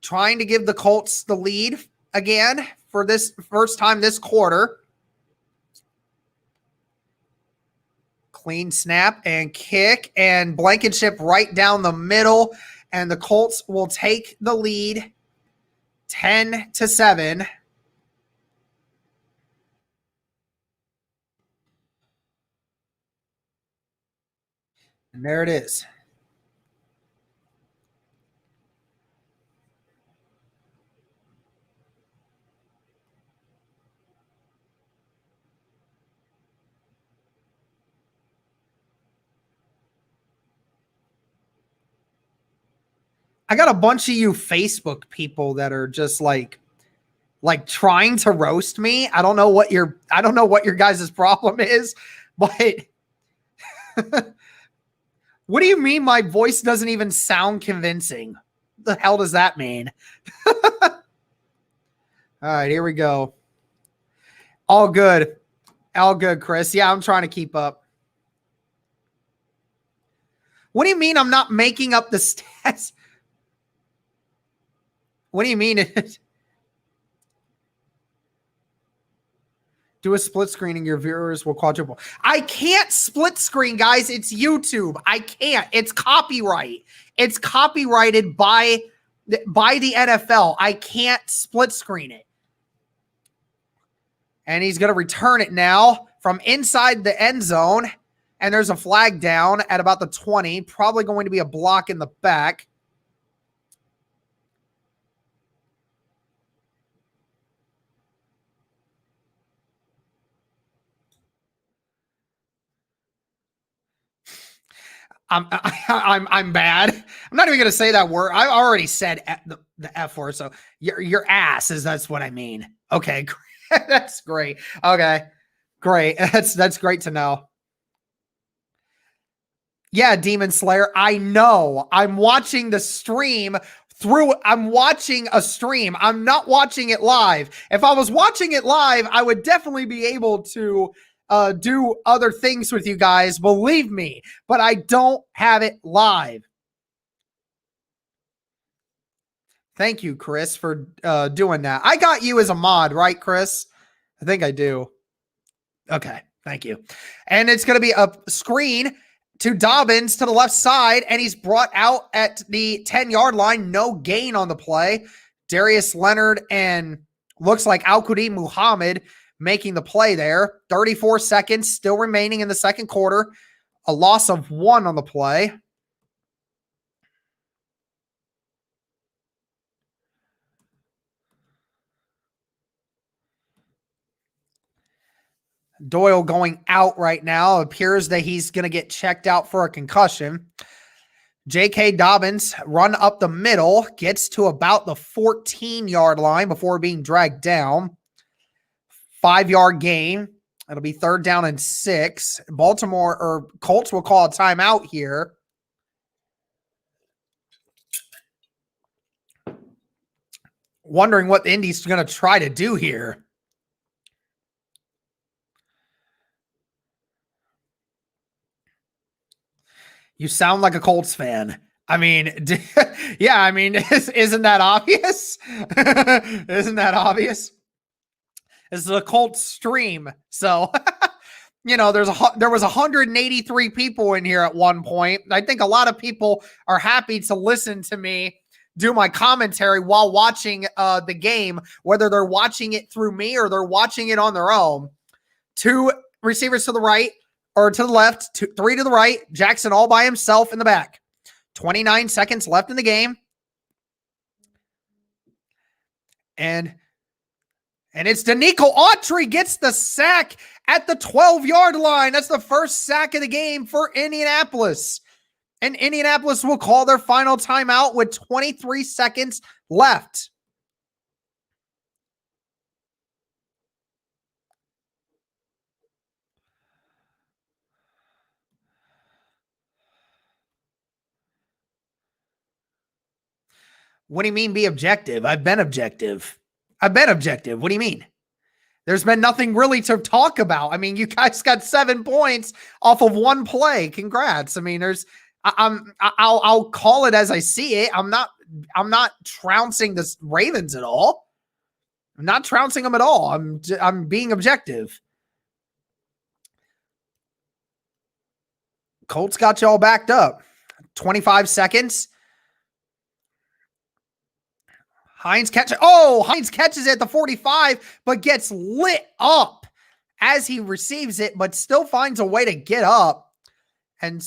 Trying to give the Colts the lead again for this first time this quarter. Clean snap and kick, and Blankenship right down the middle, and the Colts will take the lead 10-7. And there it is. I got a bunch of you Facebook people that are just like trying to roast me. I don't know what your guys' problem is, but what do you mean my voice doesn't even sound convincing? What the hell does that mean? All right, here we go. All good. All good, Chris. Yeah, I'm trying to keep up. What do you mean I'm not making up the stats? What do you mean? Do a split screen and your viewers will quadruple. I can't split screen, guys. It's YouTube. I can't. It's copyright. It's copyrighted by the NFL. I can't split screen it. And he's going to return it now from inside the end zone. And there's a flag down at about the 20. Probably going to be a block in the back. I'm bad. I'm not even gonna say that word. I already said the F word. So your ass that's what I mean. Okay, that's great. Okay, great. That's great to know. Yeah, Demon Slayer. I know. I'm watching the stream I'm watching a stream. I'm not watching it live. If I was watching it live, I would definitely be able to do other things with you guys, believe me, but I don't have it live. Thank you, Chris, for doing that. I got you as a mod, right, Chris? I think I do. Okay, thank you. And it's going to be a screen to Dobbins to the left side, and he's brought out at the 10-yard line. No gain on the play. Darius Leonard and looks like Al-Qudim Muhammad making the play there. 34 seconds still remaining in the second quarter. A loss of 1 on the play. Doyle going out right now. Appears that he's going to get checked out for a concussion. J.K. Dobbins run up the middle, gets to about the 14-yard line before being dragged down. 5-yard gain. It'll be 3rd down and 6. Colts will call a timeout here. Wondering what the Indy's going to try to do here. You sound like a Colts fan. I mean, yeah, I mean, isn't that obvious? Isn't that obvious? This is a Colts stream. So, there was 183 people in here at one point. I think a lot of people are happy to listen to me do my commentary while watching the game, whether they're watching it through me or they're watching it on their own. 2 receivers to the right or to the left, 3 to the right. Jackson all by himself in the back. 29 seconds left in the game. And it's Danico Autry gets the sack at the 12-yard line. That's the first sack of the game for Indianapolis. And Indianapolis will call their final timeout with 23 seconds left. What do you mean be objective? I've been objective. What do you mean? There's been nothing really to talk about. I mean, you guys got 7 points off of one play. Congrats. I mean, I'll call it as I see it. I'm not trouncing the Ravens at all. I'm not trouncing them at all. I'm being objective. Colts got you all backed up. 25 seconds. Hines catches it at the 45, but gets lit up as he receives it, but still finds a way to get up and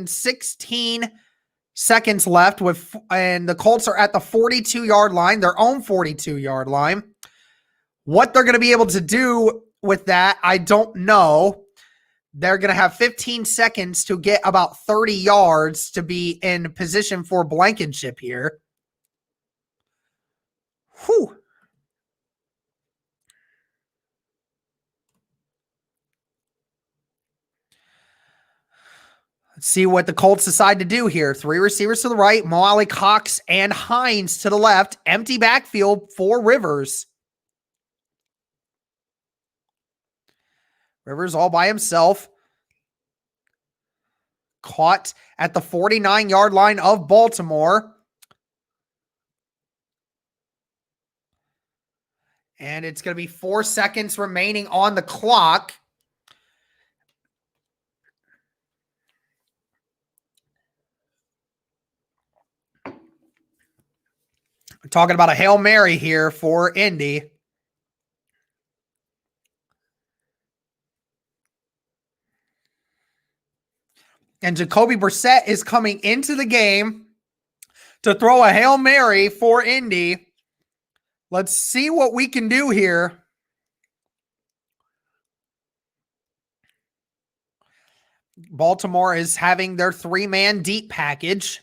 16 seconds left and the Colts are at the 42-yard line, their own 42-yard line. What they're going to be able to do with that, I don't know. They're going to have 15 seconds to get about 30 yards to be in position for Blankenship here. Whew. Let's see what the Colts decide to do here. 3 receivers to the right, Mo Cox and Hines to the left. Empty backfield for Rivers. Rivers all by himself. Caught at the 49-yard line of Baltimore. And it's going to be 4 seconds remaining on the clock. We're talking about a Hail Mary here for Indy. And Jacoby Brissett is coming into the game to throw a Hail Mary for Indy. Let's see what we can do here. Baltimore is having their 3-man deep package.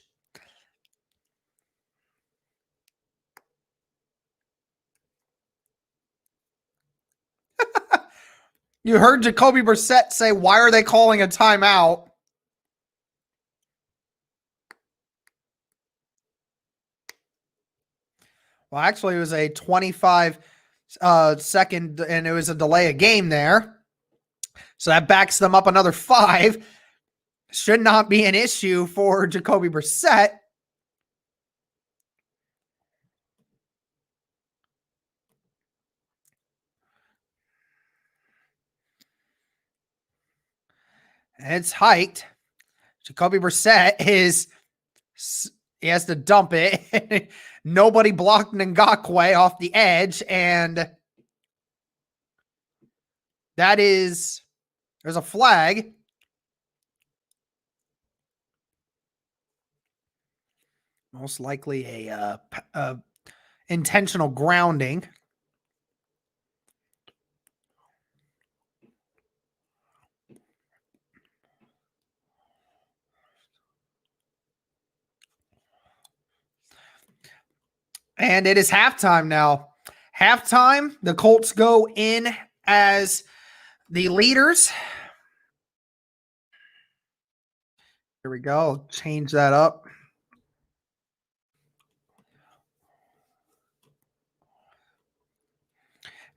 You heard Jacoby Brissett say, why are they calling a timeout? Well, actually, it was a 25 second, and it was a delay of game there. So that backs them up another 5. Should not be an issue for Jacoby Brissett. And it's hiked. Jacoby Brissett he has to dump it. Nobody blocked Ngakwe off the edge, and there's a flag. Most likely a intentional grounding. And it is halftime now. Halftime, the Colts go in as the leaders. Here we go. Change that up.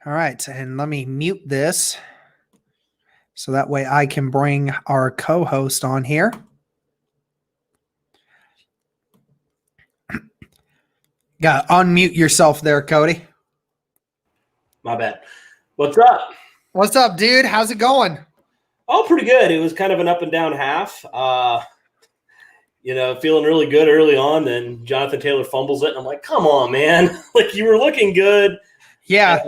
All right, and let me mute this so that way I can bring our co-host on here. Got to unmute yourself there, Cody. My bad. What's up? What's up, dude? How's it going? Oh, pretty good. It was kind of an up and down half. Feeling really good early on. Then Jonathan Taylor fumbles it, and I'm like, come on, man. Like, you were looking good. Yeah.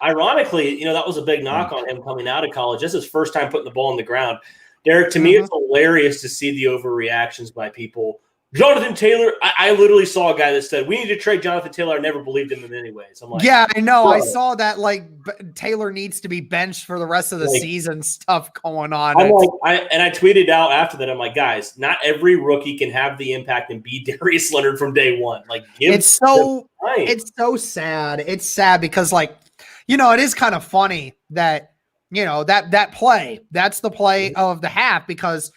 Ironically, that was a big knock on him coming out of college. This is his first time putting the ball on the ground. Derek, to me, it's hilarious to see the overreactions by people. Jonathan Taylor, I literally saw a guy that said, we need to trade Jonathan Taylor. I never believed him in anyways. I'm like, yeah, I know. Bro. I saw that, like, Taylor needs to be benched for the rest of the season stuff going on. I'm like, I tweeted out after that, I'm like, guys, not every rookie can have the impact and be Darius Leonard from day one. Like, it's so sad. It's sad because, like, it is kind of funny that, that play, that's the play of the half because,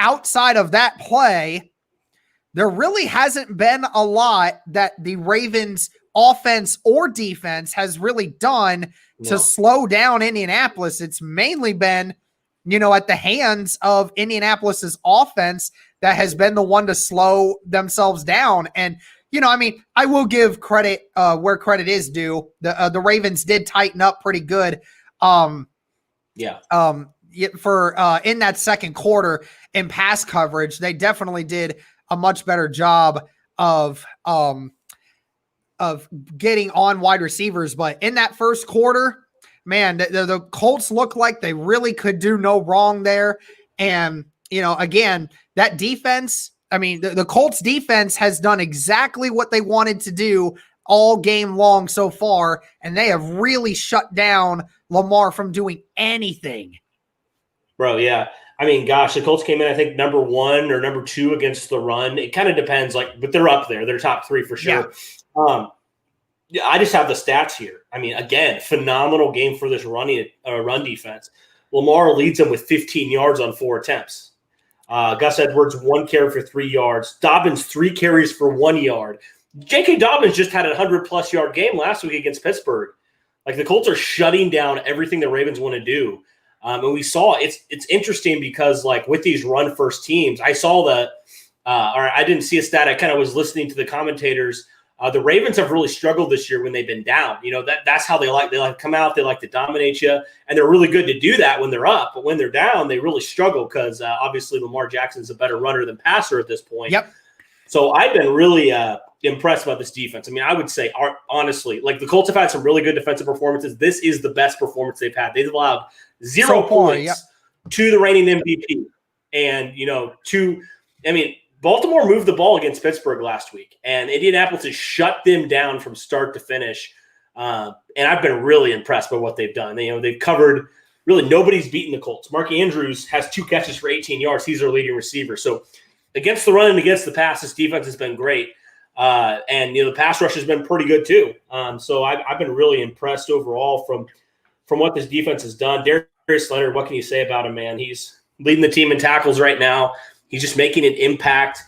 outside of that play, there really hasn't been a lot that the Ravens offense or defense has really done to slow down Indianapolis. It's mainly been, at the hands of Indianapolis's offense that has been the one to slow themselves down. And, I will give credit where credit is due. The Ravens did tighten up pretty good. For in that second quarter in pass coverage, they definitely did a much better job of getting on wide receivers. But in that first quarter, man, the Colts looked like they really could do no wrong there. And, again, that defense, the Colts defense has done exactly what they wanted to do all game long so far, and they have really shut down Lamar from doing anything. Bro, yeah. The Colts came in, I think, number 1 or number 2 against the run. It kind of depends, but they're up there. They're top 3 for sure. Yeah. I just have the stats here. Again, phenomenal game for this run defense. Lamar leads them with 15 yards on 4 attempts. Gus Edwards, 1 carry for 3 yards. Dobbins, 3 carries for 1 yard. J.K. Dobbins just had a 100-plus yard game last week against Pittsburgh. Like, the Colts are shutting down everything the Ravens want to do. And we saw it's interesting because, like, with these run first teams, I saw or I didn't see a stat. I kind of was listening to the commentators. The Ravens have really struggled this year when they've been down. That's how they like to come out. They like to dominate you, and they're really good to do that when they're up. But when they're down, they really struggle because obviously Lamar Jackson's a better runner than passer at this point. Yep. So I've been really impressed by this defense. I would say, honestly, like, the Colts have had some really good defensive performances. This is the best performance they've had. They've allowed 0 points to the reigning MVP. And, Baltimore moved the ball against Pittsburgh last week, and Indianapolis has shut them down from start to finish. And I've been really impressed by what they've done. They've covered – really nobody's beaten the Colts. Mark Andrews has 2 catches for 18 yards. He's their leading receiver. So against the run and against the pass, this defense has been great. And the pass rush has been pretty good too. So I've been really impressed overall from what this defense has done. Darius Leonard, what can you say about him, man? He's leading the team in tackles right now. He's just making an impact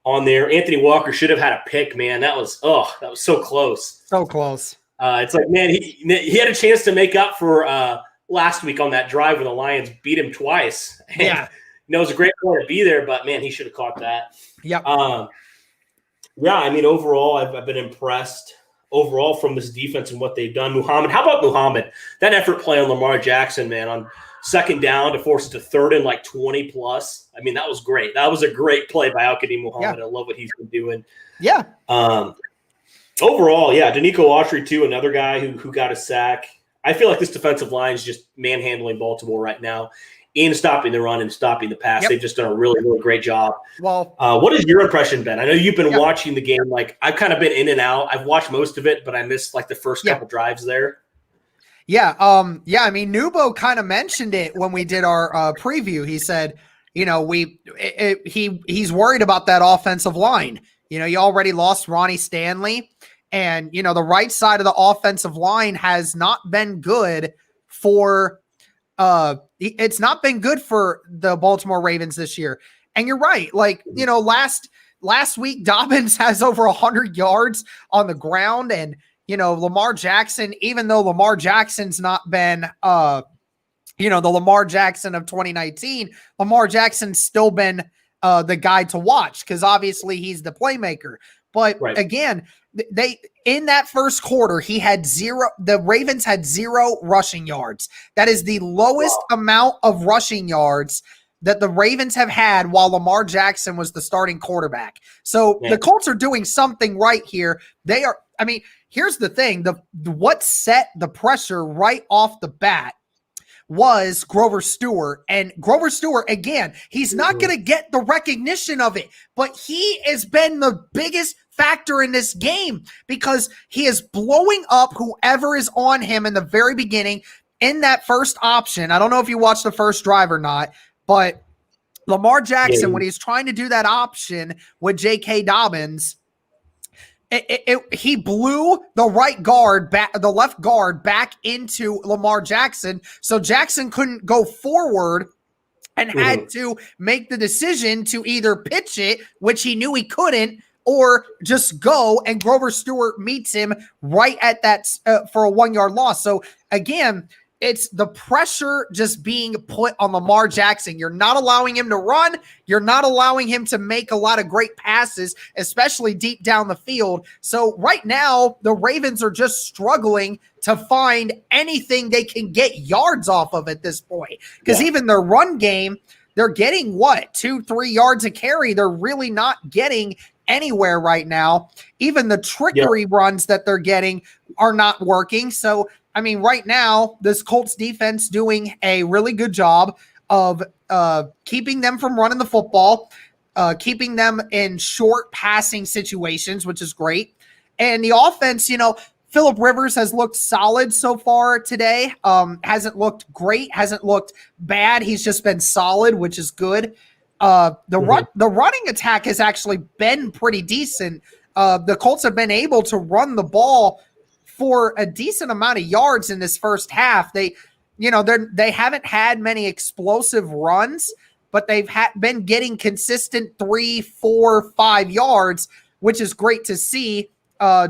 on there. Anthony Walker should have had a pick, man. That was so close. So close. It's like, man, he had a chance to make up for last week on that drive when the Lions beat him twice. And, yeah. It was a great point to be there, but, man, he should have caught that. Yep. Overall, I've been impressed overall from this defense and what they've done. Muhammad, how about Muhammad? That effort play on Lamar Jackson, man, on second down to force it to third and 20 plus. That was great. That was a great play by Al-Qadim Muhammad. Yeah. I love what he's been doing. Yeah. Overall, Danico Autry too, another guy who got a sack. I feel like this defensive line is just manhandling Baltimore right now in stopping the run and stopping the pass. Yep. They've just done a really, really great job. Well, what has your impression been? I know you've been watching the game. Like, I've kind of been in and out. I've watched most of it, but I missed the first couple drives there. Yeah. Nubo kind of mentioned it when we did our preview. He said, he's worried about that offensive line. You already lost Ronnie Stanley. And, the right side of the offensive line has not been good for it's not been good for the Baltimore Ravens this year. And you're right. Like, last week, Dobbins has over 100 yards on the ground. And, Lamar Jackson, even though Lamar Jackson's not been, the Lamar Jackson of 2019, Lamar Jackson's still been the guy to watch because obviously he's the playmaker. But again, they in that first quarter, the Ravens had 0 rushing yards. That is the lowest amount of rushing yards that the Ravens have had while Lamar Jackson was the starting quarterback. So the Colts are doing something right here. Here's the thing. What set the pressure right off the bat was Grover Stewart. And Grover Stewart, again, he's not going to get the recognition of it, but he has been the biggest factor in this game because he is blowing up whoever is on him in the very beginning in that first option. I don't know if you watched the first drive or not, but Lamar Jackson, when he's trying to do that option with J.K. Dobbins, he blew the left guard back into Lamar Jackson. So Jackson couldn't go forward and had to make the decision to either pitch it, which he knew he couldn't, or just go, and Grover Stewart meets him right at that for a 1-yard loss. So again, it's the pressure just being put on Lamar Jackson. You're not allowing him to run. You're not allowing him to make a lot of great passes, especially deep down the field. So right now, the Ravens are just struggling to find anything they can get yards off of at this point. Because even their run game, they're getting 2-3 yards a carry. They're really not getting anywhere right now. Even the trickery runs that they're getting are not working. So right now, this Colts defense doing a really good job of keeping them from running the football, keeping them in short passing situations, which is great. And the offense, Phillip Rivers has looked solid so far today. Hasn't looked great, hasn't looked bad. He's just been solid, which is good. The running attack has actually been pretty decent. The Colts have been able to run the ball for a decent amount of yards in this first half. They haven't had many explosive runs, but they've been getting consistent 3, 4, 5 yards, which is great to see.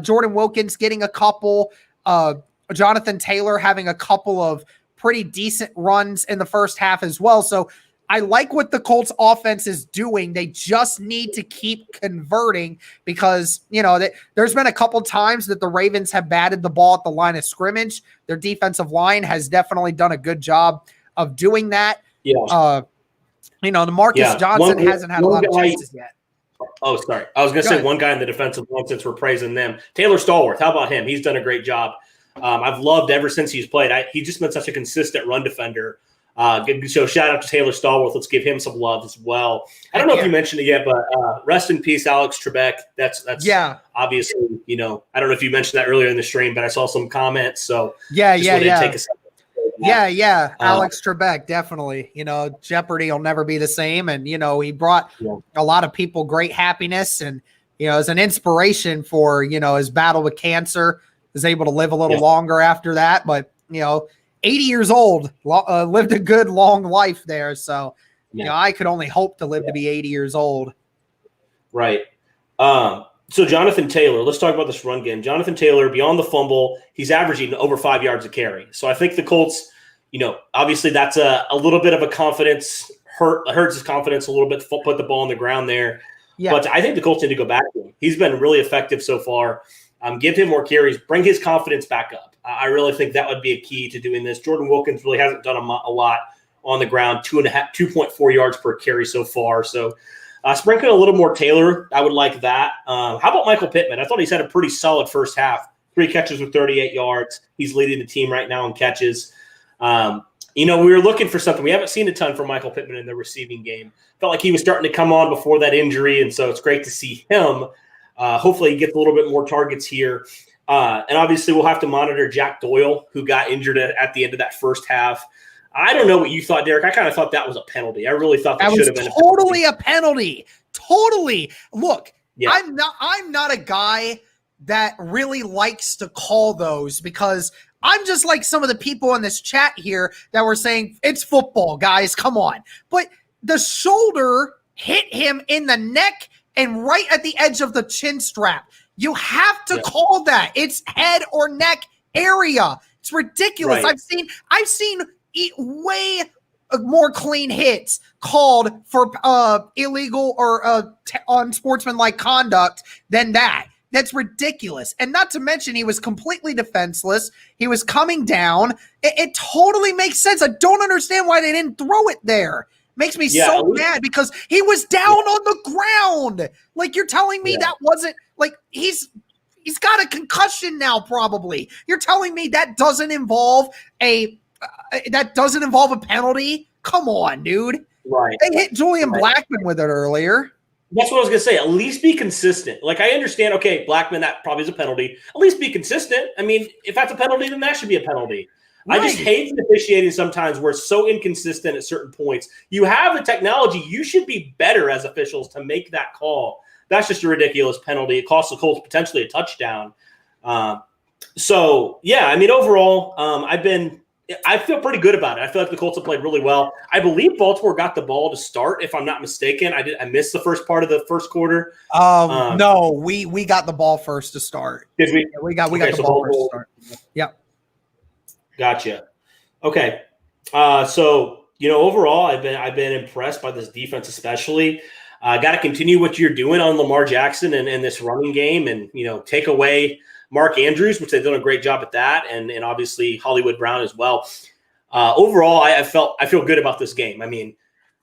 Jordan Wilkins getting a couple, Jonathan Taylor having a couple of pretty decent runs in the first half as well. So I like what the Colts offense is doing. They just need to keep converting because, there's been a couple times that the Ravens have batted the ball at the line of scrimmage. Their defensive line has definitely done a good job of doing that. Yeah. The Marcus Johnson hasn't had a lot of chances yet. Oh, sorry. I was going to say one guy in the defensive line since we're praising them. Taylor Stallworth. How about him? He's done a great job. I've loved ever since he's played. He's just been such a consistent run defender. So shout out to Taylor Stallworth. Let's give him some love as well. I don't know if you mentioned it yet, but rest in peace, Alex Trebek. That's obviously, I don't know if you mentioned that earlier in the stream, but I saw some comments. So take a second. Alex Trebek, definitely. Jeopardy will never be the same. And, he brought a lot of people great happiness and, as an inspiration for, his battle with cancer, was able to live a little longer after that. But, 80 years old, lived a good long life there. So, I could only hope to live to be 80 years old. Right. So Jonathan Taylor, let's talk about this run game. Jonathan Taylor, beyond the fumble, he's averaging over 5 yards a carry. So I think the Colts, obviously that's a little bit of a confidence, hurts his confidence a little bit to put the ball on the ground there. Yeah. But I think the Colts need to go back to him. He's been really effective so far. Give him more carries, bring his confidence back up. I really think that would be a key to doing this. Jordan Wilkins really hasn't done a lot on the ground, 2.4 yards per carry so far. So sprinkling a little more Taylor, I would like that. How about Michael Pittman? I thought he's had a pretty solid first half. 3 catches with 38 yards. He's leading the team right now in catches. We were looking for something. We haven't seen a ton from Michael Pittman in the receiving game. Felt like he was starting to come on before that injury, and so it's great to see him. Hopefully he gets a little bit more targets here. And obviously we'll have to monitor Jack Doyle, who got injured at the end of that first half. I don't know what you thought, Derek. I kind of thought that was a penalty. I really thought that should have been totally a penalty. Totally. Look, Yeah. I'm not a guy that really likes to call those because I'm just like some of the people in this chat here that were saying it's football, guys. Come on. But the shoulder hit him in the neck and right at the edge of the chin strap. You have to call that. It's head or neck area. It's ridiculous. Right. I've seen way more clean hits called for illegal or unsportsmanlike conduct than that. That's ridiculous. And not to mention, he was completely defenseless. He was coming down. It totally makes sense. I don't understand why they didn't throw it there. Makes me so mad because he was down on the ground. Like, you're telling me that wasn't like he's got a concussion now, probably. You're telling me that doesn't involve a penalty? Come on, dude. Right. They hit Julian Blackmon with it earlier. That's what I was going to say. At least be consistent. Like, I understand, okay, Blackmon, that probably is a penalty. At least be consistent. I mean, if that's a penalty, then that should be a penalty. Right. I just hate the officiating sometimes where it's so inconsistent at certain points. You have the technology. You should be better as officials to make that call. That's just a ridiculous penalty. It costs the Colts potentially a touchdown. So, yeah, I mean, overall, I feel pretty good about it. I feel like the Colts have played really well. I believe Baltimore got the ball to start, if I'm not mistaken. I missed the first part of the first quarter. No, we got the ball first to start. Did we? Yeah, we got the ball first to start. Yep. Gotcha. Okay. So, overall, I've been impressed by this defense, especially. Got to continue what you're doing on Lamar Jackson and this running game, and take away Mark Andrews, which they've done a great job at that, and obviously Hollywood Brown as well. Overall, I feel good about this game. I mean,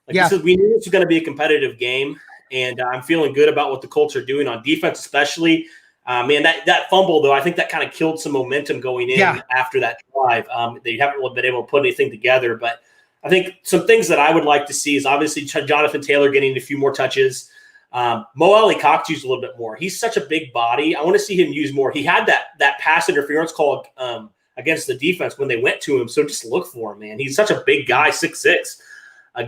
we knew this was going to be a competitive game, and I'm feeling good about what the Colts are doing on defense, especially. Man, that fumble, though, I think that kind of killed some momentum going in after that drive. They haven't really been able to put anything together, but I think some things that I would like to see is obviously Jonathan Taylor getting a few more touches. Mo Alley-Cox used a little bit more. He's such a big body. I want to see him use more. He had that pass interference call against the defense when they went to him, so just look for him, man. He's such a big guy, 6'6".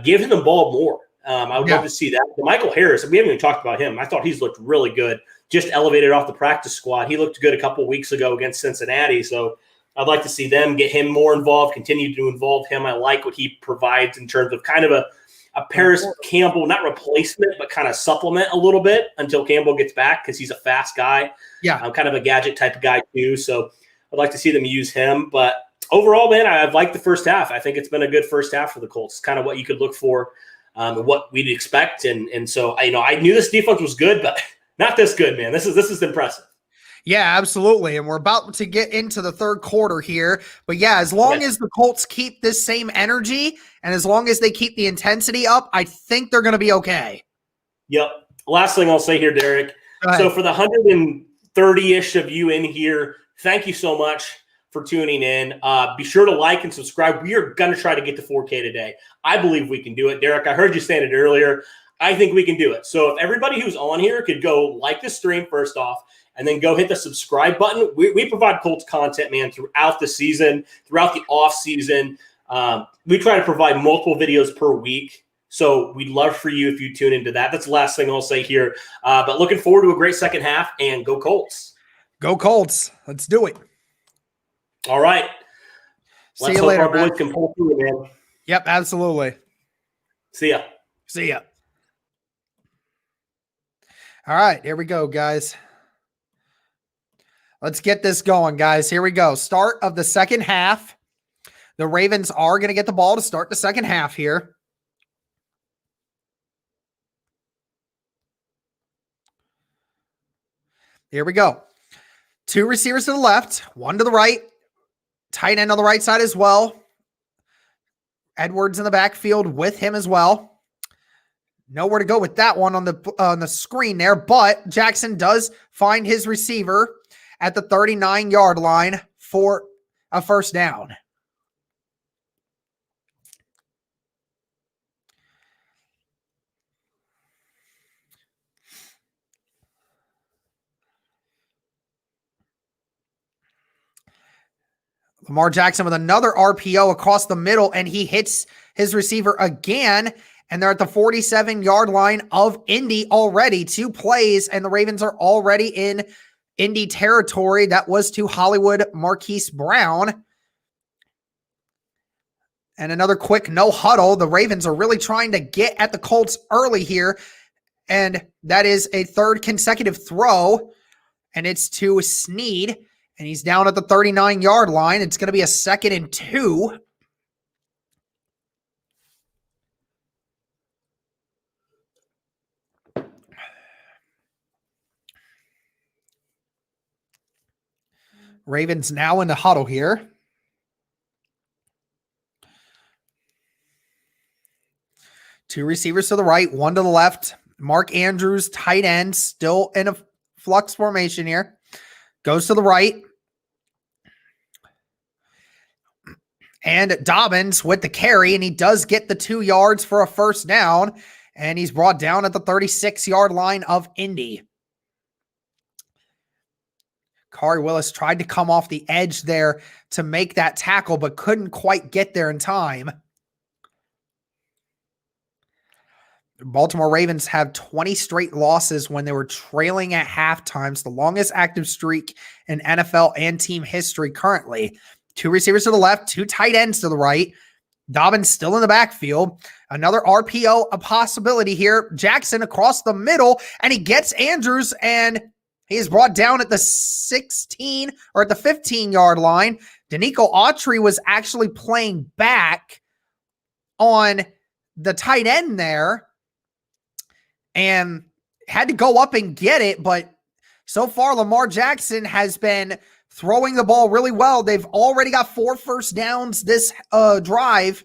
Give him the ball more. I would love to see that. Michael Harris, we haven't even talked about him. I thought he's looked really good. Just elevated off the practice squad. He looked good a couple weeks ago against Cincinnati, so I'd like to see them get him more involved, continue to involve him. I like what he provides in terms of kind of a Paris Campbell, not replacement, but kind of supplement a little bit until Campbell gets back because he's a fast guy. Yeah. I'm kind of a gadget type of guy too, so I'd like to see them use him. But overall, man, I've liked the first half. I think it's been a good first half for the Colts. It's kind of what you could look for, what we'd expect. And so, I knew this defense was good, but not this good, man. This is impressive. Yeah, absolutely. And we're about to get into the third quarter here. But yeah, as long as the Colts keep this same energy and as long as they keep the intensity up, I think they're going to be okay. Yep. Last thing I'll say here, Derek. So for the 130-ish of you in here, thank you so much for tuning in. Be sure to like and subscribe. We are going to try to get to 4K today. I believe we can do it. Derek, I heard you saying it earlier. I think we can do it. So if everybody who's on here could go like the stream first off, and then go hit the subscribe button. We provide Colts content, man, throughout the season, throughout the off season. We try to provide multiple videos per week. So we'd love for you if you tune into that. That's the last thing I'll say here. But looking forward to a great second half, and go Colts. Go Colts. Let's do it. All right. See you later, our boys can pull through, man. Yep, absolutely. See ya. See ya. All right, here we go, guys. Let's get this going, guys. Here we go. Start of the second half. The Ravens are going to get the ball to start the second half here. Here we go. Two receivers to the left, one to the right. Tight end on the right side as well. Edwards in the backfield with him as well. Nowhere to go with that one on the screen there, but Jackson does find his receiver at the 39-yard line for a first down. Lamar Jackson with another RPO across the middle, and he hits his receiver again And they're at the 47-yard line of Indy already. 2 plays, and the Ravens are already in Indy territory. That was to Hollywood Marquise Brown. And another quick no huddle. The Ravens are really trying to get at the Colts early here. And that is a 3rd consecutive throw. And it's to Snead. And he's down at the 39-yard line. It's going to be a 2nd and 2. Ravens now in the huddle here. Two receivers to the right, one to the left. Mark Andrews, tight end, still in a flux formation here. Goes to the right. And Dobbins with the carry, and he does get the 2 yards for a first down. And he's brought down at the 36-yard line of Indy. Khari Willis tried to come off the edge there to make that tackle, but couldn't quite get there in time. Baltimore Ravens have 20 straight losses when they were trailing at halftime. It's the longest active streak in NFL and team history currently. 2 receivers to the left, 2 tight ends to the right. Dobbins still in the backfield. Another RPO, a possibility here. Jackson across the middle, and he gets Andrews, and he is brought down at the 16 or at the 15-yard line. Danico Autry was actually playing back on the tight end there and had to go up and get it. But so far, Lamar Jackson has been throwing the ball really well. They've already got 4 first downs this drive.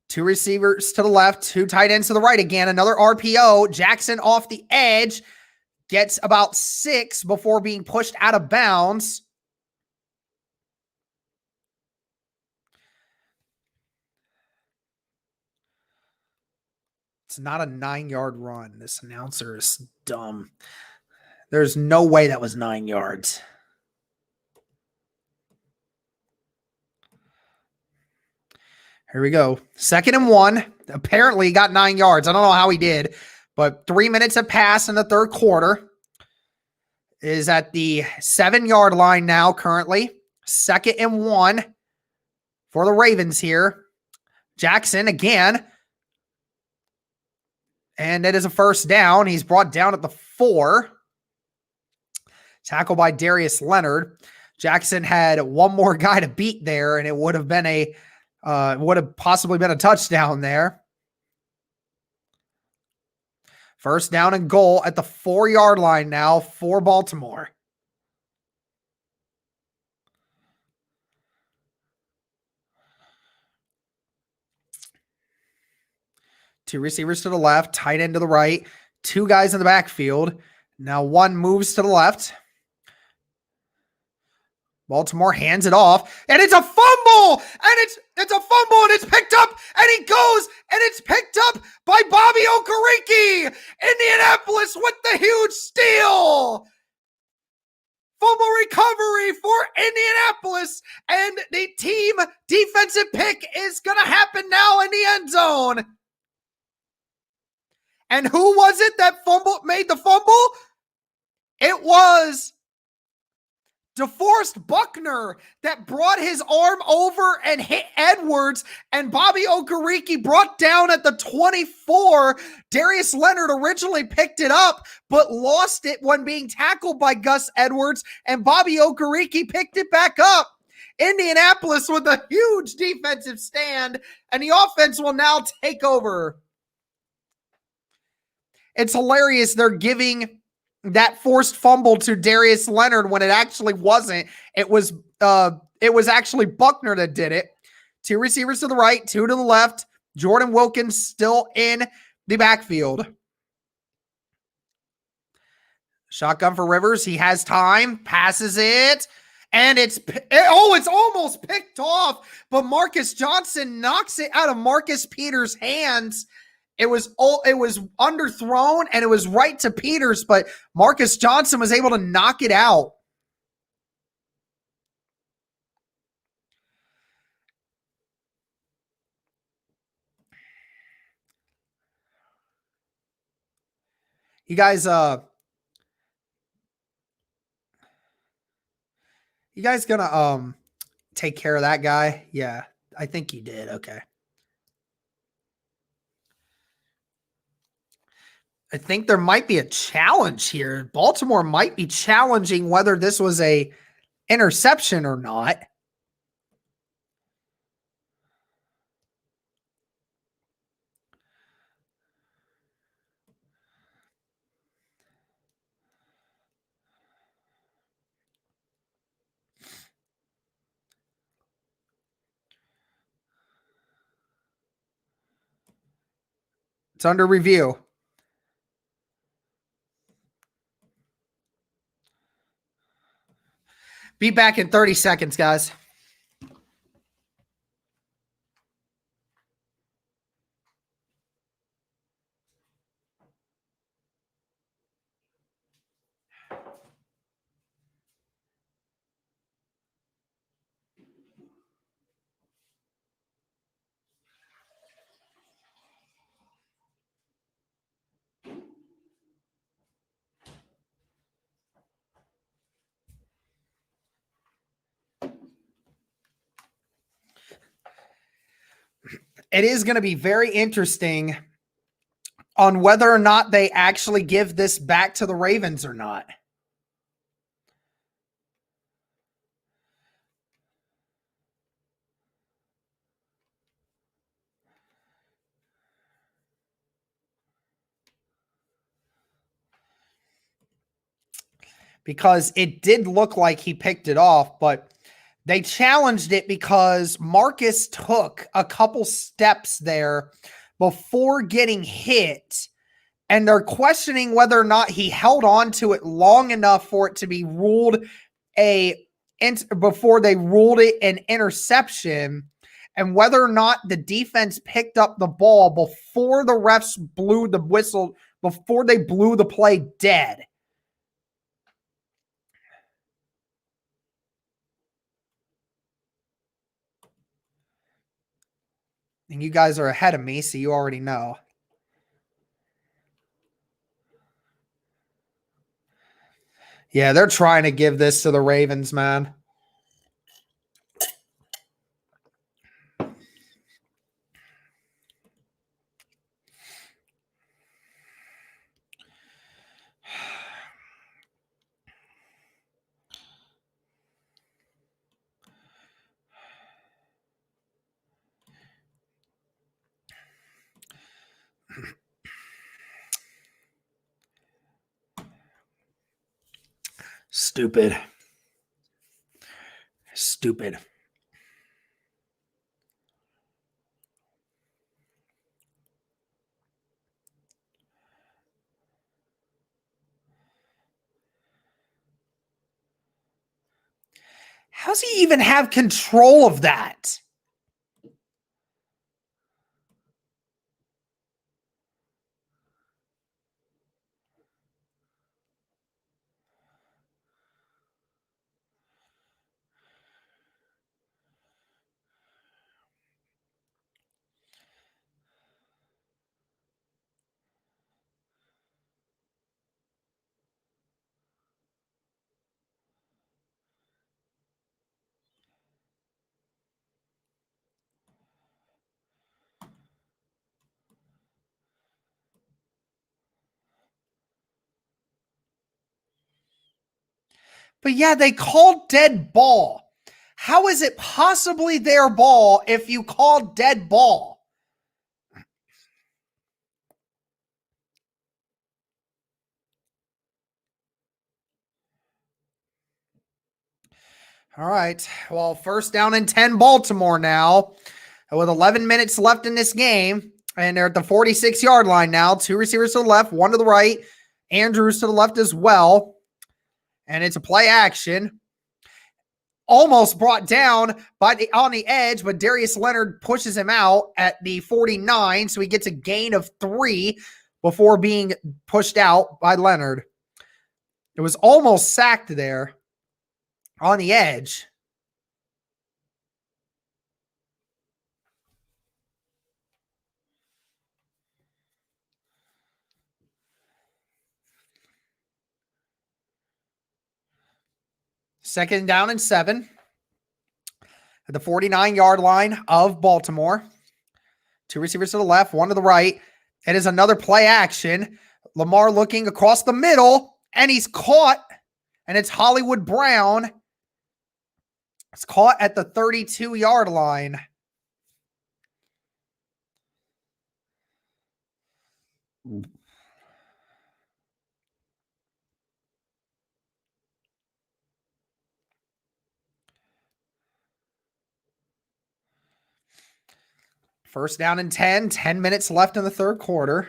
Two receivers to the left, 2 tight ends to the right again. Another RPO. Jackson off the edge gets about 6 before being pushed out of bounds. It's not a 9-yard run. This announcer is dumb. There's no way that was 9 yards. Here we go. 2nd and 1. Apparently he got 9 yards. I don't know how he did, but 3 minutes have passed in the 3rd quarter. Is at the 7-yard line now currently. 2nd and 1 for the Ravens here. Jackson again. And it is a first down. He's brought down at the 4. Tackled by Darius Leonard. Jackson had one more guy to beat there, and it would have been possibly been a touchdown there. First down and goal at the 4-yard line now for Baltimore. Two receivers to the left, tight end to the right, 2 guys in the backfield. Now one moves to the left. Baltimore hands it off, and it's a fumble, and it's a fumble, and it's picked up, and he goes, and it's picked up by Bobby Okereke. Indianapolis with the huge steal. Fumble recovery for Indianapolis, and the team defensive pick is going to happen now in the end zone. And who was it that made the fumble? It was DeForest Buckner that brought his arm over and hit Edwards, and Bobby Okereke brought down at the 24. Darius Leonard originally picked it up, but lost it when being tackled by Gus Edwards, and Bobby Okereke picked it back up. Indianapolis with a huge defensive stand, and the offense will now take over. It's hilarious. They're giving that forced fumble to Darius Leonard when it actually wasn't. It was actually Buckner that did it. 2 receivers to the right, 2 to the left. Jordan Wilkins still in the backfield. Shotgun for Rivers. He has time. Passes it. And it's almost picked off. But Marcus Johnson knocks it out of Marcus Peters' hands. It was underthrown, and it was right to Peters, but Marcus Johnson was able to knock it out. You guys gonna take care of that guy? Yeah, I think you did. Okay. I think there might be a challenge here. Baltimore might be challenging whether this was a interception or not. It's under review. Be back in 30 seconds, guys. It is going to be very interesting on whether or not they actually give this back to the Ravens or not. Because it did look like he picked it off, but they challenged it because Marcus took a couple steps there before getting hit, and they're questioning whether or not he held on to it long enough for it to be ruled before they ruled it an interception, and whether or not the defense picked up the ball before the refs blew the whistle, before they blew the play dead. And you guys are ahead of me, so you already know. Yeah, they're trying to give this to the Ravens, man. Stupid. Stupid. How's he even have control of that? But yeah, they called dead ball. How is it possibly their ball if you called dead ball? All right. Well, first down and 10 Baltimore now with 11 minutes left in this game. And they're at the 46-yard line now. Two receivers to the left, one to the right. Andrews to the left as well. And it's a play action. Almost brought down on the edge, but Darius Leonard pushes him out at the 49. So he gets a gain of 3 before being pushed out by Leonard. It was almost sacked there on the edge. Second down and 7 at the 49-yard line of Baltimore. 2 receivers to the left, 1 to the right. It is another play action. Lamar looking across the middle, and he's caught, and it's Hollywood Brown. It's caught at the 32-yard line. First down and 10 minutes left in the third quarter.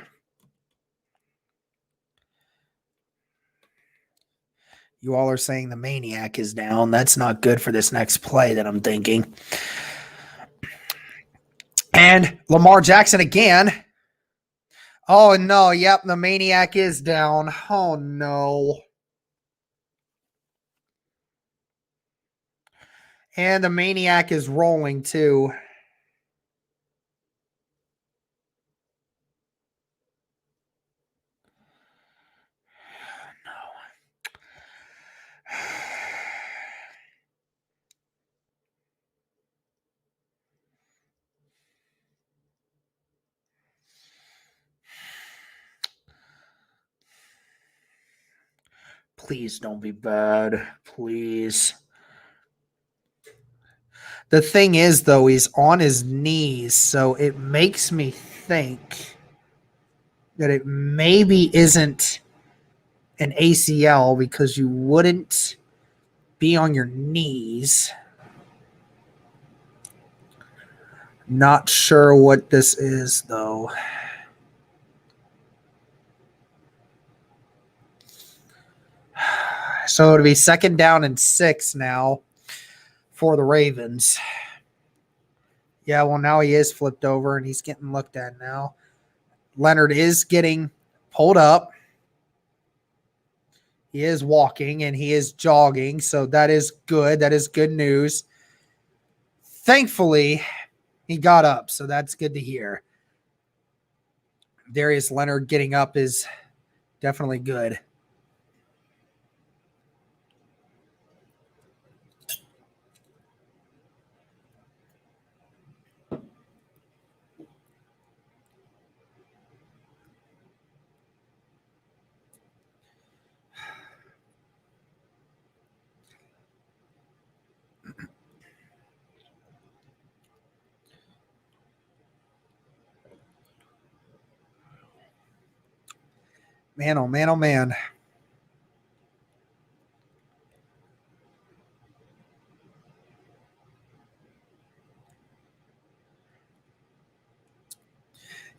You all are saying the maniac is down. That's not good for this next play that I'm thinking. And Lamar Jackson again. Oh, no. Yep, the maniac is down. Oh, no. And the maniac is rolling, too. Please don't be bad. Please. The thing is, though, he's on his knees, so it makes me think that it maybe isn't an ACL because you wouldn't be on your knees. Not sure what this is, though. So it'll be second down and 6 now for the Ravens. Yeah, well, now he is flipped over and he's getting looked at now. Leonard is getting pulled up. He is walking and he is jogging, so that is good. That is good news. Thankfully, he got up, so that's good to hear. Darius Leonard getting up is definitely good. Man, oh man, oh man.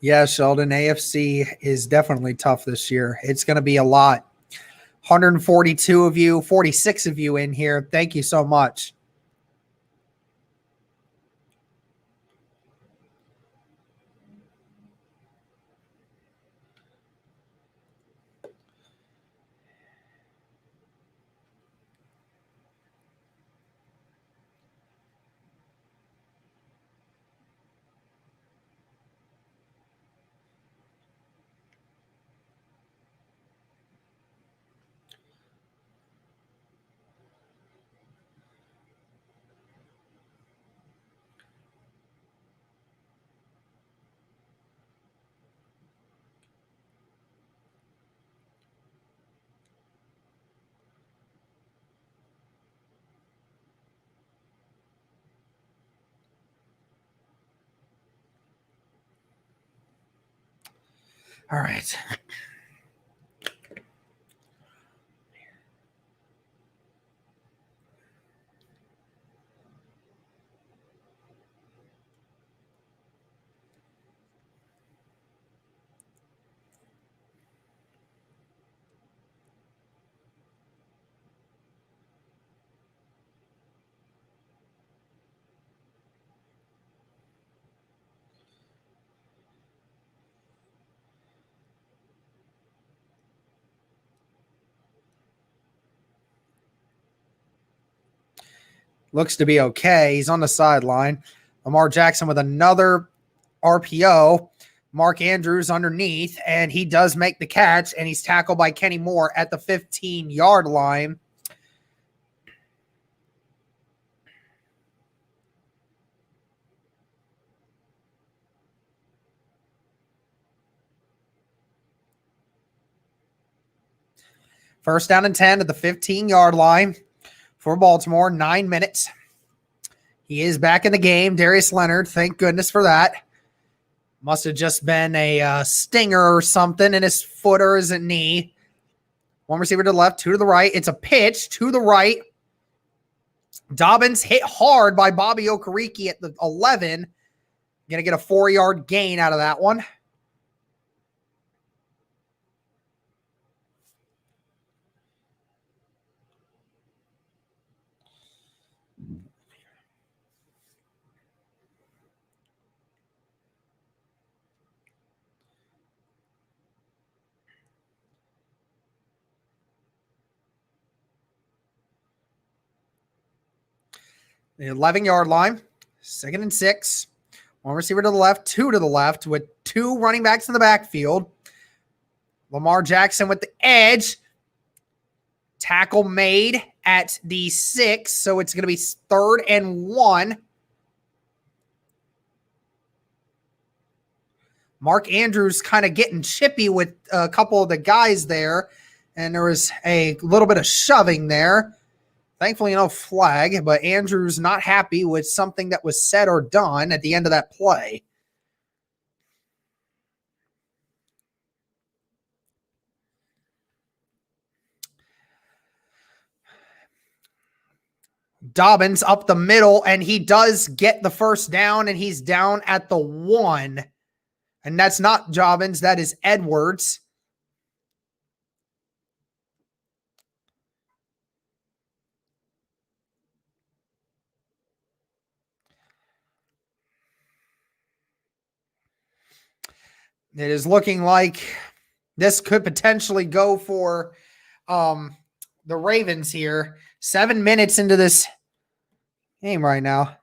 Yeah, Sheldon, AFC is definitely tough this year. It's going to be a lot. 142 of you, 46 of you in here. Thank you so much. All right. Looks to be okay. He's on the sideline. Lamar Jackson with another RPO. Mark Andrews underneath, and he does make the catch, and he's tackled by Kenny Moore at the 15-yard line. First down and 10 at the 15-yard line for Baltimore. 9 minutes. He is back in the game. Darius Leonard, thank goodness for that. Must have just been a stinger or something in his foot or his knee. One receiver to the left, 2 to the right. It's a pitch to the right. Dobbins hit hard by Bobby Okereke at the 11. Going to get a 4-yard gain out of that one. The 11-yard line, 2nd and 6. One receiver to the left, 2 to the left with 2 running backs in the backfield. Lamar Jackson with the edge. Tackle made at the 6, so it's going to be 3rd and 1. Mark Andrews kind of getting chippy with a couple of the guys there, and there was a little bit of shoving there. Thankfully, no flag, but Andrews not happy with something that was said or done at the end of that play. Dobbins up the middle, and he does get the first down, and he's down at the 1. And that's not Dobbins, that is Edwards. It is looking like this could potentially go for the Ravens here. 7 minutes into this game right now.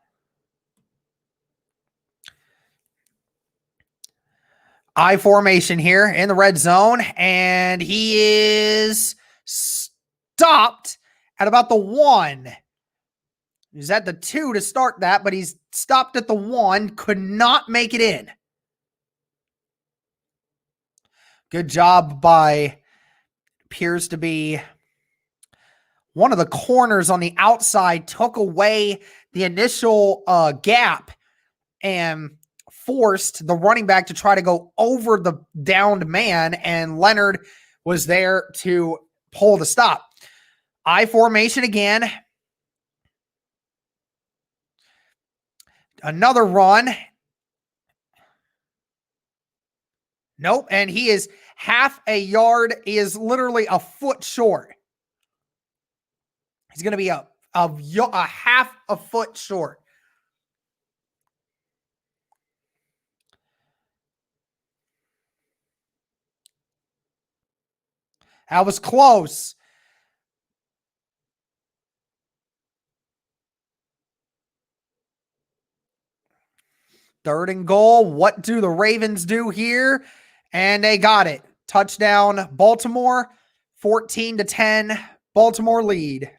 I formation here in the red zone, and he is stopped at about the 1. He's at the 2 to start that, but he's stopped at the 1, could not make it in. Good job by, appears to be one of the corners on the outside, took away the initial gap and forced the running back to try to go over the downed man, and Leonard was there to pull the stop. I formation again. Another run. Nope, and he is half a yard. He is literally a foot short. He's going to be a half a foot short. That was close. Third and goal. What do the Ravens do here? And they got it. Touchdown, Baltimore. 14-10. Baltimore lead.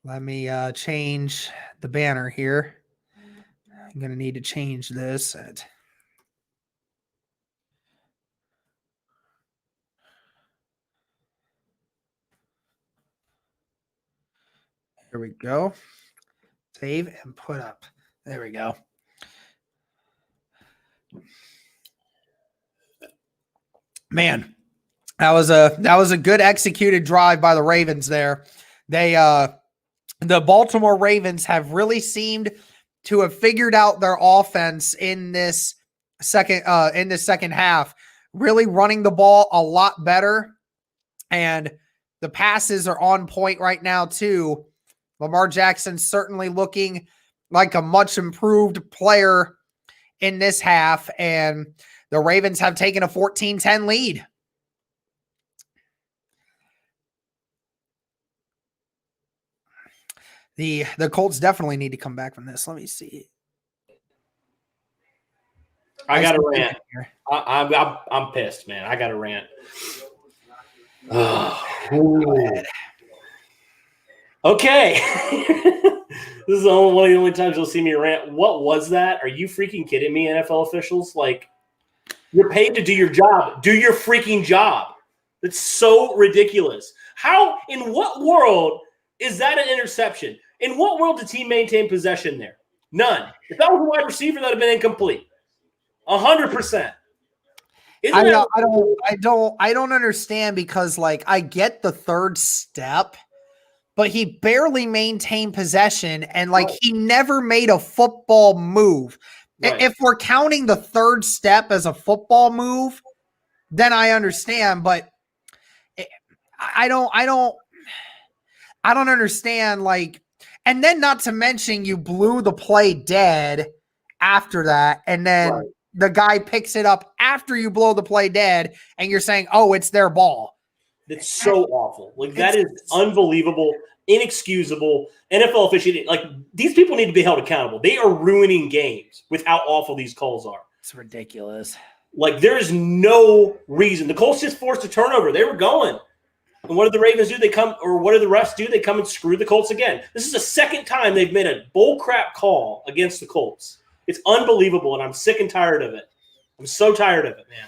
Let me change the banner here. I'm going to need to change this. Here we go. Save and put up. There we go. Man, that was a good executed drive by the Ravens there. They the Baltimore Ravens have really seemed to have figured out their offense in this second half, really running the ball a lot better, and the passes are on point right now too. Lamar Jackson certainly looking like a much improved player in this half, and the Ravens have taken a 14-10 lead. The Colts definitely need to come back from this. Let me see. I got a rant. I'm pissed, man. I got a rant. Okay. This is one of the only times you'll see me rant. What was that? Are you freaking kidding me, NFL officials? Like, You're paid to do your job. Do your freaking job. That's so ridiculous. How, in what world is that an interception? In what world did he maintain possession there? None. If that was a wide receiver, that would have been incomplete. 100%. I don't understand because like I get the third step, but he barely maintained possession and like he never made a football move. Right. If we're counting the third step as a football move, then I understand, but I don't understand like, and then not to mention you blew the play dead after that, and then the guy picks it up after you blow the play dead, and you're saying, oh, it's their ball. That's so awful. Like, that is unbelievable, inexcusable. NFL officiating, like, these people need to be held accountable. They are ruining games with how awful these calls are. It's ridiculous. Like, there is no reason. The Colts just forced a turnover. They were going. And what do the Ravens do? What do the refs do? They come and screw the Colts again. This is the second time they've made a bullcrap call against the Colts. It's unbelievable, and I'm sick and tired of it. I'm so tired of it, man.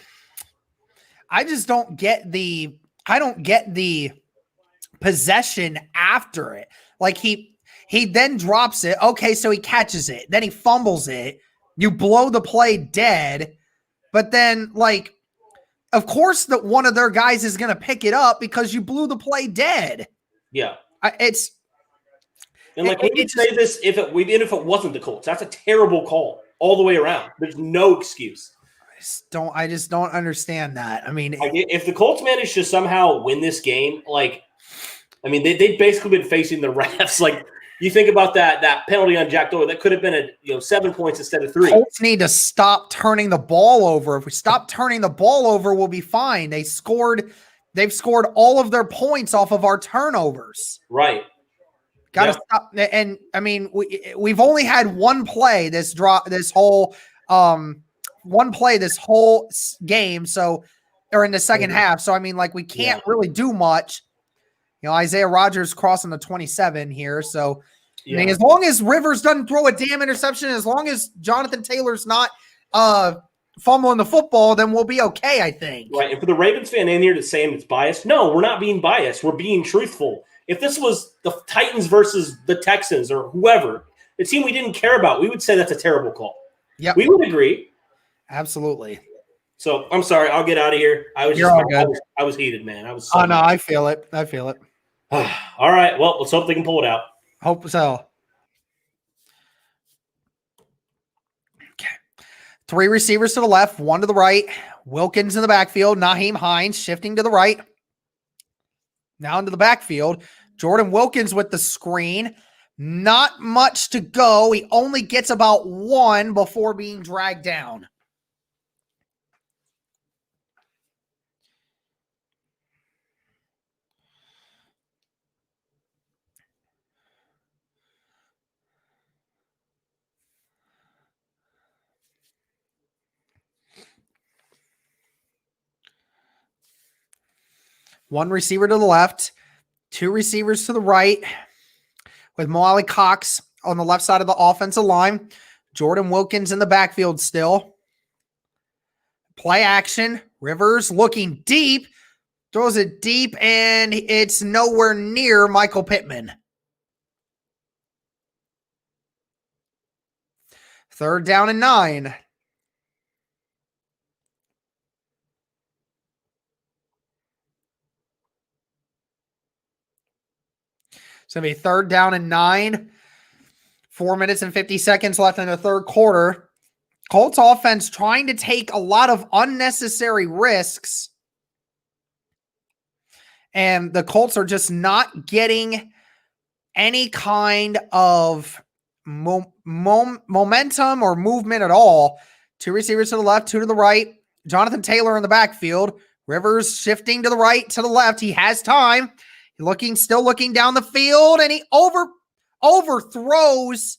I just don't get the possession after it. Like he then drops it. Okay, so he catches it. Then he fumbles it. You blow the play dead. But then, like, of course that one of their guys is going to pick it up because you blew the play dead. Yeah. We would say this even if it wasn't the Colts. That's a terrible call all the way around. There's no excuse. I just don't understand that. I mean, if the Colts managed to somehow win this game, they've basically been facing the refs. Like, you think about that penalty on Jack Doyle, that could have been 7 points instead of 3. Colts need to stop turning the ball over. If we stop turning the ball over, we'll be fine. They've scored all of their points off of our turnovers. Right. Got to stop. And I mean, we've only had one play this whole game. So, or in the second half. So, I mean, like, we can't really do much. Isaiah Rodgers crossing the 27 here. So, I mean, as long as Rivers doesn't throw a damn interception, as long as Jonathan Taylor's not fumbling the football, then we'll be okay, I think. Right. And for the Ravens fan in here to say it's biased, no, we're not being biased. We're being truthful. If this was the Titans versus the Texans or whoever, the team we didn't care about, we would say that's a terrible call. Yeah, we would agree. Absolutely. So I'm sorry. I'll get out of here. I was heated, man. I feel it. All right. Well, let's hope they can pull it out. Hope so. Okay. 3 receivers to the left, 1 to the right. Wilkins in the backfield. Naheem Hines shifting to the right. Now into the backfield. Jordan Wilkins with the screen. Not much to go. He only gets about 1 before being dragged down. One receiver to the left, 2 receivers to the right, with Mo Cox on the left side of the offensive line. Jordan Wilkins in the backfield still. Play action. Rivers looking deep. Throws it deep, and it's nowhere near Michael Pittman. 3rd down and 9. It's going to be 3rd down and 9. 4 minutes and 50 seconds left in the third quarter. Colts offense trying to take a lot of unnecessary risks. And the Colts are just not getting any kind of momentum or movement at all. 2 receivers to the left, 2 to the right. Jonathan Taylor in the backfield. Rivers shifting to the right, to the left. He has time. Still looking down the field, and he overthrows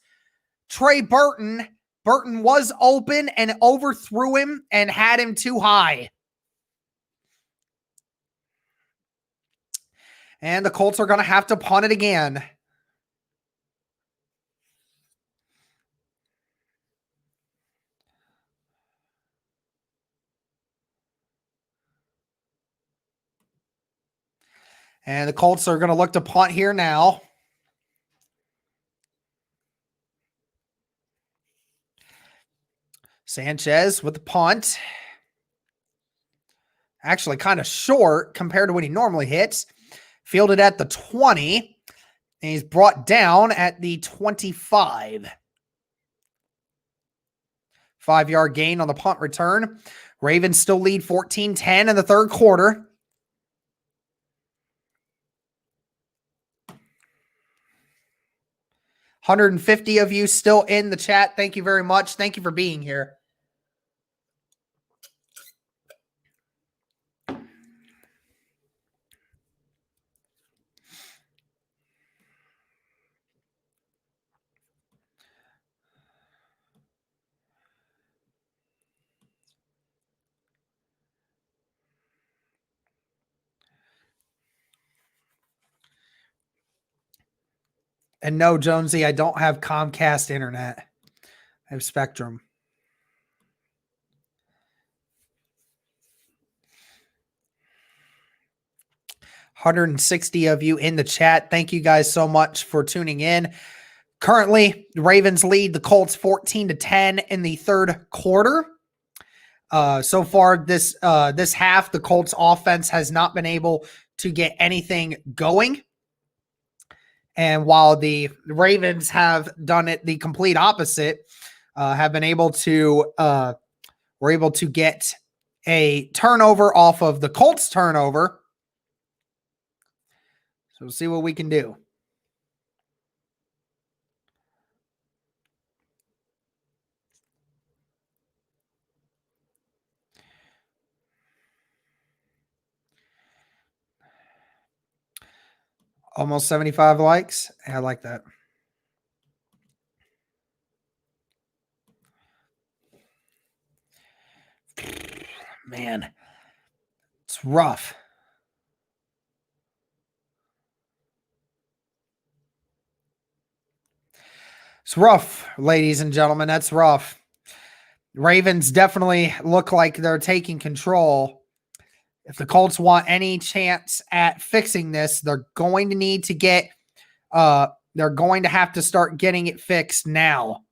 Trey Burton. Burton was open and overthrew him and had him too high. And the Colts are going to have to punt it again. And the Colts are going to look to punt here now. Sanchez with the punt. Actually kind of short compared to what he normally hits. Fielded at the 20. And he's brought down at the 25. 5-yard gain on the punt return. Ravens still lead 14-10 in the third quarter. $150 of you still in the chat. Thank you very much. Thank you for being here. And no, Jonesy, I don't have Comcast internet. I have Spectrum. $160 of you in the chat. Thank you guys so much for tuning in. Currently, the Ravens lead the Colts 14-10 in the third quarter. So far this half, the Colts offense has not been able to get anything going. And while the Ravens have done it the complete opposite, have been able to were able to get a turnover off of the Colts turnover. So we'll see what we can do. Almost 75 likes. I like that. Man, it's rough. It's rough, ladies and gentlemen. That's rough. Ravens definitely look like they're taking control. If the Colts want any chance at fixing this, they're going to need to get they're going to have to start getting it fixed now.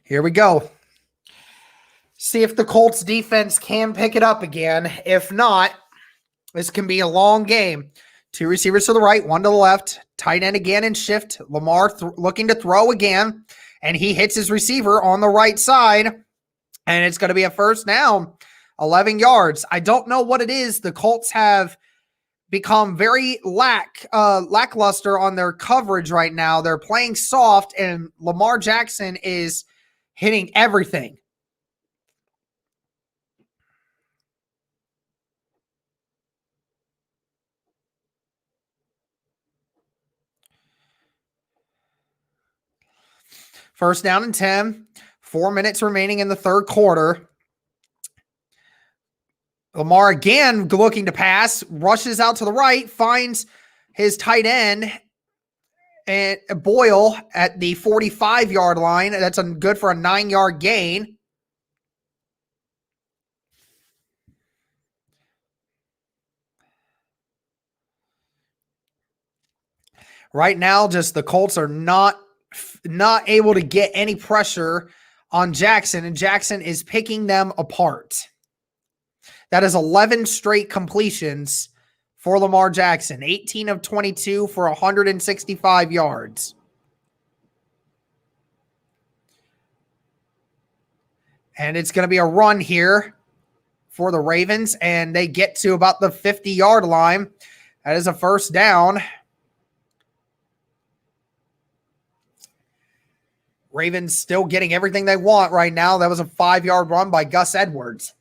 Here we go. See if the Colts defense can pick it up again. If not, this can be a long game. 2 receivers to the right, 1 to the left. Tight end again in shift. Lamar looking to throw again. And he hits his receiver on the right side. And it's going to be a first down. 11 yards. I don't know what it is. The Colts have become very lackluster on their coverage right now. They're playing soft, and Lamar Jackson is hitting everything. First down and 10. 4 minutes remaining in the third quarter. Lamar again looking to pass. Rushes out to the right. Finds his tight end. And Boyle at the 45-yard line. That's good for a 9-yard gain. Right now, just the Colts are not able to get any pressure on Jackson, and Jackson is picking them apart. That is 11 straight completions for Lamar Jackson, 18 of 22 for 165 yards. And it's going to be a run here for the Ravens, and they get to about the 50-yard line. That is a first down. Ravens still getting everything they want right now. That was a 5-yard run by Gus Edwards.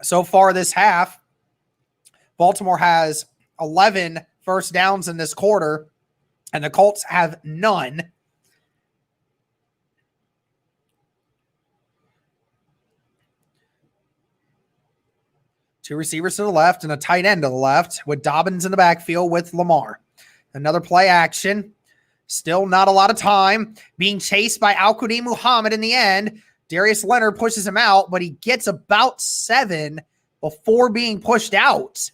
So far this half, Baltimore has 11 first downs in this quarter, and the Colts have none. Two receivers to the left and a tight end to the left with Dobbins in the backfield with Lamar. Another play action. Still not a lot of time. Being chased by Al-Quadin Muhammad in the end. Darius Leonard pushes him out, but he gets about 7 before being pushed out.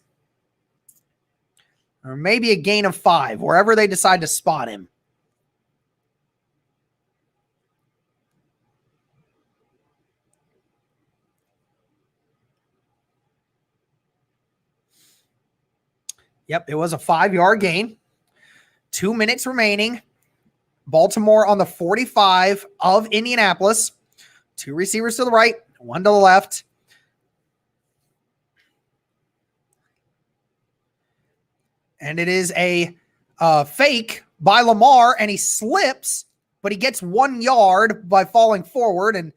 Or maybe a gain of 5, wherever they decide to spot him. Yep, it was a 5-yard gain. 2 minutes remaining. Baltimore on the 45 of Indianapolis. 2 receivers to the right, 1 to the left. And it is a fake by Lamar, and he slips, but he gets 1 yard by falling forward, and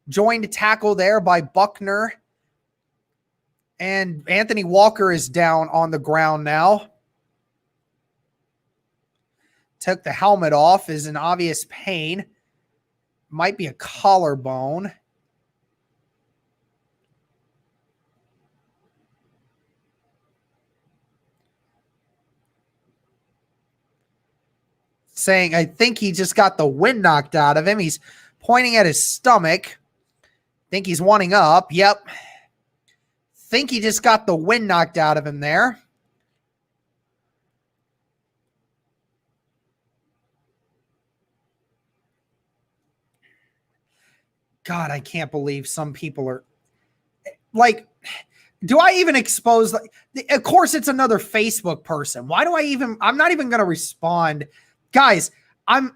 joined tackle there by Buckner. And Anthony Walker is down on the ground now. Took the helmet off, is in obvious pain. Might be a collarbone. Saying, I think he just got the wind knocked out of him. He's pointing at his stomach. Think he's wanting up. Yep. Think he just got the wind knocked out of him there. God, I can't believe some people are like, do I even expose? Of course, it's another Facebook person. Why do I even? I'm not even going to respond, guys. I'm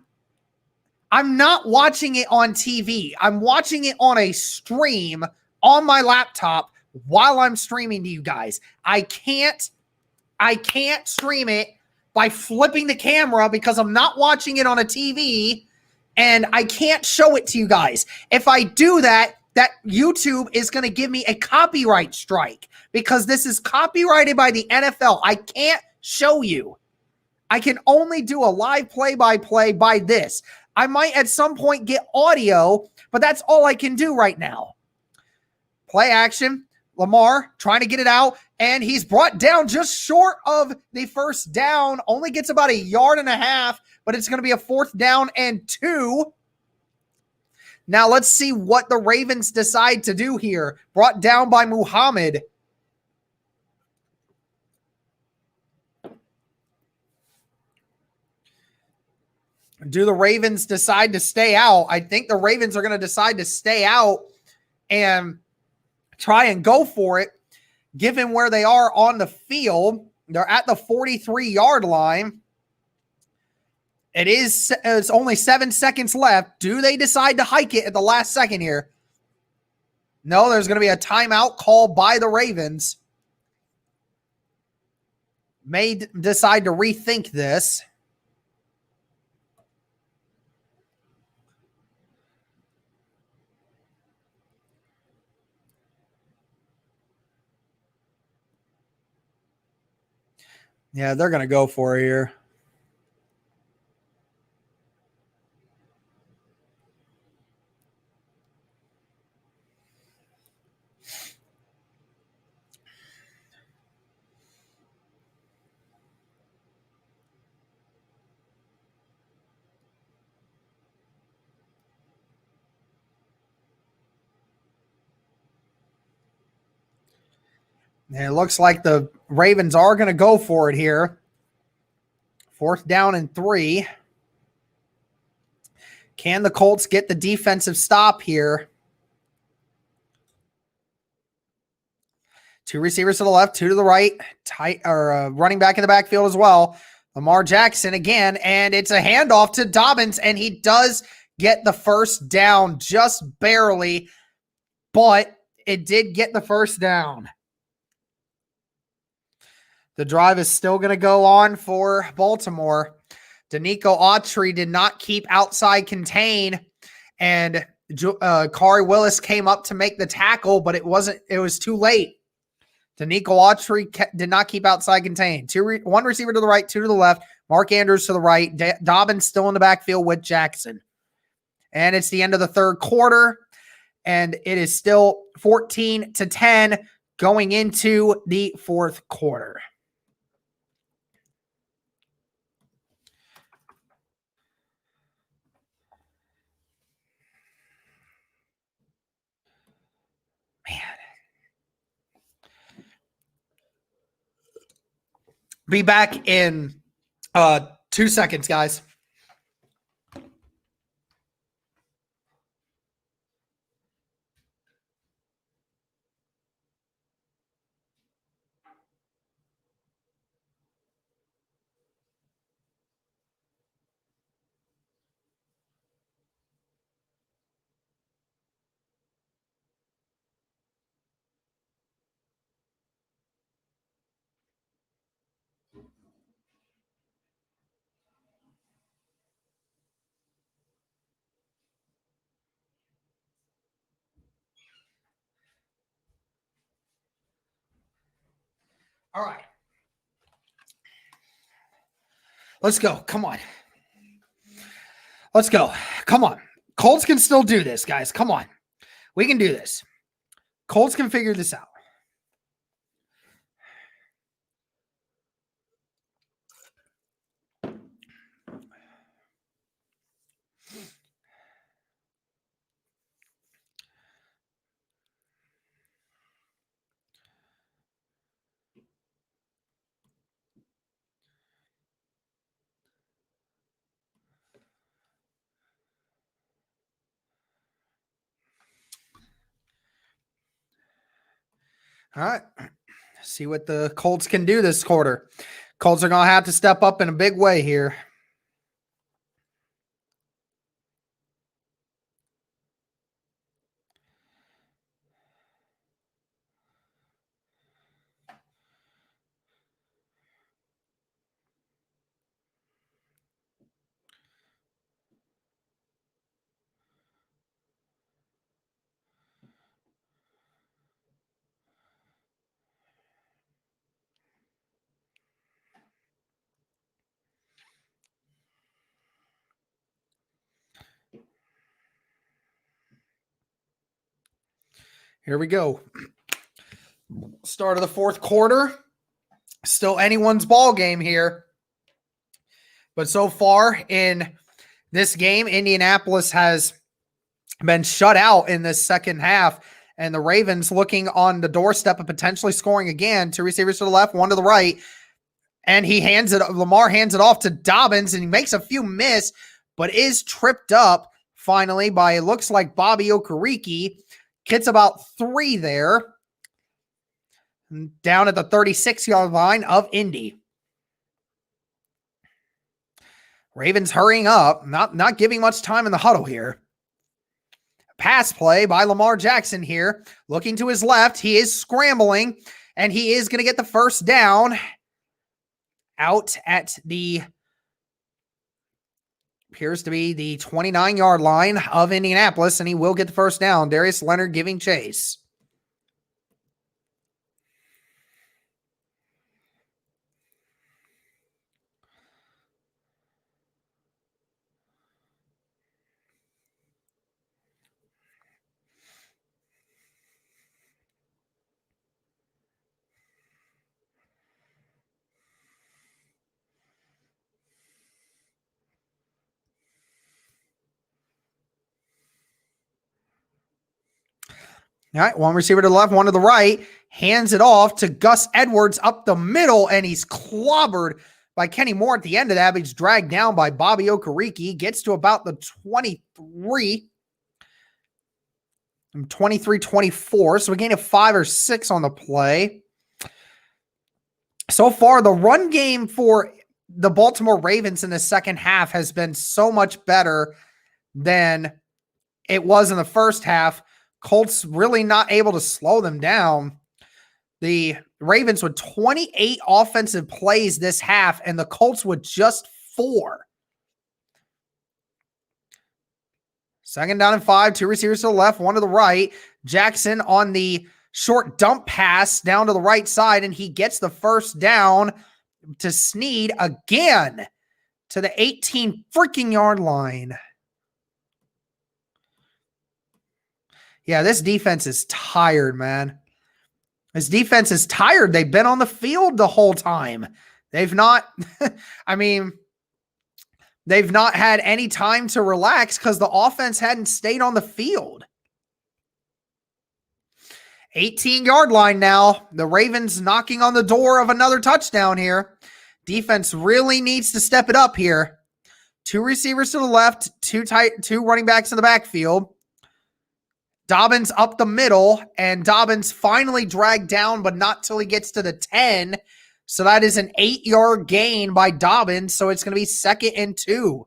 not watching it on TV. I'm watching it on a stream on my laptop while I'm streaming to you guys. I can't stream it by flipping the camera because I'm not watching it on a TV. And I can't show it to you guys. If I do that, that YouTube is going to give me a copyright strike because this is copyrighted by the NFL. I can't show you. I can only do a live play-by-play by this. I might at some point get audio, but that's all I can do right now. Play action. Lamar trying to get it out, and he's brought down just short of the first down. Only gets about 1.5 yards, but it's going to be a 4th down and 2. Now let's see what the Ravens decide to do here. Brought down by Muhammad. Do the Ravens decide to stay out? I think the Ravens are going to decide to stay out and try and go for it, given where they are on the field. They're at the 43-yard line. It's only 7 seconds left. Do they decide to hike it at the last second here? No, there's going to be a timeout called by the Ravens. May decide to rethink this. Yeah, they're going to go for it here. And it looks like the Ravens are going to go for it here. 4th down and 3. Can the Colts get the defensive stop here? 2 receivers to the left, 2 to the right. Running back in the backfield as well. Lamar Jackson again, and it's a handoff to Dobbins, and he does get the first down just barely, but it did get the first down. The drive is still going to go on for Baltimore. Danico Autry did not keep outside contain, and Kari Willis came up to make the tackle, but it was too late. Danico Autry did not keep outside contain. 1 receiver to the right, 2 to the left. Mark Andrews to the right. Dobbins still in the backfield with Jackson. And it's the end of the 3rd quarter, and it is still 14-10. going into the fourth quarter. Man. Be back in 2 seconds, guys. All right. Let's go. Come on. Let's go. Come on. Colts can still do this, guys. Come on. We can do this. Colts can figure this out. All right. See what the Colts can do this quarter. Colts are going to have to step up in a big way here. Here we go. Start of the fourth quarter. Still anyone's ball game here. But so far in this game, Indianapolis has been shut out in this second half. And the Ravens looking on the doorstep of potentially scoring again. 2 receivers to the left, 1 to the right. And Lamar hands it off to Dobbins, and he makes a few miss, but is tripped up finally by, it looks like, Bobby Okereke. Gets about 3 there. Down at the 36-yard line of Indy. Ravens hurrying up, not giving much time in the huddle here. Pass play by Lamar Jackson here. Looking to his left. He is scrambling, and he is going to get the first down out at the, appears to be the 29-yard line of Indianapolis, and he will get the first down. Darius Leonard giving chase. All right, 1 receiver to the left, 1 to the right. Hands it off to Gus Edwards up the middle, and he's clobbered by Kenny Moore at the end of that. But he's dragged down by Bobby Okereke. Gets to about the 23. 23-24. So we gain a 5 or 6 on the play. So far, the run game for the Baltimore Ravens in the second half has been so much better than it was in the first half. Colts really not able to slow them down. The Ravens with 28 offensive plays this half, and the Colts with just 4. Second down and 5, 2 receivers to the left, 1 to the right. Jackson on the short dump pass down to the right side, and he gets the first down to Snead again to the 18 freaking yard line. Yeah, this defense is tired, man. His defense is tired. They've been on the field the whole time. They've not, I mean, they've not had any time to relax because the offense hadn't stayed on the field. 18-yard line now. The Ravens knocking on the door of another touchdown here. Defense really needs to step it up here. 2 receivers to the left, 2 running backs in the backfield. Dobbins up the middle, and Dobbins finally dragged down, but not till he gets to the 10. So that is an 8-yard gain by Dobbins. So it's going to be 2nd and 2.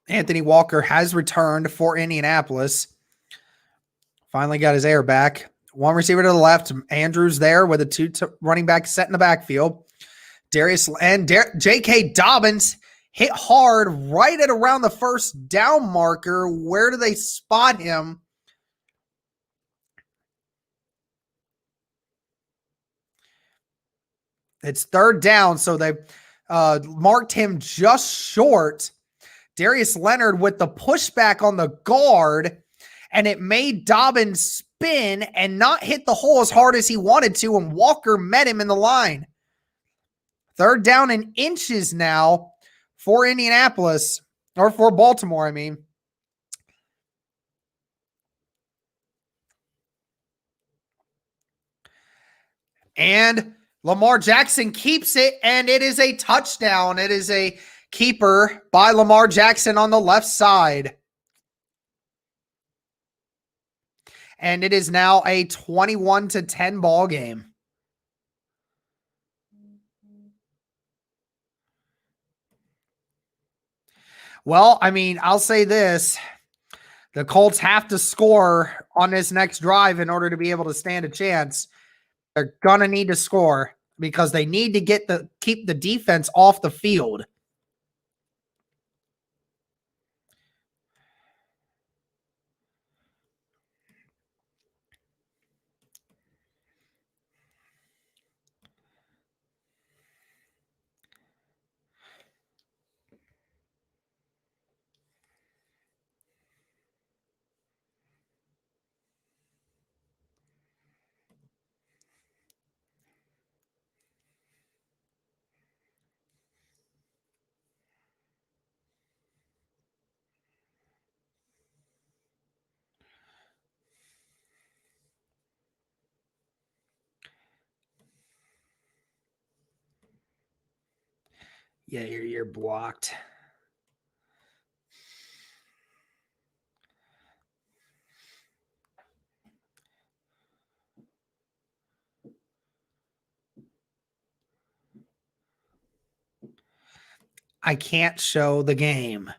Anthony Walker has returned for Indianapolis. Finally got his air back. 1 receiver to the left. Andrews there with a 2 running back set in the backfield. J.K. Dobbins hit hard right at around the first down marker. Where do they spot him? It's 3rd down, so they marked him just short. Darius Leonard with the pushback on the guard, and it made Dobbins spin and not hit the hole as hard as he wanted to, and Walker met him in the line. 3rd down and inches now for Indianapolis, or for Baltimore, I mean. And Lamar Jackson keeps it, and it is a touchdown. It is a keeper by Lamar Jackson on the left side. And it is now a 21-10 ball game. Well, I mean, I'll say this. The Colts have to score on this next drive in order to be able to stand a chance. They're going to need to score because they need to keep the defense off the field. Yeah, you're blocked. I can't show the game.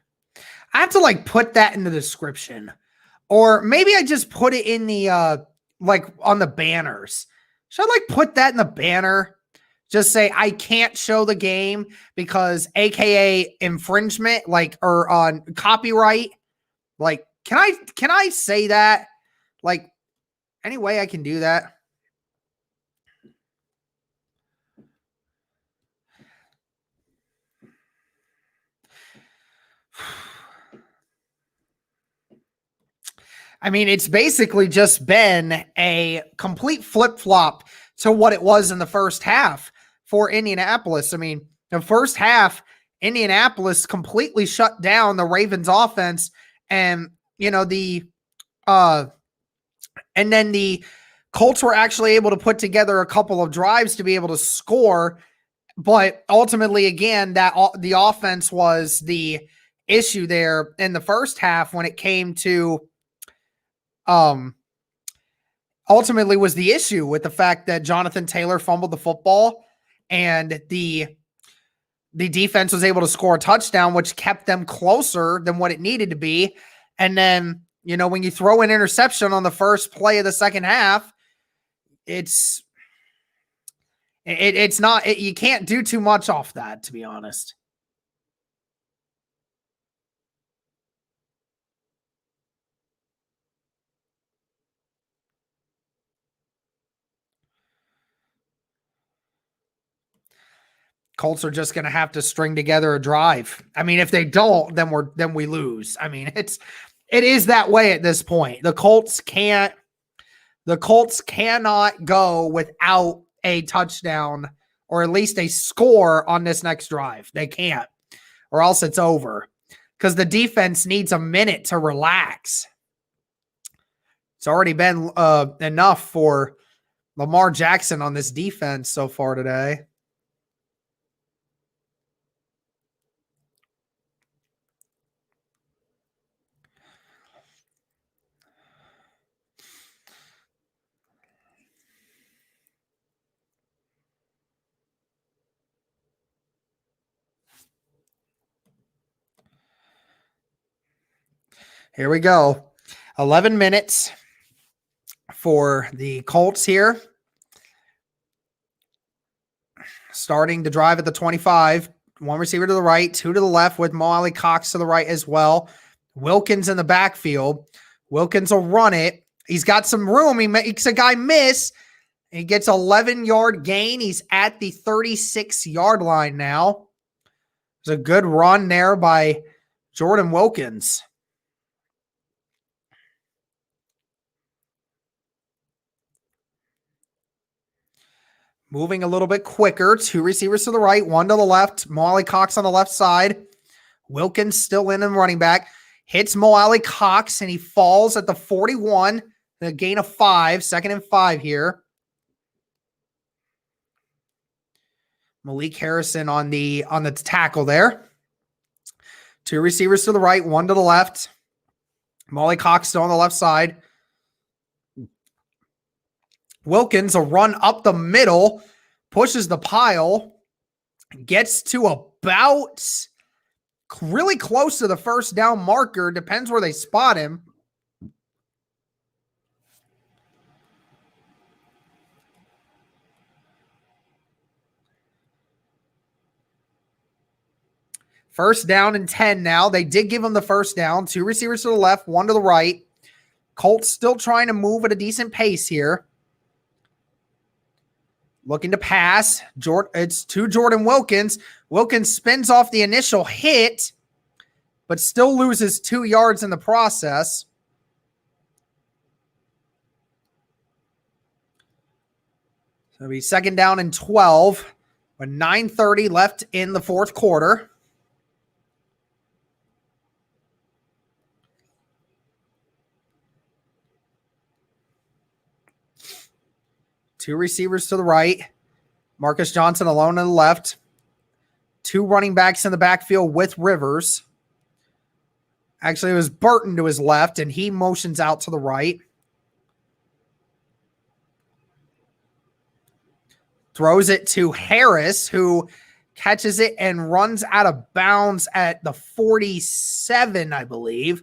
I have to put that in the description. Or maybe I just put it in the on the banners. Should I put that in the banner? Just say I can't show the game because AKA infringement, or on copyright. Can I say that? Any way I can do that? I mean, it's basically just been a complete flip-flop to what it was in the first half for Indianapolis. I mean, the first half, Indianapolis completely shut down the Ravens offense, and and then the Colts were actually able to put together a couple of drives to be able to score, but ultimately, again, that the offense was the issue there in the first half when it came to ultimately was the issue with the fact that Jonathan Taylor fumbled the football and the defense was able to score a touchdown, which kept them closer than what it needed to be. And then, when you throw an interception on the first play of the second half, it's not, you can't do too much off that, to be honest. Colts are just going to have to string together a drive. I mean, if they don't, then we lose. I mean, it is that way at this point. The Colts cannot go without a touchdown or at least a score on this next drive. They can't, or else it's over, because the defense needs a minute to relax. It's already been enough for Lamar Jackson on this defense so far today. Here we go. 11 minutes for the Colts here. Starting to drive at the 25. One receiver to the right, two to the left with Mo Alley Cox to the right as well. Wilkins in the backfield. Wilkins will run it. He's got some room. He makes a guy miss. He gets 11-yard gain. He's at the 36-yard line now. There's a good run there by Jordan Wilkins. Moving a little bit quicker. Two receivers to the right, one to the left. Mo Alley Cox on the left side. Wilkins still in and running back. Hits Mo Alley Cox, and he falls at the 41. A gain of 5. 2nd and 5 here. Malik Harrison on the tackle there. Two receivers to the right, one to the left. Mo Alley Cox still on the left side. Wilkins, a run up the middle, pushes the pile, gets to about really close to the first down marker. Depends where they spot him. First down and 10 now. They did give him the first down. Two receivers to the left, one to the right. Colts still trying to move at a decent pace here. Looking to pass. It's to Jordan Wilkins. Wilkins spins off the initial hit, but still loses 2 yards in the process. So it'll be 2nd down and 12, with 9:30 left in the 4th quarter. Two receivers to the right. Marcus Johnson alone on the left. Two running backs in the backfield with Rivers. Actually, it was Burton to his left, and he motions out to the right. Throws it to Harris, who catches it and runs out of bounds at the 47, I believe.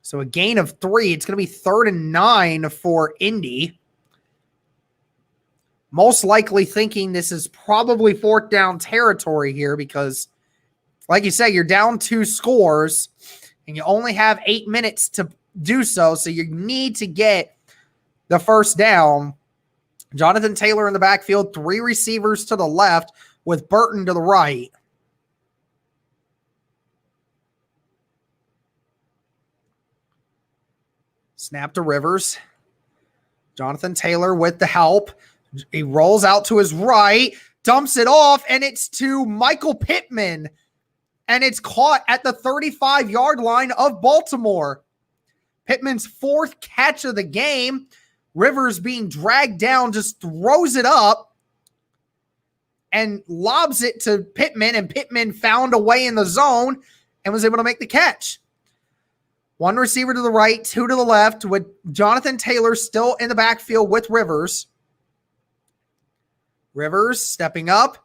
So a gain of 3. It's going to be 3rd and 9 for Indy. Most likely thinking this is probably 4th down territory here because, like you say, you're down 2 scores and you only have 8 minutes to do so. So you need to get the first down. Jonathan Taylor in the backfield, 3 receivers to the left with Burton to the right. Snap to Rivers. Jonathan Taylor with the help. He rolls out to his right, dumps it off, and it's to Michael Pittman. And it's caught at the 35-yard line of Baltimore. Pittman's 4th catch of the game. Rivers being dragged down, just throws it up and lobs it to Pittman, and Pittman found a way in the zone and was able to make the catch. 1 receiver to the right, 2 to the left, with Jonathan Taylor still in the backfield with Rivers. Rivers stepping up,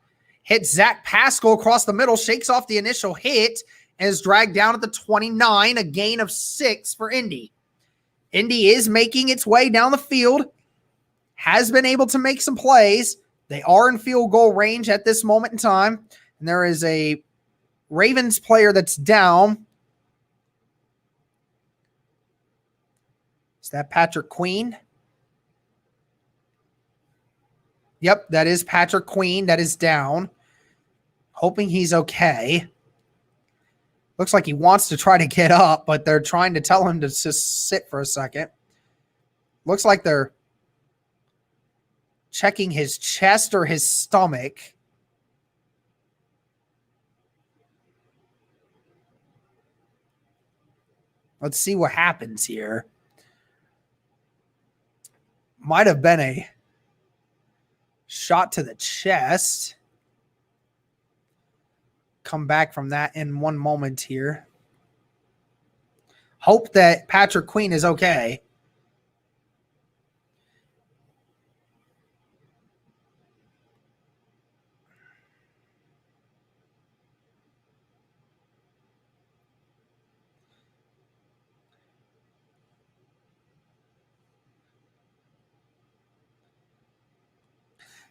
hits Zach Pascal across the middle, shakes off the initial hit, and is dragged down at the 29, a gain of 6 for Indy. Indy is making its way down the field, has been able to make some plays. They are in field goal range at this moment in time, and there is a Ravens player that's down. Is that Patrick Queen? Yep, that is Patrick Queen. That is down. Hoping he's okay. Looks like he wants to try to get up, but they're trying to tell him to just sit for a second. Looks like they're checking his chest or his stomach. Let's see what happens here. Might have been a shot to the chest. Come back from that in one moment here. Hope that Patrick Queen is okay.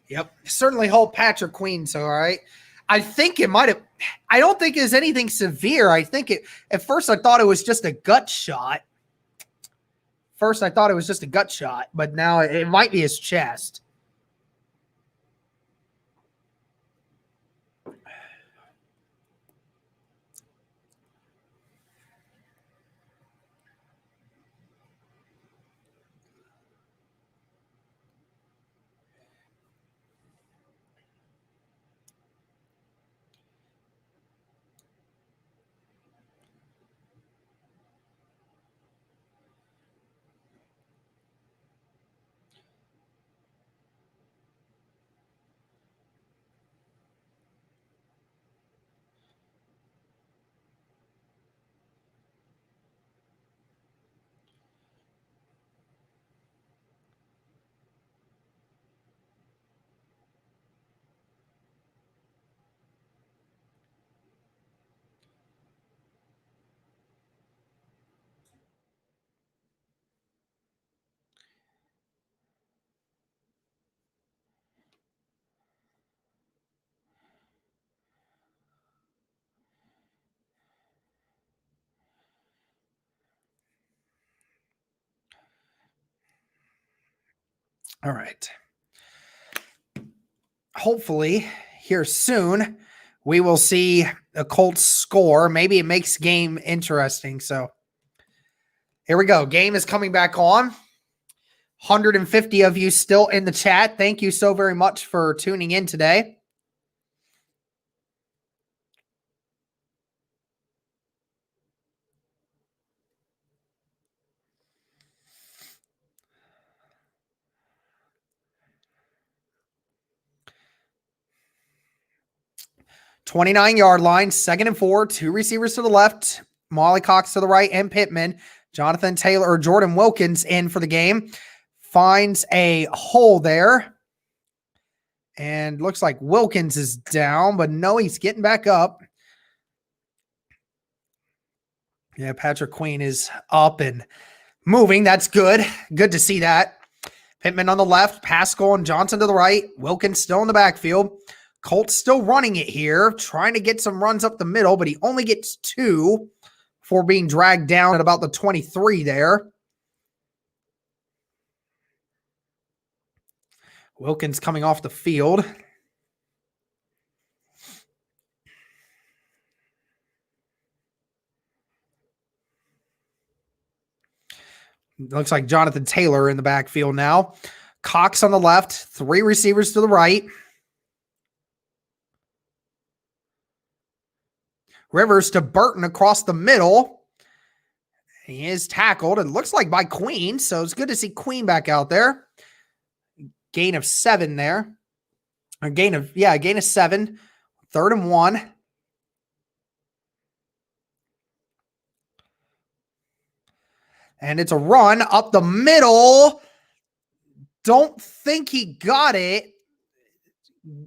Yep. Certainly hope Patrick Queen's all right. I think it might have. I don't think it's anything severe. I think it. At first, I thought it was just a gut shot. First, I thought it was just a gut shot, but now it might be his chest. All right. Hopefully, here soon, we will see a Colts score. Maybe it makes game interesting. So here we go. Game is coming back on. 150 of you still in the chat. Thank you so very much for tuning in today. .29-yard line, 2nd and 4, 2 receivers to the left, Molly Cox to the right, and Pittman. Jonathan Taylor or Jordan Wilkins in for the game. Finds a hole there. And looks like Wilkins is down, but no, he's getting back up. Yeah, Patrick Queen is up and moving. That's good. Good to see that. Pittman on the left, Pascal and Johnson to the right. Wilkins still in the backfield. Colts still running it here, trying to get some runs up the middle, but he only gets 2 before being dragged down at about the 23 there. Wilkins coming off the field. Looks like Jonathan Taylor in the backfield now. Cox on the left, 3 receivers to the right. Rivers to Burton across the middle. He is tackled, and looks like by Queen, so it's good to see Queen back out there. Gain of 7 there. A gain of 7. 3rd and 1. And it's a run up the middle. Don't think he got it.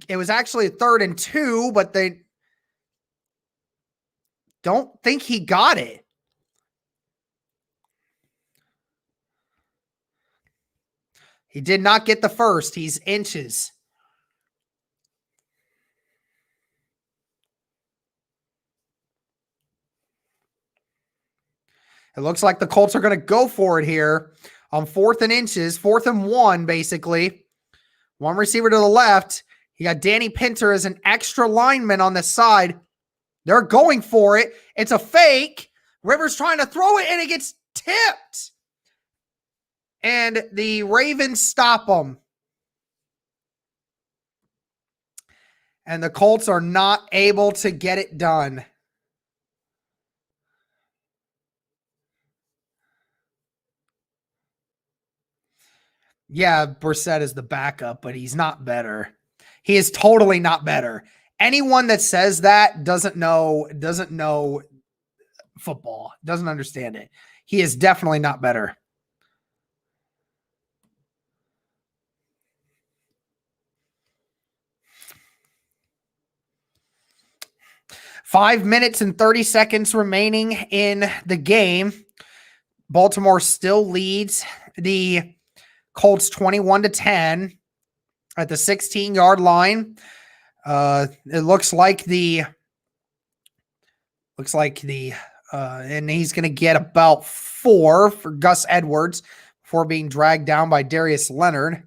It was actually a 3rd and 2, but they don't think he got it. He did not get the first. He's inches. It looks like the Colts are going to go for it here on 4th and inches, 4th and 1, basically. 1 receiver to the left. You got Danny Pinter as an extra lineman on the side. They're going for it. It's a fake. Rivers trying to throw it, and it gets tipped. And the Ravens stop them. And the Colts are not able to get it done. Yeah, Brissett is the backup, but he's not better. He is totally not better. Anyone that says that doesn't know football, doesn't understand it. He is definitely not better. Five minutes and 30 seconds remaining in the game. Baltimore still leads the Colts 21-10 at the 16-yard line. It looks like and he's going to get about 4 for Gus Edwards before being dragged down by Darius Leonard.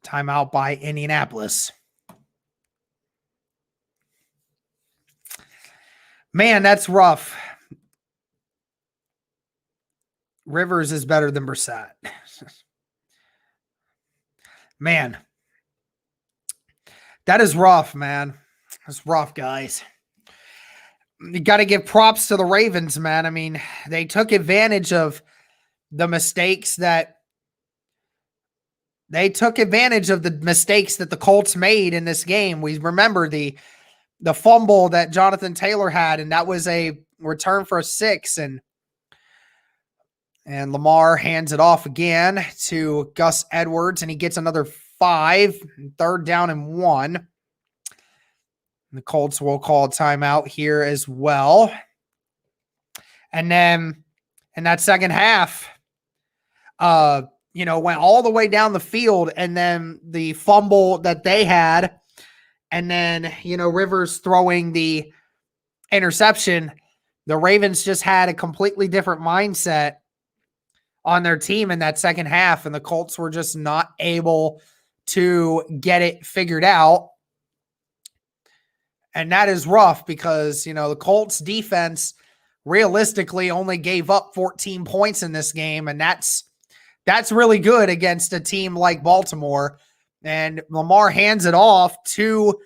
Timeout by Indianapolis. Man, that's rough. Rivers is better than Brissett. Man, that is rough, man. That's rough, guys. You got to give props to the Ravens, man. I mean, they took advantage of the mistakes that the Colts made in this game. We remember the fumble that Jonathan Taylor had, and that was a return for a 6, and Lamar hands it off again to Gus Edwards, and he gets another 5, 3rd down and 1. The Colts will call a timeout here as well. And then in that second half, went all the way down the field, and then the fumble that they had, and then, Rivers throwing the interception. The Ravens just had a completely different mindset on their team in that second half, and the Colts were just not able to get it figured out. And that is rough because, the Colts defense realistically only gave up 14 points in this game, and that's really good against a team like Baltimore. And Lamar hands it off to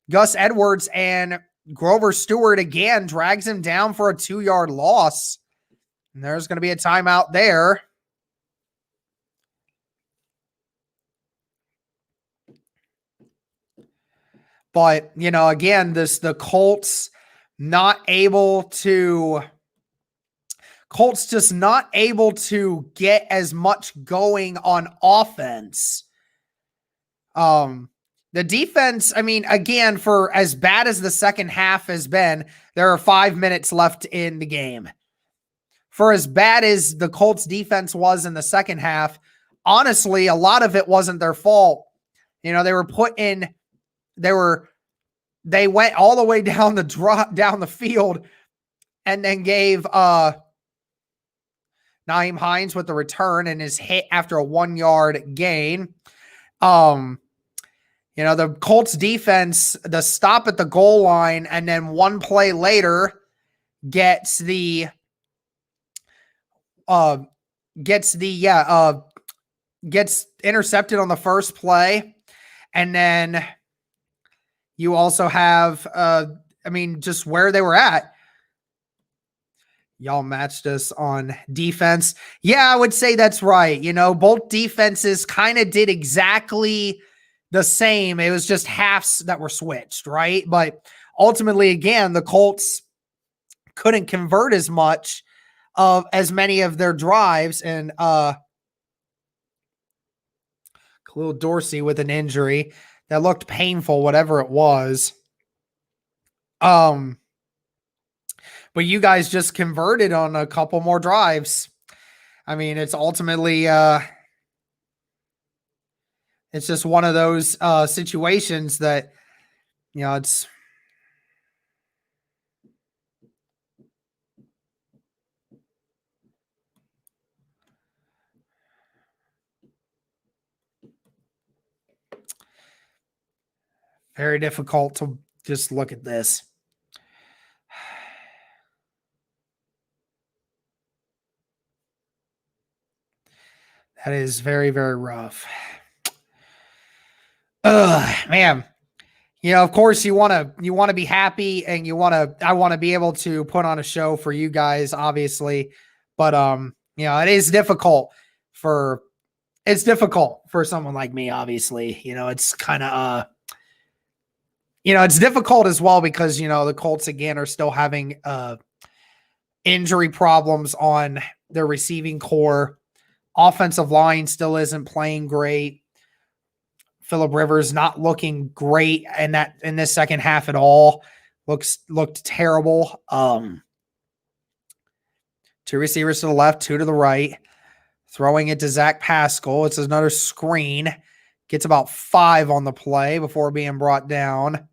Gus Edwards, and Grover Stewart again drags him down for a 2-yard loss. And there's going to be a timeout there. But, again, the Colts just not able to get as much going on offense. The defense, again, for as bad as the second half has been, there are 5 minutes left in the game. For as bad as the Colts defense was in the second half, honestly, a lot of it wasn't their fault. They went all the way down the field, and then gave Nyheim Hines with the return and his hit after a 1-yard gain. The Colts defense, the stop at the goal line, and then one play later gets intercepted on the first play. And then you also have, just where they were at. Y'all matched us on defense. Yeah, I would say that's right. Both defenses kind of did exactly the same. It was just halves that were switched, right? But ultimately, again, the Colts couldn't convert as many of their drives. And Khalil Dorsey with an injury that looked painful, whatever it was. But you guys just converted on a couple more drives. It's ultimately It's just one of those situations that, it's very difficult to just look at this. That is very, very rough. Man. Of course you want to be happy, and I want to be able to put on a show for you guys, obviously. But it is difficult for someone like me, obviously. It's kind of it's difficult as well because the Colts again are still having injury problems on their receiving core. Offensive line still isn't playing great. Phillip Rivers not looking great in this second half at all. Looked terrible. 2 receivers to the left, 2 to the right. Throwing it to Zach Pascal. It's another screen. Gets about 5 on the play before being brought down.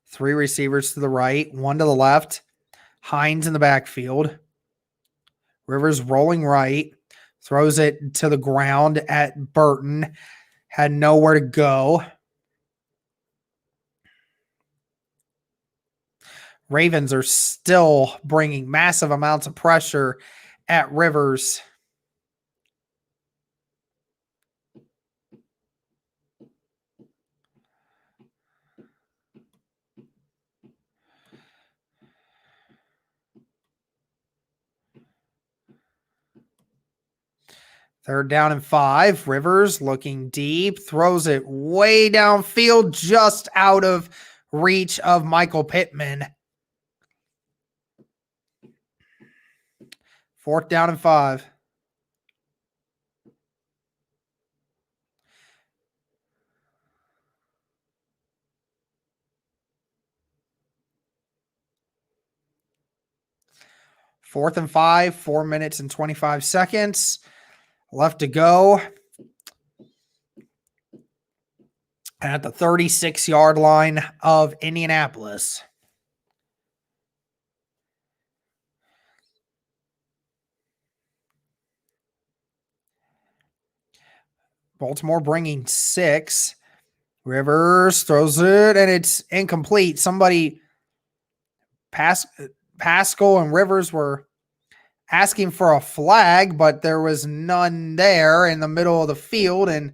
Three receivers to the right, 1 to the left. Hines in the backfield. Rivers rolling right. Throws it to the ground at Burton. Had nowhere to go. Ravens are still bringing massive amounts of pressure at Rivers. Third down and 5. Rivers looking deep. Throws it way downfield, just out of reach of Michael Pittman. 4th down and 5. Fourth and 5, 4 minutes and 25 seconds left to go. At the 36-yard line of Indianapolis. Baltimore bringing 6. Rivers throws it, and it's incomplete. Somebody, Pascal and Rivers were asking for a flag, but there was none there in the middle of the field, and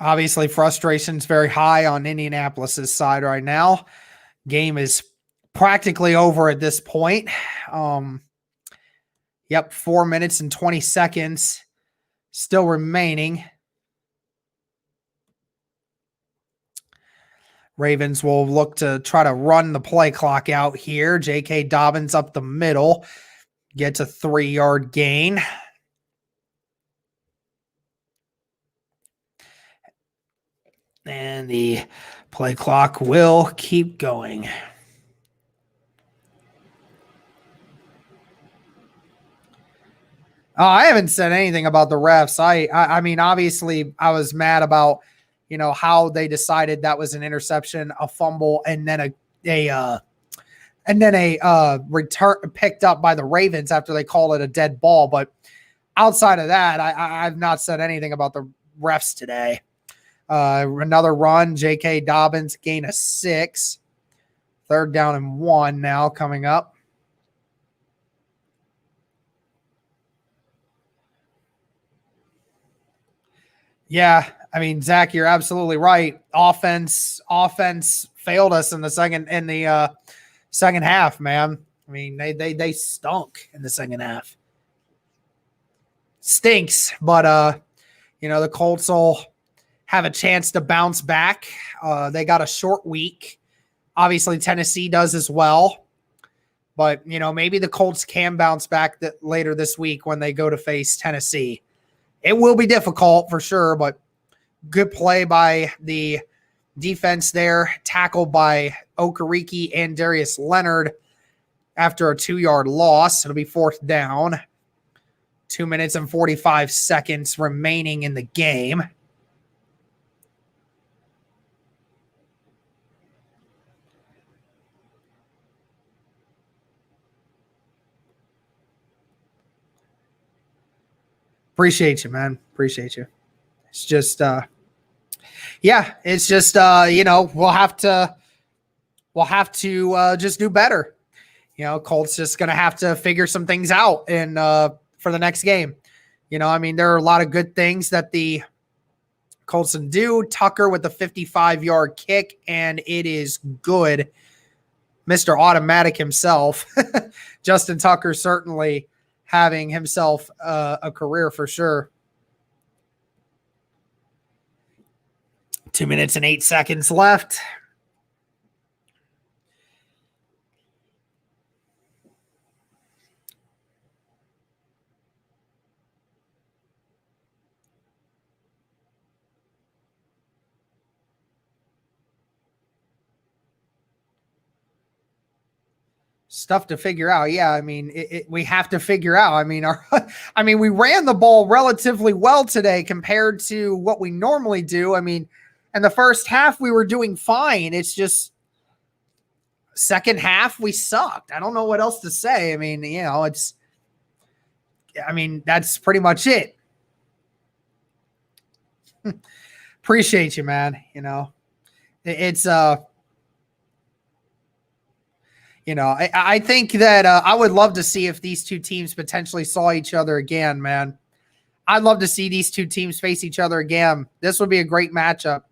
obviously frustration's very high on Indianapolis's side right now. Game is practically over at this point. 4 minutes and 20 seconds still remaining. Ravens will look to try to run the play clock out here. J.K. Dobbins up the middle. Gets a 3-yard gain. And the play clock will keep going. I haven't said anything about the refs. I mean, obviously, I was mad about, how they decided that was an interception, a fumble, and then a return picked up by the Ravens after they called it a dead ball. But outside of that, I've not said anything about the refs today. Another run, J.K. Dobbins gain a 6. 3rd down and 1 now coming up. Yeah, I mean, Zach, you're absolutely right. Offense failed us in the second half, man. I mean, they stunk in the second half. Stinks, but the Colts will have a chance to bounce back. They got a short week. Obviously, Tennessee does as well. But, maybe the Colts can bounce back later this week when they go to face Tennessee. It will be difficult for sure, but good play by the defense there. Tackled by Okereke and Darius Leonard after a 2-yard loss. It'll be 4th down. 2 minutes and 45 seconds remaining in the game. Appreciate you, man. Appreciate you. It's just, it's just, we'll have to just do better. Colts just going to have to figure some things out for the next game. There are a lot of good things that the Colts can do. Tucker with the 55-yard kick, and it is good. Mr. Automatic himself. Justin Tucker certainly having himself a career for sure. 2 minutes and 8 seconds left. Stuff to figure out. Yeah, we have to figure out. We ran the ball relatively well today compared to what we normally do. In the first half, we were doing fine. It's just second half, we sucked. I don't know what else to say. That's pretty much it. Appreciate you, man. It's I think that I would love to see if these two teams potentially saw each other again, man. I'd love to see these two teams face each other again. This would be a great matchup.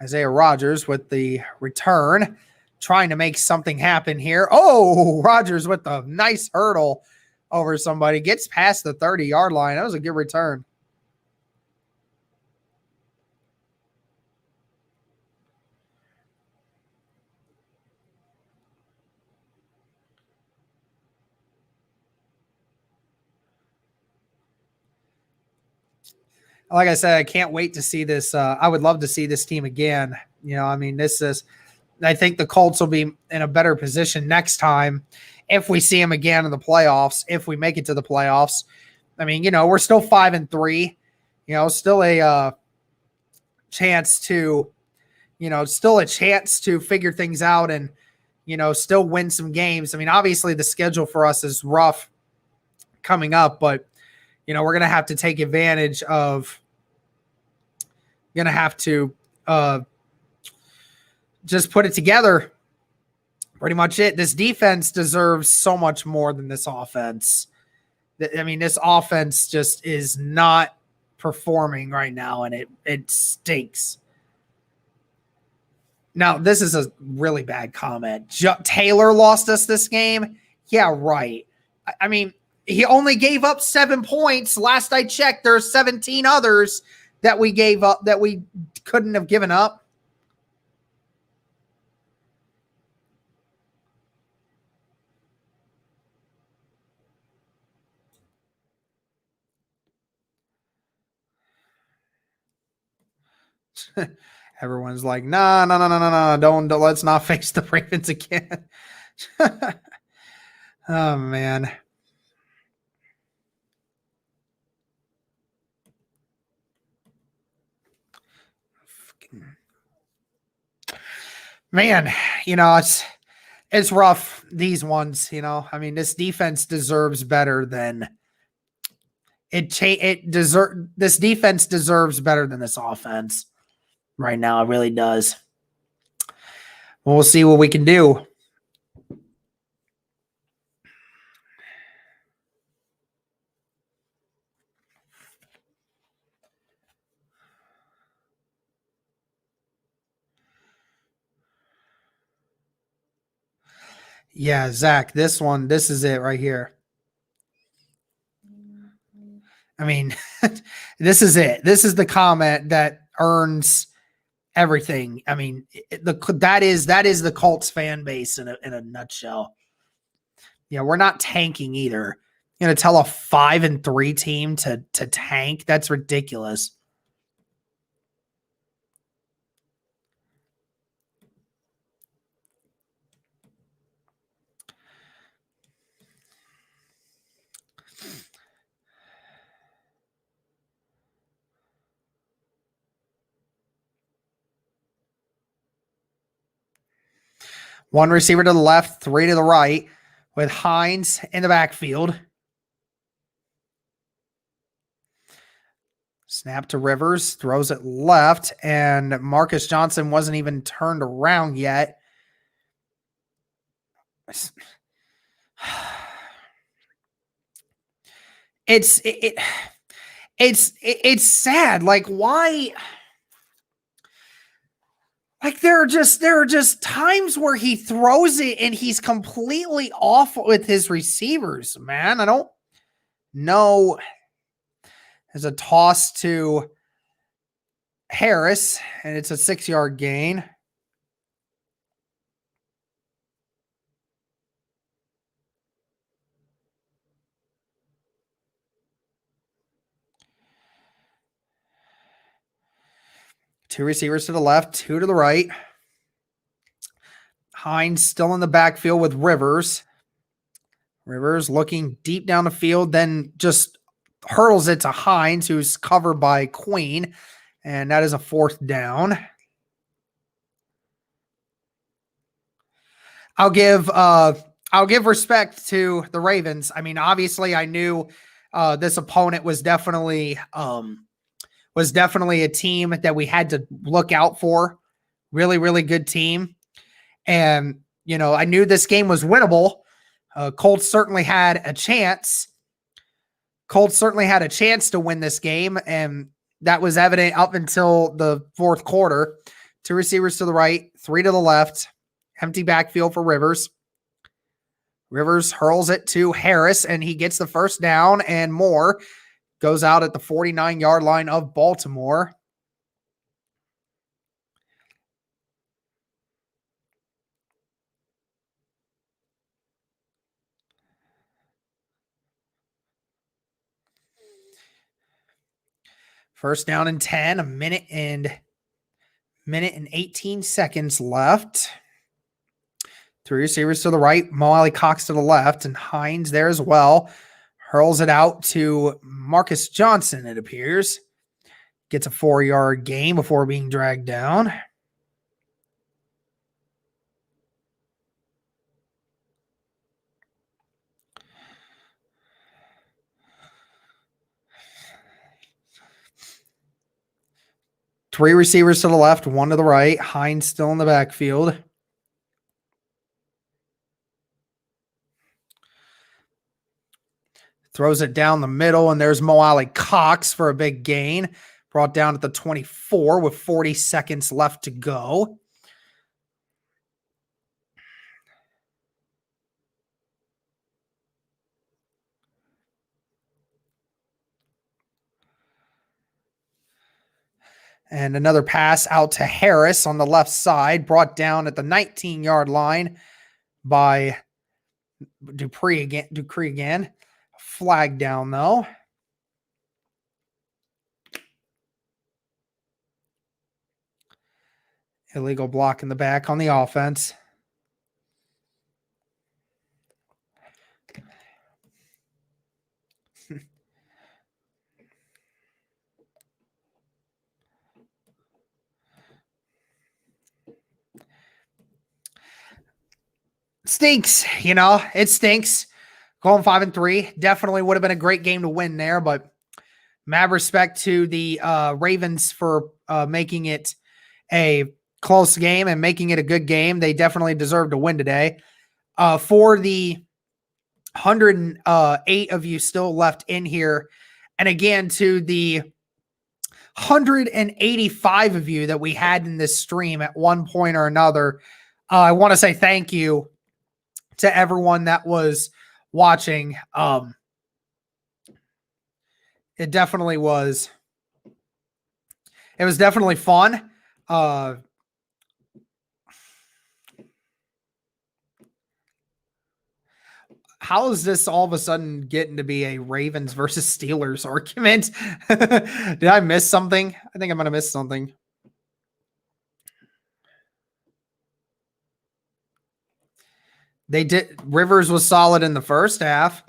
Isaiah Rodgers with the return, trying to make something happen here. Oh, Rodgers with a nice hurdle over somebody. Gets past the 30-yard line. That was a good return. Like I said, I can't wait to see this. I would love to see this team again. I think the Colts will be in a better position next time if we see them again in the playoffs, if we make it to the playoffs. We're still 5-3, still a chance to, figure things out and, still win some games. Obviously the schedule for us is rough coming up, but we're going to have to take advantage of, just put it together. Pretty much it. This defense deserves so much more than this offense. This offense just is not performing right now, and it stinks. Now, this is a really bad comment. Taylor lost us this game? Yeah, right. He only gave up 7 points. Last I checked, there are 17 others that we gave up that we couldn't have given up. Everyone's like, no, don't let's not face the Ravens again. Oh, man. Man, it's rough, these ones, this defense deserves better than this defense deserves better than this offense right now. It really does. We'll see what we can do. Yeah, Zach, this is it right here. I mean, this is it. This is the comment that earns everything. I mean, that is the Colts fan base in a nutshell. Yeah, we're not tanking either. You know, tell a 5-3 team to tank. That's ridiculous. One receiver to the left, three to the right, with Hines in the backfield. Snap to Rivers, throws it left, and Marcus Johnson wasn't even turned around yet. It's sad. Like, why? Like, there are just times where he throws it and he's completely off with his receivers, man. I don't know. There's a toss to Harris, and it's a 6-yard gain. Two receivers to the left, two to the right. Hines still in the backfield with Rivers. Rivers looking deep down the field, then just hurdles it to Hines, who's covered by Queen, and that is a 4th down. I'll give respect to the Ravens. I mean, obviously, I knew this opponent was definitely a team that we had to look out for. Really, really good team. And, you know, I knew this game was winnable. Colts certainly had a chance. Colts certainly had a chance to win this game, and that was evident up until the 4th quarter. Two receivers to the right, three to the left. Empty backfield for Rivers. Rivers hurls it to Harris, and he gets the 1st down, and more. Goes out at the 49-yard line of Baltimore. First down and 10, a minute and 18 seconds left. Three receivers to the right, Mo Alley Cox to the left, and Hines there as well. Hurls it out to Marcus Johnson, it appears. Gets a 4-yard gain before being dragged down. Three receivers to the left, one to the right. Hines still in the backfield. Throws it down the middle, and there's Mo Alley Cox for a big gain. Brought down at the 24 with 40 seconds left to go. And another pass out to Harris on the left side, brought down at the 19-yard line by Dupree again. Flag down, though. Illegal block in the back on the offense. Stinks, you know, it stinks. Going 5-3 definitely would have been a great game to win there, but mad respect to the Ravens for making it a close game and making it a good game. They definitely deserve to win today. For the 108 of you still left in here, and again to the 185 of you that we had in this stream at one point or another, I want to say thank you to everyone that was watching. It definitely was. It was definitely fun. How is this all of a sudden getting to be a Ravens versus Steelers argument? Did I miss something? I think I'm going to miss something. They did. Rivers was solid in the first half.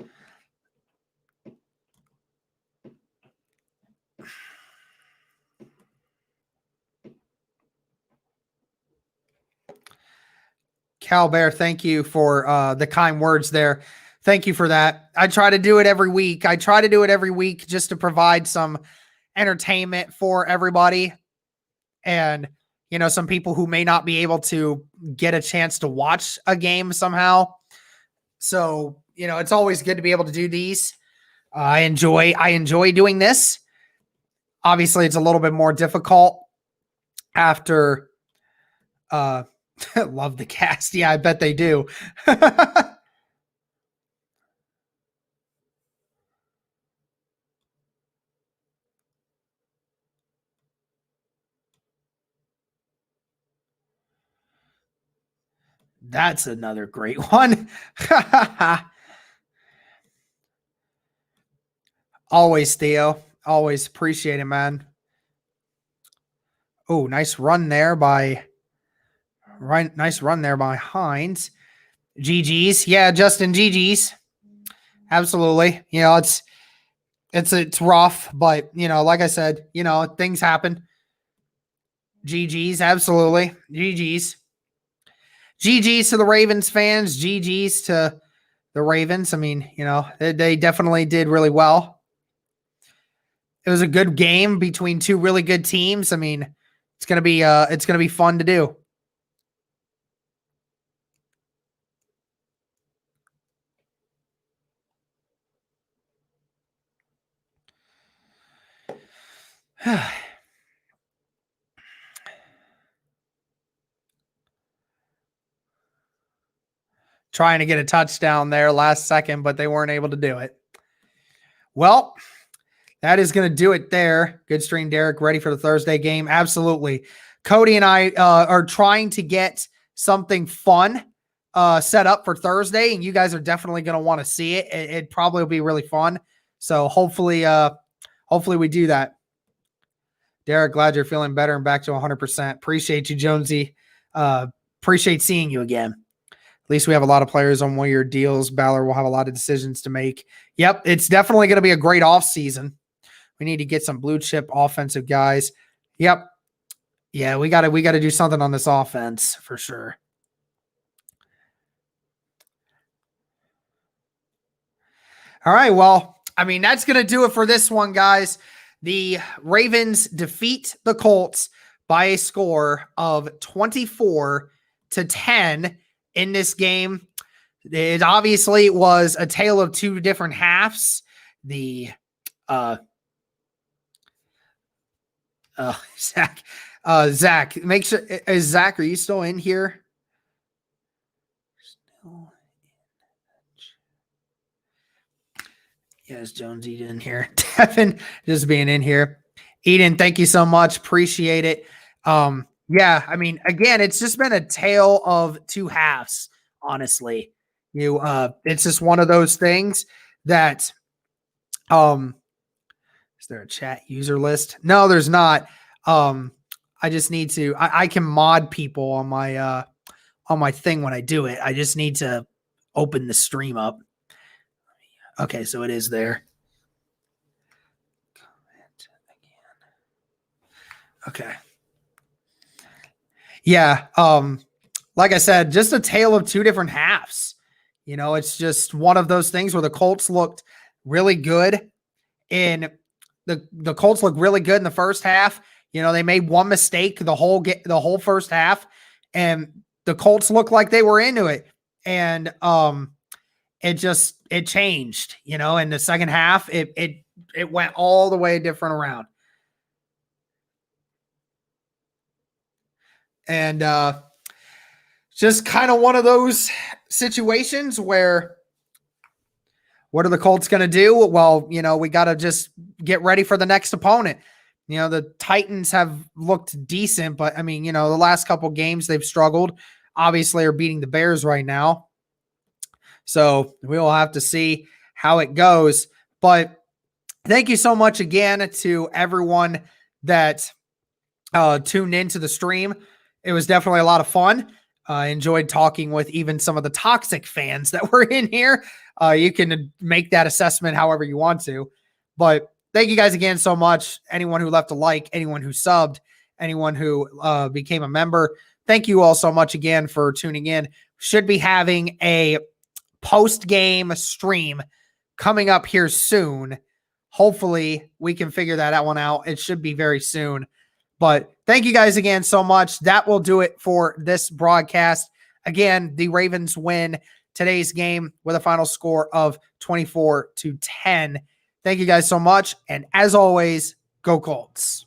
Cal Bear, thank you for the kind words there. Thank you for that. I try to do it every week. Just to provide some entertainment for everybody. And, you know, some people who may not be able to get a chance to watch a game somehow. So, you know, it's always good to be able to do these. I enjoy doing this. Obviously, it's a little bit more difficult after love the cast. Yeah, I bet they do. That's another great one. Always, Theo. Always appreciate it, man. Oh, nice run there by Hines. GG's. Yeah, Justin, GG's. Absolutely. You know, it's rough, but you know, like I said, you know, things happen. GG's, absolutely. GG's. GG's to the Ravens fans. GG's to the Ravens. I mean, you know, they definitely did really well. It was a good game between two really good teams. I mean, it's gonna be fun to do. Trying to get a touchdown there last second, but they weren't able to do it. Well, that is going to do it there. Good stream, Derek. Ready for the Thursday game? Absolutely. Cody and I are trying to get something fun set up for Thursday, and you guys are definitely going to want to see it. It probably will be really fun. So hopefully we do that. Derek, glad you're feeling better and back to 100%. Appreciate you, Jonesy. Appreciate seeing you again. At least we have a lot of players on one-year deals. Ballard will have a lot of decisions to make. Yep, it's definitely going to be a great offseason. We need to get some blue chip offensive guys. Yep. Yeah, we got to do something on this offense for sure. All right, well, I mean, that's going to do it for this one, guys. The Ravens defeat the Colts by a score of 24-10 in this game. It obviously was a tale of two different halves. Zach, make sure, is Zach, are you still in here? Yes, Jonesy in here. Devin just being in here. Eden, thank you so much. Appreciate it. Yeah, I mean, again, it's just been a tale of two halves, honestly. It's just one of those things that is there a chat user list? No, there's not. I just need to I can mod people on my thing when I do it. I just need to open the stream up. Okay, so it is there. Comment again. Okay. Yeah, like I said, just a tale of two different halves. You know, it's just one of those things where the Colts looked really good in the Colts looked really good in the first half. You know, they made one mistake the whole first half, and the Colts looked like they were into it. And it changed, you know, in the second half, it went all the way different around. And just kind of one of those situations where what are the Colts going to do? Well, we got to just get ready for the next opponent. The Titans have looked decent, but the last couple games they've struggled. Obviously, are beating the Bears right now. So we will have to see how it goes. But thank you so much again to everyone that tuned into the stream. It was definitely a lot of fun. I enjoyed talking with even some of the toxic fans that were in here. You can make that assessment however you want to. But thank you guys again so much. Anyone who left a like, anyone who subbed, anyone who became a member, thank you all so much again for tuning in. Should be having a post-game stream coming up here soon. Hopefully, we can figure that one out. It should be very soon. But thank you guys again so much. That will do it for this broadcast. Again, the Ravens win today's game with a final score of 24-10. Thank you guys so much. And as always, go Colts.